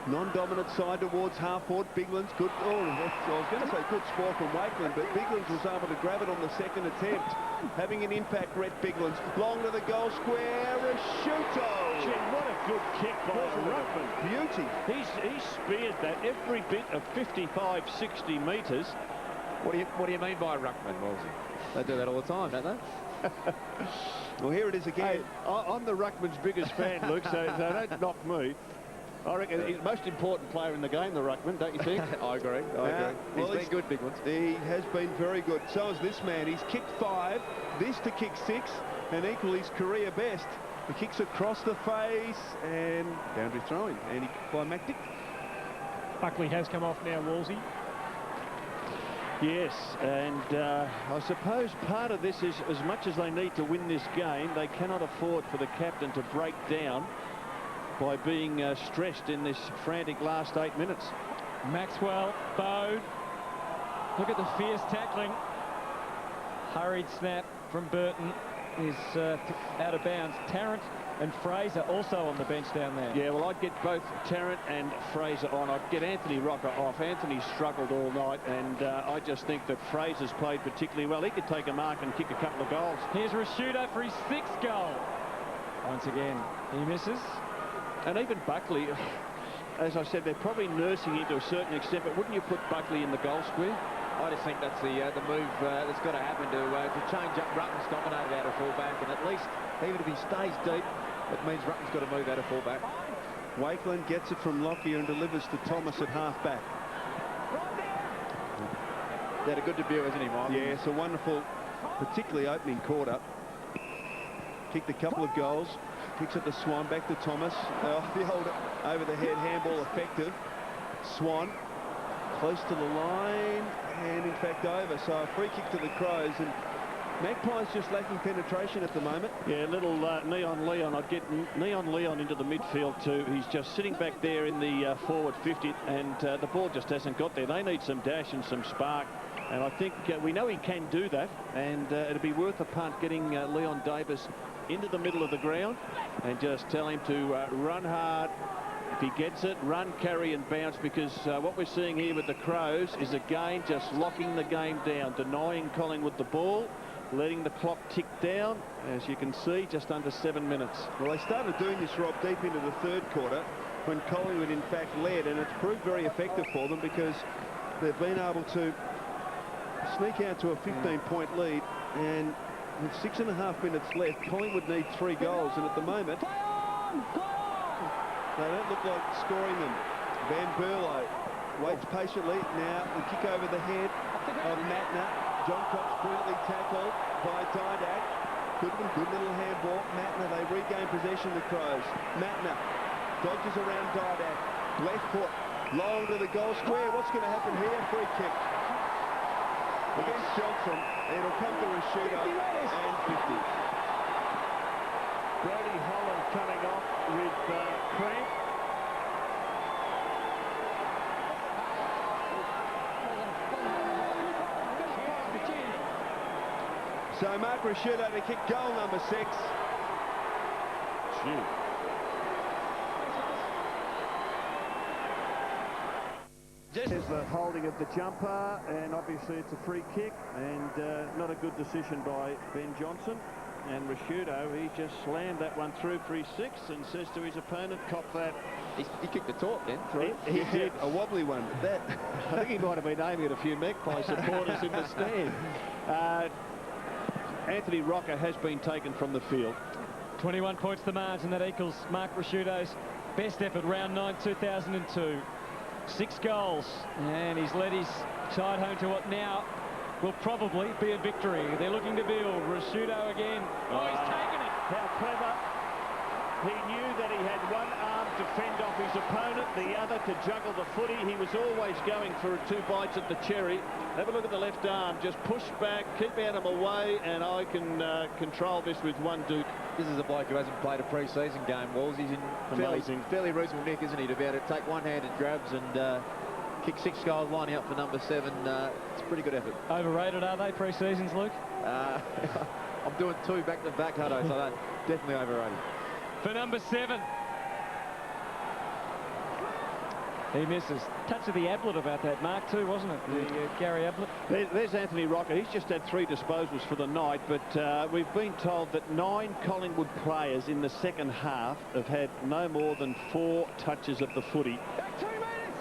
Non-dominant side towards half-forward. Bigland's good. Oh, I was going to say good sport from Wakeland, but Bigland's was able to grab it on the second attempt. Having an impact, Rhett Bigland's. Long to the goal square. Rashuto. Gee, what a good kick by Ruckman. Beauty. He's speared that every bit of 55, 60 metres. What do you mean by Ruckman, Wolsey? They do that all the time, don't they? Well, here it is again. Hey, I'm the Ruckman's biggest fan, Luke, so don't knock me. I reckon he's the most important player in the game, the Ruckman, don't you think? I agree. Well, he's been good, big ones. He has been very good. So is this man. He's kicked 5, this to kick 6, and equal his career best. He kicks across the face, and boundary throwing. And by McDick. Buckley has come off now, Wolsey. Yes, and I suppose part of this is, as much as they need to win this game, they cannot afford for the captain to break down by being stressed in this frantic last 8 minutes. Maxwell, Bode. Look at the fierce tackling. Hurried snap from Burton is out of bounds. Tarrant and Fraser also on the bench down there. Yeah, well, I'd get both Tarrant and Fraser on. I'd get Anthony Rocker off. Anthony struggled all night, and I just think that Fraser's played particularly well. He could take a mark and kick a couple of goals. Here's Rashuto for his 6th goal. Once again, he misses. And even Buckley, as I said, they're probably nursing him to a certain extent, but wouldn't you put Buckley in the goal square? I just think that's the move that's got to happen to change up Rutten's dominated out of fullback, and at least, even if he stays deep, it means Rutten's got to move out of fullback. Wakeland gets it from Lockyer and delivers to Thomas at half-back. He had a good debut, hasn't he, Mike? Yeah, it's a wonderful, particularly opening quarter. Kicked a couple of goals. Kicks it to Swan, back to Thomas. The old over-the-head handball effective. Swan close to the line and in fact over. So a free kick to the Crows, and Magpies just lacking penetration at the moment. Yeah, little Neon Leon. I'd get Neon Leon into the midfield too. He's just sitting back there in the forward 50, and the ball just hasn't got there. They need some dash and some spark, and I think we know he can do that, and it'd be worth a punt getting Leon Davis into the middle of the ground and just tell him to run hard. If he gets it, run, carry and bounce, because what we're seeing here with the Crows is again just locking the game down, denying Collingwood the ball, letting the clock tick down. As you can see, just under 7 minutes. Well, they started doing this, Rob, deep into the 3rd quarter when Collingwood in fact led, and it's proved very effective for them because they've been able to sneak out to a 15-point lead, and with 6.5 minutes left, Collingwood need 3 goals, and at the moment they don't look like scoring them. Van Berlo waits patiently. Now the kick over the head of Matner. John Cox brilliantly tackled by Didak. Goodwin, good little handball. Matner, they regain possession, the Crows. Matner dodges around Didak. Left foot, long to the goal square. What's going to happen here? Free kick against Johnson. It'll come to Rashuto and 50. Brody Holland coming off with cramp. So Mark Rashuto to kick goal number 6. There's the holding of the jumper, and obviously it's a free kick, and not a good decision by Ben Johnson. And Rashuto, he just slammed that one through for his 6 and says to his opponent, cop that. He kicked the talk then. He did. A wobbly one. That I think he might have been aiming at a few Magpie supporters in the stand. Anthony Rocker has been taken from the field. 21 points the margin. That equals Mark Rashuto's best effort, round 9, 2002. 6 goals, and he's led his side home to what now will probably be a victory. They're looking to build. Rashudo again. Oh, he's taken it. How clever. He knew that he had one arm to fend off his opponent, the other to juggle the footy. He was always going for 2 bites at the cherry. Have a look at the left arm. Just push back, keep out of my way, and I can control this with one duke. This is a bloke who hasn't played a pre-season game, Walls. He's in fairly reasonable nick, isn't he, to be able to take one-handed grabs and kick 6 goals lining up for number 7. It's a pretty good effort. Overrated, are they, pre-seasons, Luke? I'm doing 2 back-to-back, Hutto, so that's definitely overrated. For number 7. He misses. Touch of the Ablett about that mark too, wasn't it? The Gary Ablett. There's Anthony Rocker. He's just had 3 disposals for the night, but we've been told that 9 Collingwood players in the second half have had no more than 4 touches of the footy.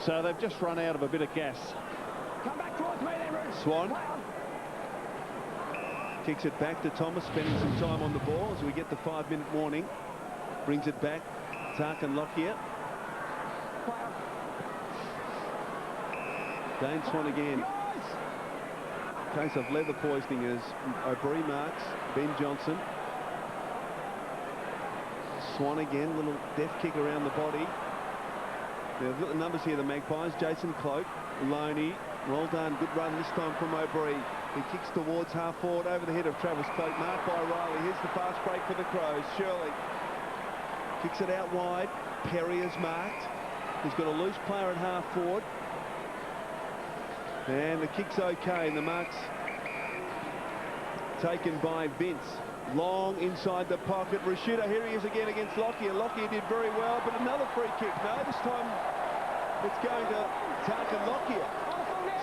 So they've just run out of a bit of gas. Come back towards me then, Bruce. Swan kicks it back to Thomas, spending some time on the ball as we get the 5-minute warning. Brings it back. Tarkin Lockyer. Dane Swan again. Case of leather poisoning as O'Brien marks Ben Johnson. Swan again, little deft kick around the body. They've got the numbers here, the Magpies. Jason Cloak, Loney, well done, good run this time from O'Brien. He kicks towards half forward over the head of Travis Cloak, marked by Riley. Here's the fast break for the Crows. Shirley kicks it out wide. Perry is marked. He's got a loose player at half forward. And the kick's okay. And the mark's taken by Vince. Long inside the pocket. Rashudo, here he is again against Lockyer. Lockyer did very well, but another free kick. No, this time it's going to Tarkin Lockyer.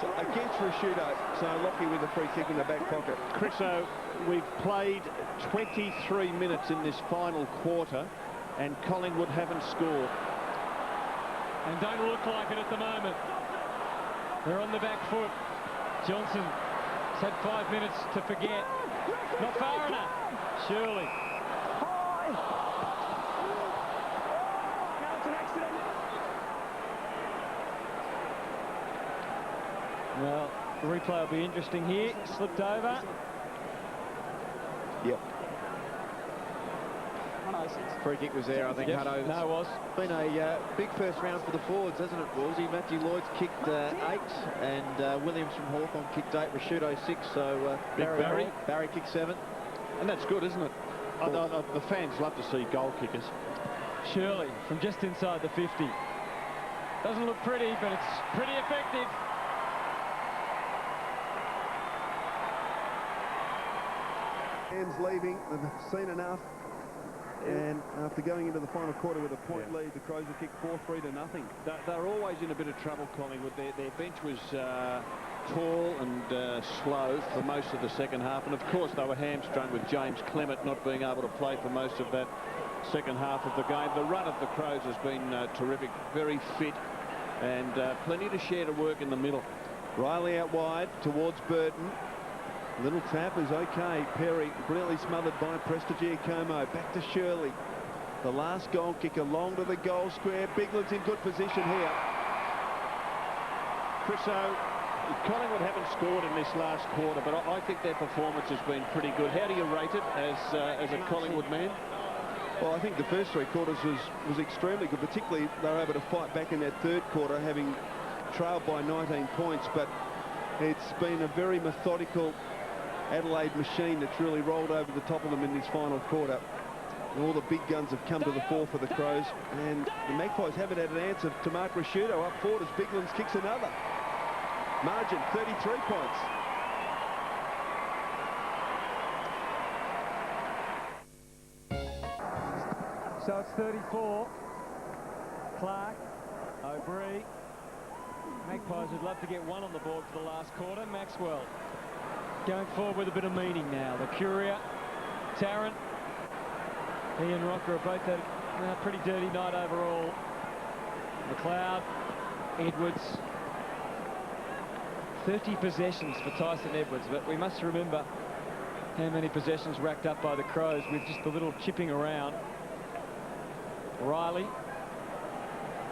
So against Rashudo. So Lockyer with a free kick in the back pocket. Chriso, we've played 23 minutes in this final quarter, and Collingwood haven't scored. And don't look like it at the moment. They're on the back foot. Johnson has had 5 minutes to forget. Not far enough. Shirley. Well, the replay will be interesting here. Slipped over. Yep. Free kick was there, I think. Yep. Hutto. No, it was. Been a big first round for the forwards, hasn't it, Woolsey? Matthew Lloyd's kicked 8, and Williams from Hawthorn kicked 8, Rashudo 6, so Barry kicked 7. And that's good, isn't it? The fans love to see goal kickers. Shirley from just inside the 50. Doesn't look pretty, but it's pretty effective. Hands leaving. They've seen enough. And after going into the final quarter with a point lead, the Crows will kick 4-3 to nothing. They're always in a bit of trouble, Collingwood. Their bench was tall and slow for most of the second half. And, of course, they were hamstrung with James Clement not being able to play for most of that second half of the game. The run of the Crows has been terrific, very fit, and plenty to share to work in the middle. Riley out wide towards Burton. Little tap is okay. Perry brilliantly smothered by Prestigiacomo. Back to Shirley. The last goal kicker long to the goal square. Bigland's in good position here. Chriso, Collingwood haven't scored in this last quarter, but I think their performance has been pretty good. How do you rate it as a Collingwood man? Well, I think the first 3 quarters was extremely good. Particularly, they were able to fight back in that third quarter, having trailed by 19 points. But it's been a very methodical Adelaide machine that's really rolled over the top of them in this final quarter. And all the big guns have come to the fore for the Crows, and the Magpies haven't had an answer to Mark Rashudo up forward as Biglands kicks another. Margin 33 points. So it's 34. Clark, O'Brien. Magpies would love to get 1 on the board for the last quarter. Maxwell going forward with a bit of meaning now. The Courier, Tarrant, he and Rocker have both had a pretty dirty night overall. McLeod, Edwards. 30 possessions for Tyson Edwards, but we must remember how many possessions racked up by the Crows with just a little chipping around. Riley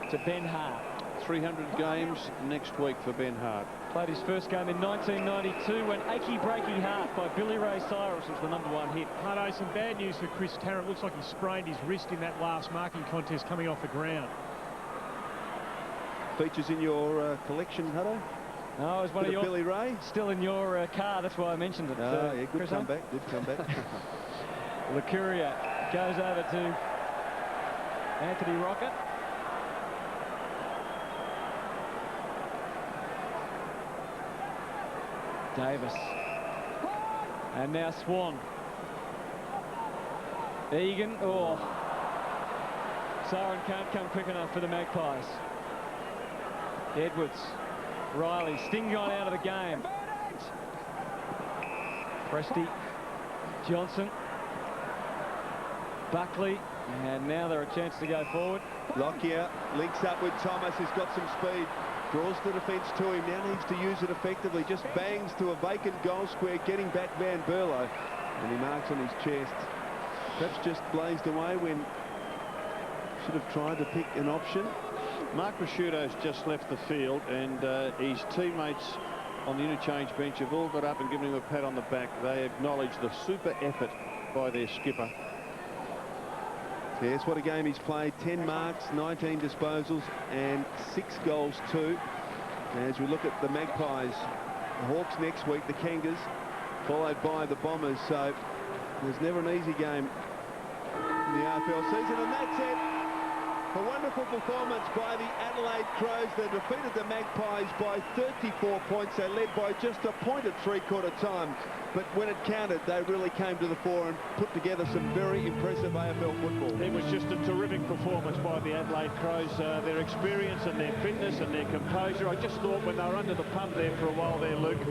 to Ben Hart. 300 games next week for Ben Hart. Played his first game in 1992 when Achy Breaky Heart by Billy Ray Cyrus was the #1 hit. Hutto, some bad news for Chris Tarrant. Looks like he sprained his wrist in that last marking contest coming off the ground. Features in your collection, Hutto? No, it was one of your... Billy Ray? Still in your car, that's why I mentioned it. Yeah, good comeback, good comeback. Lucuria goes over to Anthony Rocket. Davis. And now Swan. Egan. Oh. Siren can't come quick enough for the Magpies. Edwards. Riley. Sting gone out of the game. Presti. Johnson. Buckley. And now they're a chance to go forward. Lockyer links up with Thomas, who's got some speed. Draws the defence to him, now needs to use it effectively. Just bangs to a vacant goal square, getting back Van Berlo. And he marks on his chest. Perhaps just blazed away when should have tried to pick an option. Mark Prosciutto's just left the field, and his teammates on the interchange bench have all got up and given him a pat on the back. They acknowledge the super effort by their skipper. Yes, what a game he's played. 10 marks, 19 disposals, and 6 goals too. As we look at the Magpies, the Hawks next week, the Kangas, followed by the Bombers. So there's never an easy game in the AFL season, and that's it. A wonderful performance by the Adelaide Crows. They defeated the Magpies by 34 points. They led by just a point at three-quarter time. But when it counted, they really came to the fore and put together some very impressive AFL football. It was just a terrific performance by the Adelaide Crows. Their experience and their fitness and their composure. I just thought when they were under the pump there for a while there, Luke,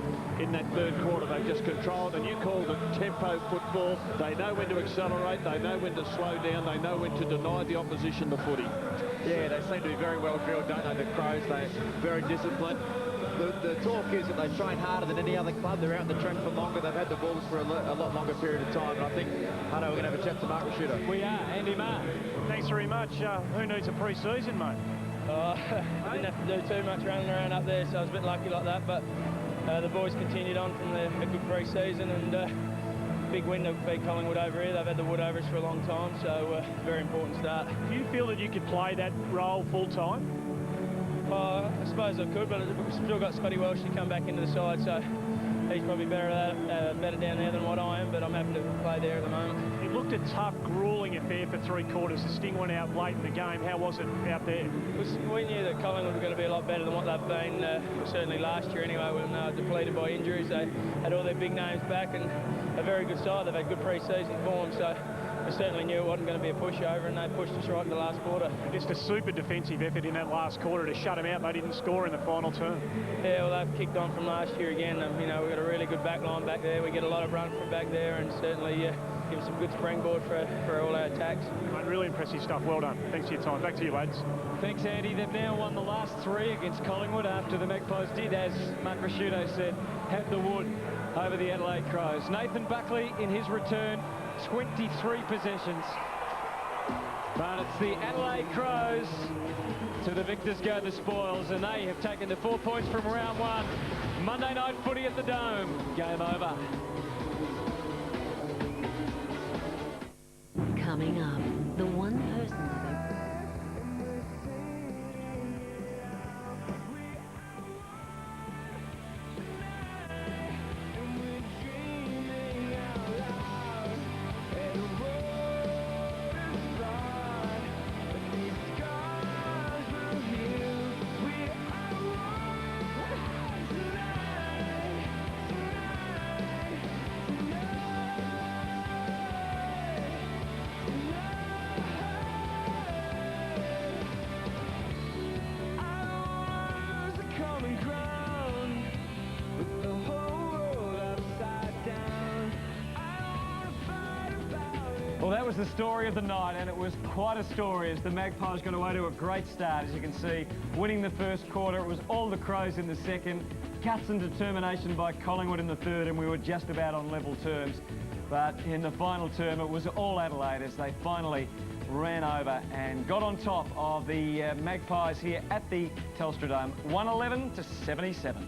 in that third quarter, they just controlled. And you called it tempo football. They know when to accelerate. They know when to slow down. They know when to deny the opposition the footy. Yeah, they seem to be very well drilled, don't they, the Crows? They're very disciplined. The talk is that they train harder than any other club. They're out in the trench for longer. They've had the balls for a lot longer period of time. And I think, Hutto, we're going to have a chat to Mark Prosciutto. We are. Andy Marr. Thanks very much. Who needs a pre-season, mate? I didn't have to do too much running around up there, so I was a bit lucky like that. But the boys continued on from a good pre-season, and big win to beat Collingwood over here. They've had the wood over us for a long time, so very important start. Do you feel that you could play that role full-time? I suppose I could, but we've still got Scotty Welsh to come back into the side, so he's probably better down there than what I am, but I'm happy to play there at the moment. It looked a tough, gruelling affair for three quarters. The Sting went out late in the game. How was it out there? We knew that Collingwood were going to be a lot better than what they've been, certainly last year anyway, when they were depleted by injuries. They had all their big names back and a very good side. They've had good pre-season form, so we certainly knew it wasn't going to be a pushover, and they pushed us right in the last quarter. Just a super defensive effort in that last quarter to shut them out. They didn't score in the final term. Yeah, well, they've kicked on from last year again. You know, we've got a really good back line back there. We get a lot of run from back there, and certainly give some good springboard for all our attacks. Mate, really impressive stuff. Well done. Thanks for your time. Back to you, lads. Thanks, Andy. They've now won the last 3 against Collingwood after the Magpies did, as Mark Prosciutto said, have the wood over the Adelaide Crows. Nathan Buckley in his return, 23 possessions. But it's the Adelaide Crows. To the victors go the spoils, and they have taken the 4 points from round 1. Monday night footy at the Dome. Game over. Coming up, the one person... Well, that was the story of the night, and it was quite a story as the Magpies got away to a great start, as you can see, winning the first quarter. It was all the Crows in the second, guts and determination by Collingwood in the third, and we were just about on level terms. But in the final term, it was all Adelaide as they finally ran over and got on top of the Magpies here at the Telstra Dome, 111-77.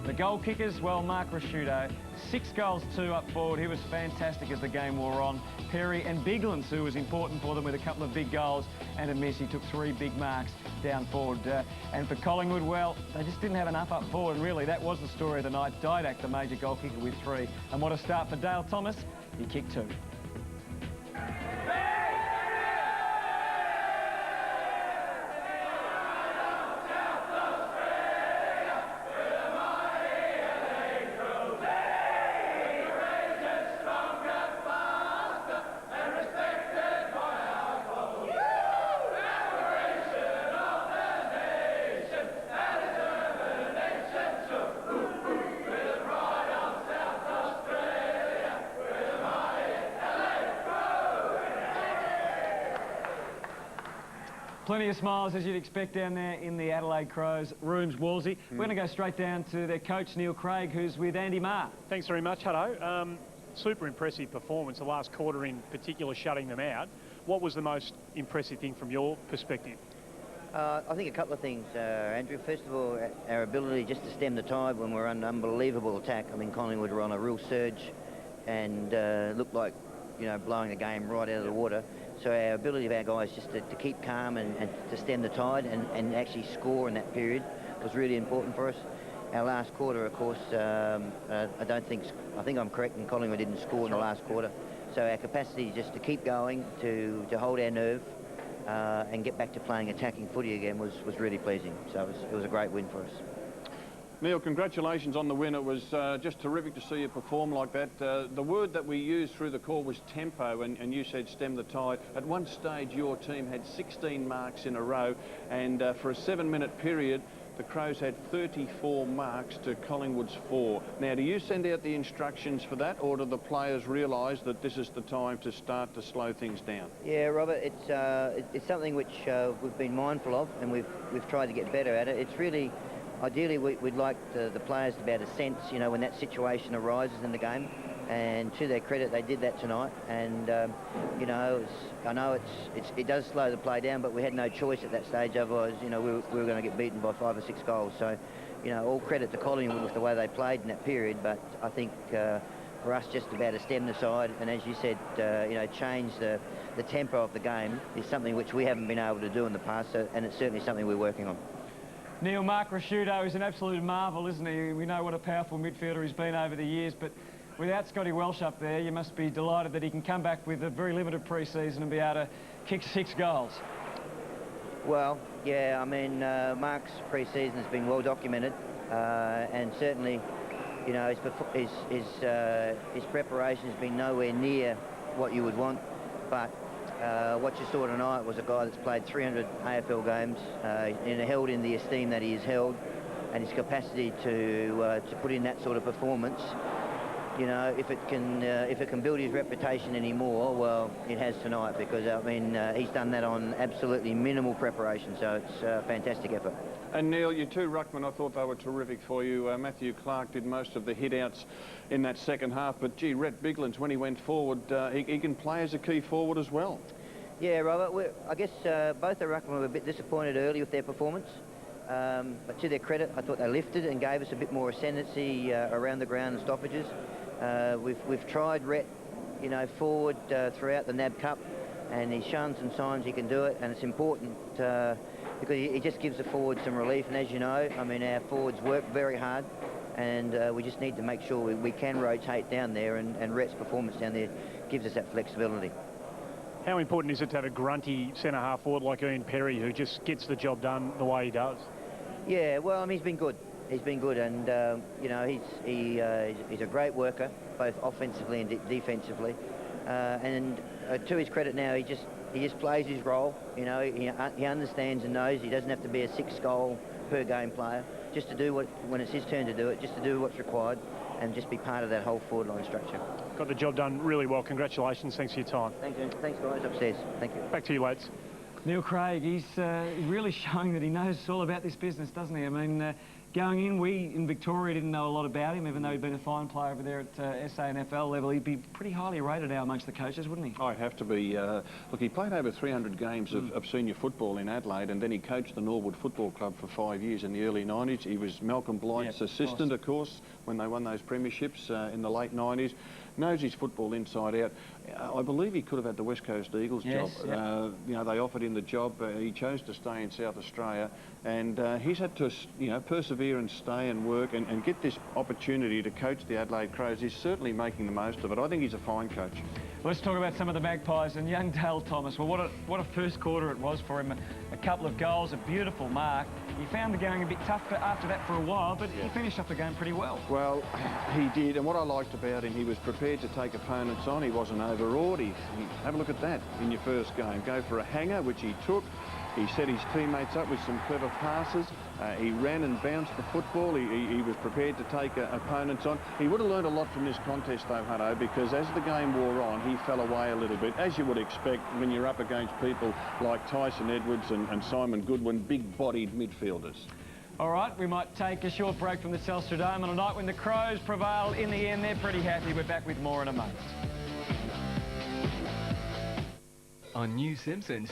The goal kickers, well, Mark Rasciuto, 6 goals, 2 up forward. He was fantastic as the game wore on. Perry and Biglands, who was important for them with a couple of big goals and a miss. He took 3 big marks down forward. And for Collingwood, well, they just didn't have enough up forward. And really, that was the story of the night. Didak, the major goal kicker, with 3. And what a start for Dale Thomas. He kicked 2. Plenty of smiles, as you'd expect, down there in the Adelaide Crows rooms, Wolsey. We're going to go straight down to their coach, Neil Craig, who's with Andy Marr. Thanks very much, Hutto. Super impressive performance, the last quarter in particular, shutting them out. What was the most impressive thing from your perspective? I think a couple of things, Andrew. First of all, our ability just to stem the tide when we're under unbelievable attack. I mean, Collingwood were on a real surge and looked like, you know, blowing the game right out of the water. So our ability of our guys just to keep calm and to stem the tide and actually score in that period was really important for us. Our last quarter, of course, I think I'm correct, and Collingwood didn't score in the last quarter. So our capacity just to keep going, to hold our nerve and get back to playing attacking footy again was really pleasing. So it was a great win for us. Neil, congratulations on the win. It was just terrific to see you perform like that. The word that we used through the call was tempo, and you said stem the tide. At one stage, your team had 16 marks in a row, and for a 7-minute period, the Crows had 34 marks to Collingwood's 4. Now, do you send out the instructions for that, or do the players realise that this is the time to start to slow things down? Yeah, Robert, it's something which we've been mindful of, and we've tried to get better at it. It's really... Ideally, we'd like the players to be able to sense, you know, when that situation arises in the game. And to their credit, they did that tonight. And, you know, I know it does slow the play down, but we had no choice at that stage. Otherwise, you know, we were going to get beaten by 5 or 6 goals. So, you know, all credit to Collingwood with the way they played in that period. But I think for us just to be able to stem the side and, as you said, you know, change the tempo of the game is something which we haven't been able to do in the past. So, and it's certainly something we're working on. Neil, Mark Rasciuto is an absolute marvel, isn't he? We know what a powerful midfielder he's been over the years, but without Scotty Welsh up there, you must be delighted that he can come back with a very limited pre-season and be able to kick 6 goals. Well, yeah, I mean, Mark's pre-season has been well documented, and certainly, you know, his preparation has been nowhere near what you would want, but what you saw tonight was a guy that's played 300 AFL games, and held in the esteem that he has held, and his capacity to put in that sort of performance. You know, if it can build his reputation anymore, well, it has tonight, because I mean he's done that on absolutely minimal preparation, so it's a fantastic effort. And Neil, your 2 ruckmen, I thought they were terrific for you. Matthew Clark did most of the hit-outs in that second half, but gee, Rhett Biglands, when he went forward, he can play as a key forward as well. Yeah, Robert, I guess both the ruckmen were a bit disappointed early with their performance, but to their credit, I thought they lifted and gave us a bit more ascendancy around the ground and stoppages. We've tried Rhett, you know, forward throughout the NAB Cup, and he's shown some signs he can do it, and it's important because he just gives the forwards some relief. And as you know, I mean, our forwards work very hard, and we just need to make sure we can rotate down there, and Rhett's performance down there gives us that flexibility. How important is it to have a grunty centre-half forward like Ian Perry, who just gets the job done the way he does? Yeah, well, I mean, he's been good. He's been good, and you know, he's a great worker, both offensively and defensively. And to his credit now, he just plays his role. You know, he understands and knows he doesn't have to be a 6-goal per game player. Just to do when it's his turn to do it, just to do what's required, and just be part of that whole forward line structure. Got the job done really well. Congratulations. Thanks for your time. Thank you. Thanks, guys. Upstairs. Thank you. Back to you, lads. Neil Craig, he's really showing that he knows all about this business, doesn't he? I mean, Going in, we in Victoria didn't know a lot about him, even though he'd been a fine player over there at SANFL level. He'd be pretty highly rated now amongst the coaches, wouldn't he? Oh, he'd have to be. Look, he played over 300 games of senior football in Adelaide, and then he coached the Norwood Football Club for 5 years in the early 90s. He was Malcolm Blight's assistant, of course, when they won those premierships in the late 90s. Knows his football inside out. I believe he could have had the West Coast Eagles job. You know, they offered him the job. He chose to stay in South Australia, and he's had to, you know, persevere and stay and work and get this opportunity to coach the Adelaide Crows. He's certainly making the most of it. I think he's a fine coach. Let's talk about some of the Magpies and young Dale Thomas. Well, what a first quarter it was for him. A couple of goals, a beautiful mark. He found the going a bit tough after that for a while, but he finished off the game pretty well. Well, he did, and what I liked about him, he was prepared to take opponents on. He wasn't overawed. Have a look at that in your first game. Go for a hanger, which he took. He set his teammates up with some clever passes. He ran and bounced the football. He was prepared to take opponents on. He would have learned a lot from this contest, though, Hutto, because as the game wore on, he fell away a little bit, as you would expect when you're up against people like Tyson Edwards and Simon Goodwin, big-bodied midfielders. All right, we might take a short break from the Telstra Dome on a night when the Crows prevail. In the end, they're pretty happy. We're back with more in a moment. On New Simpsons.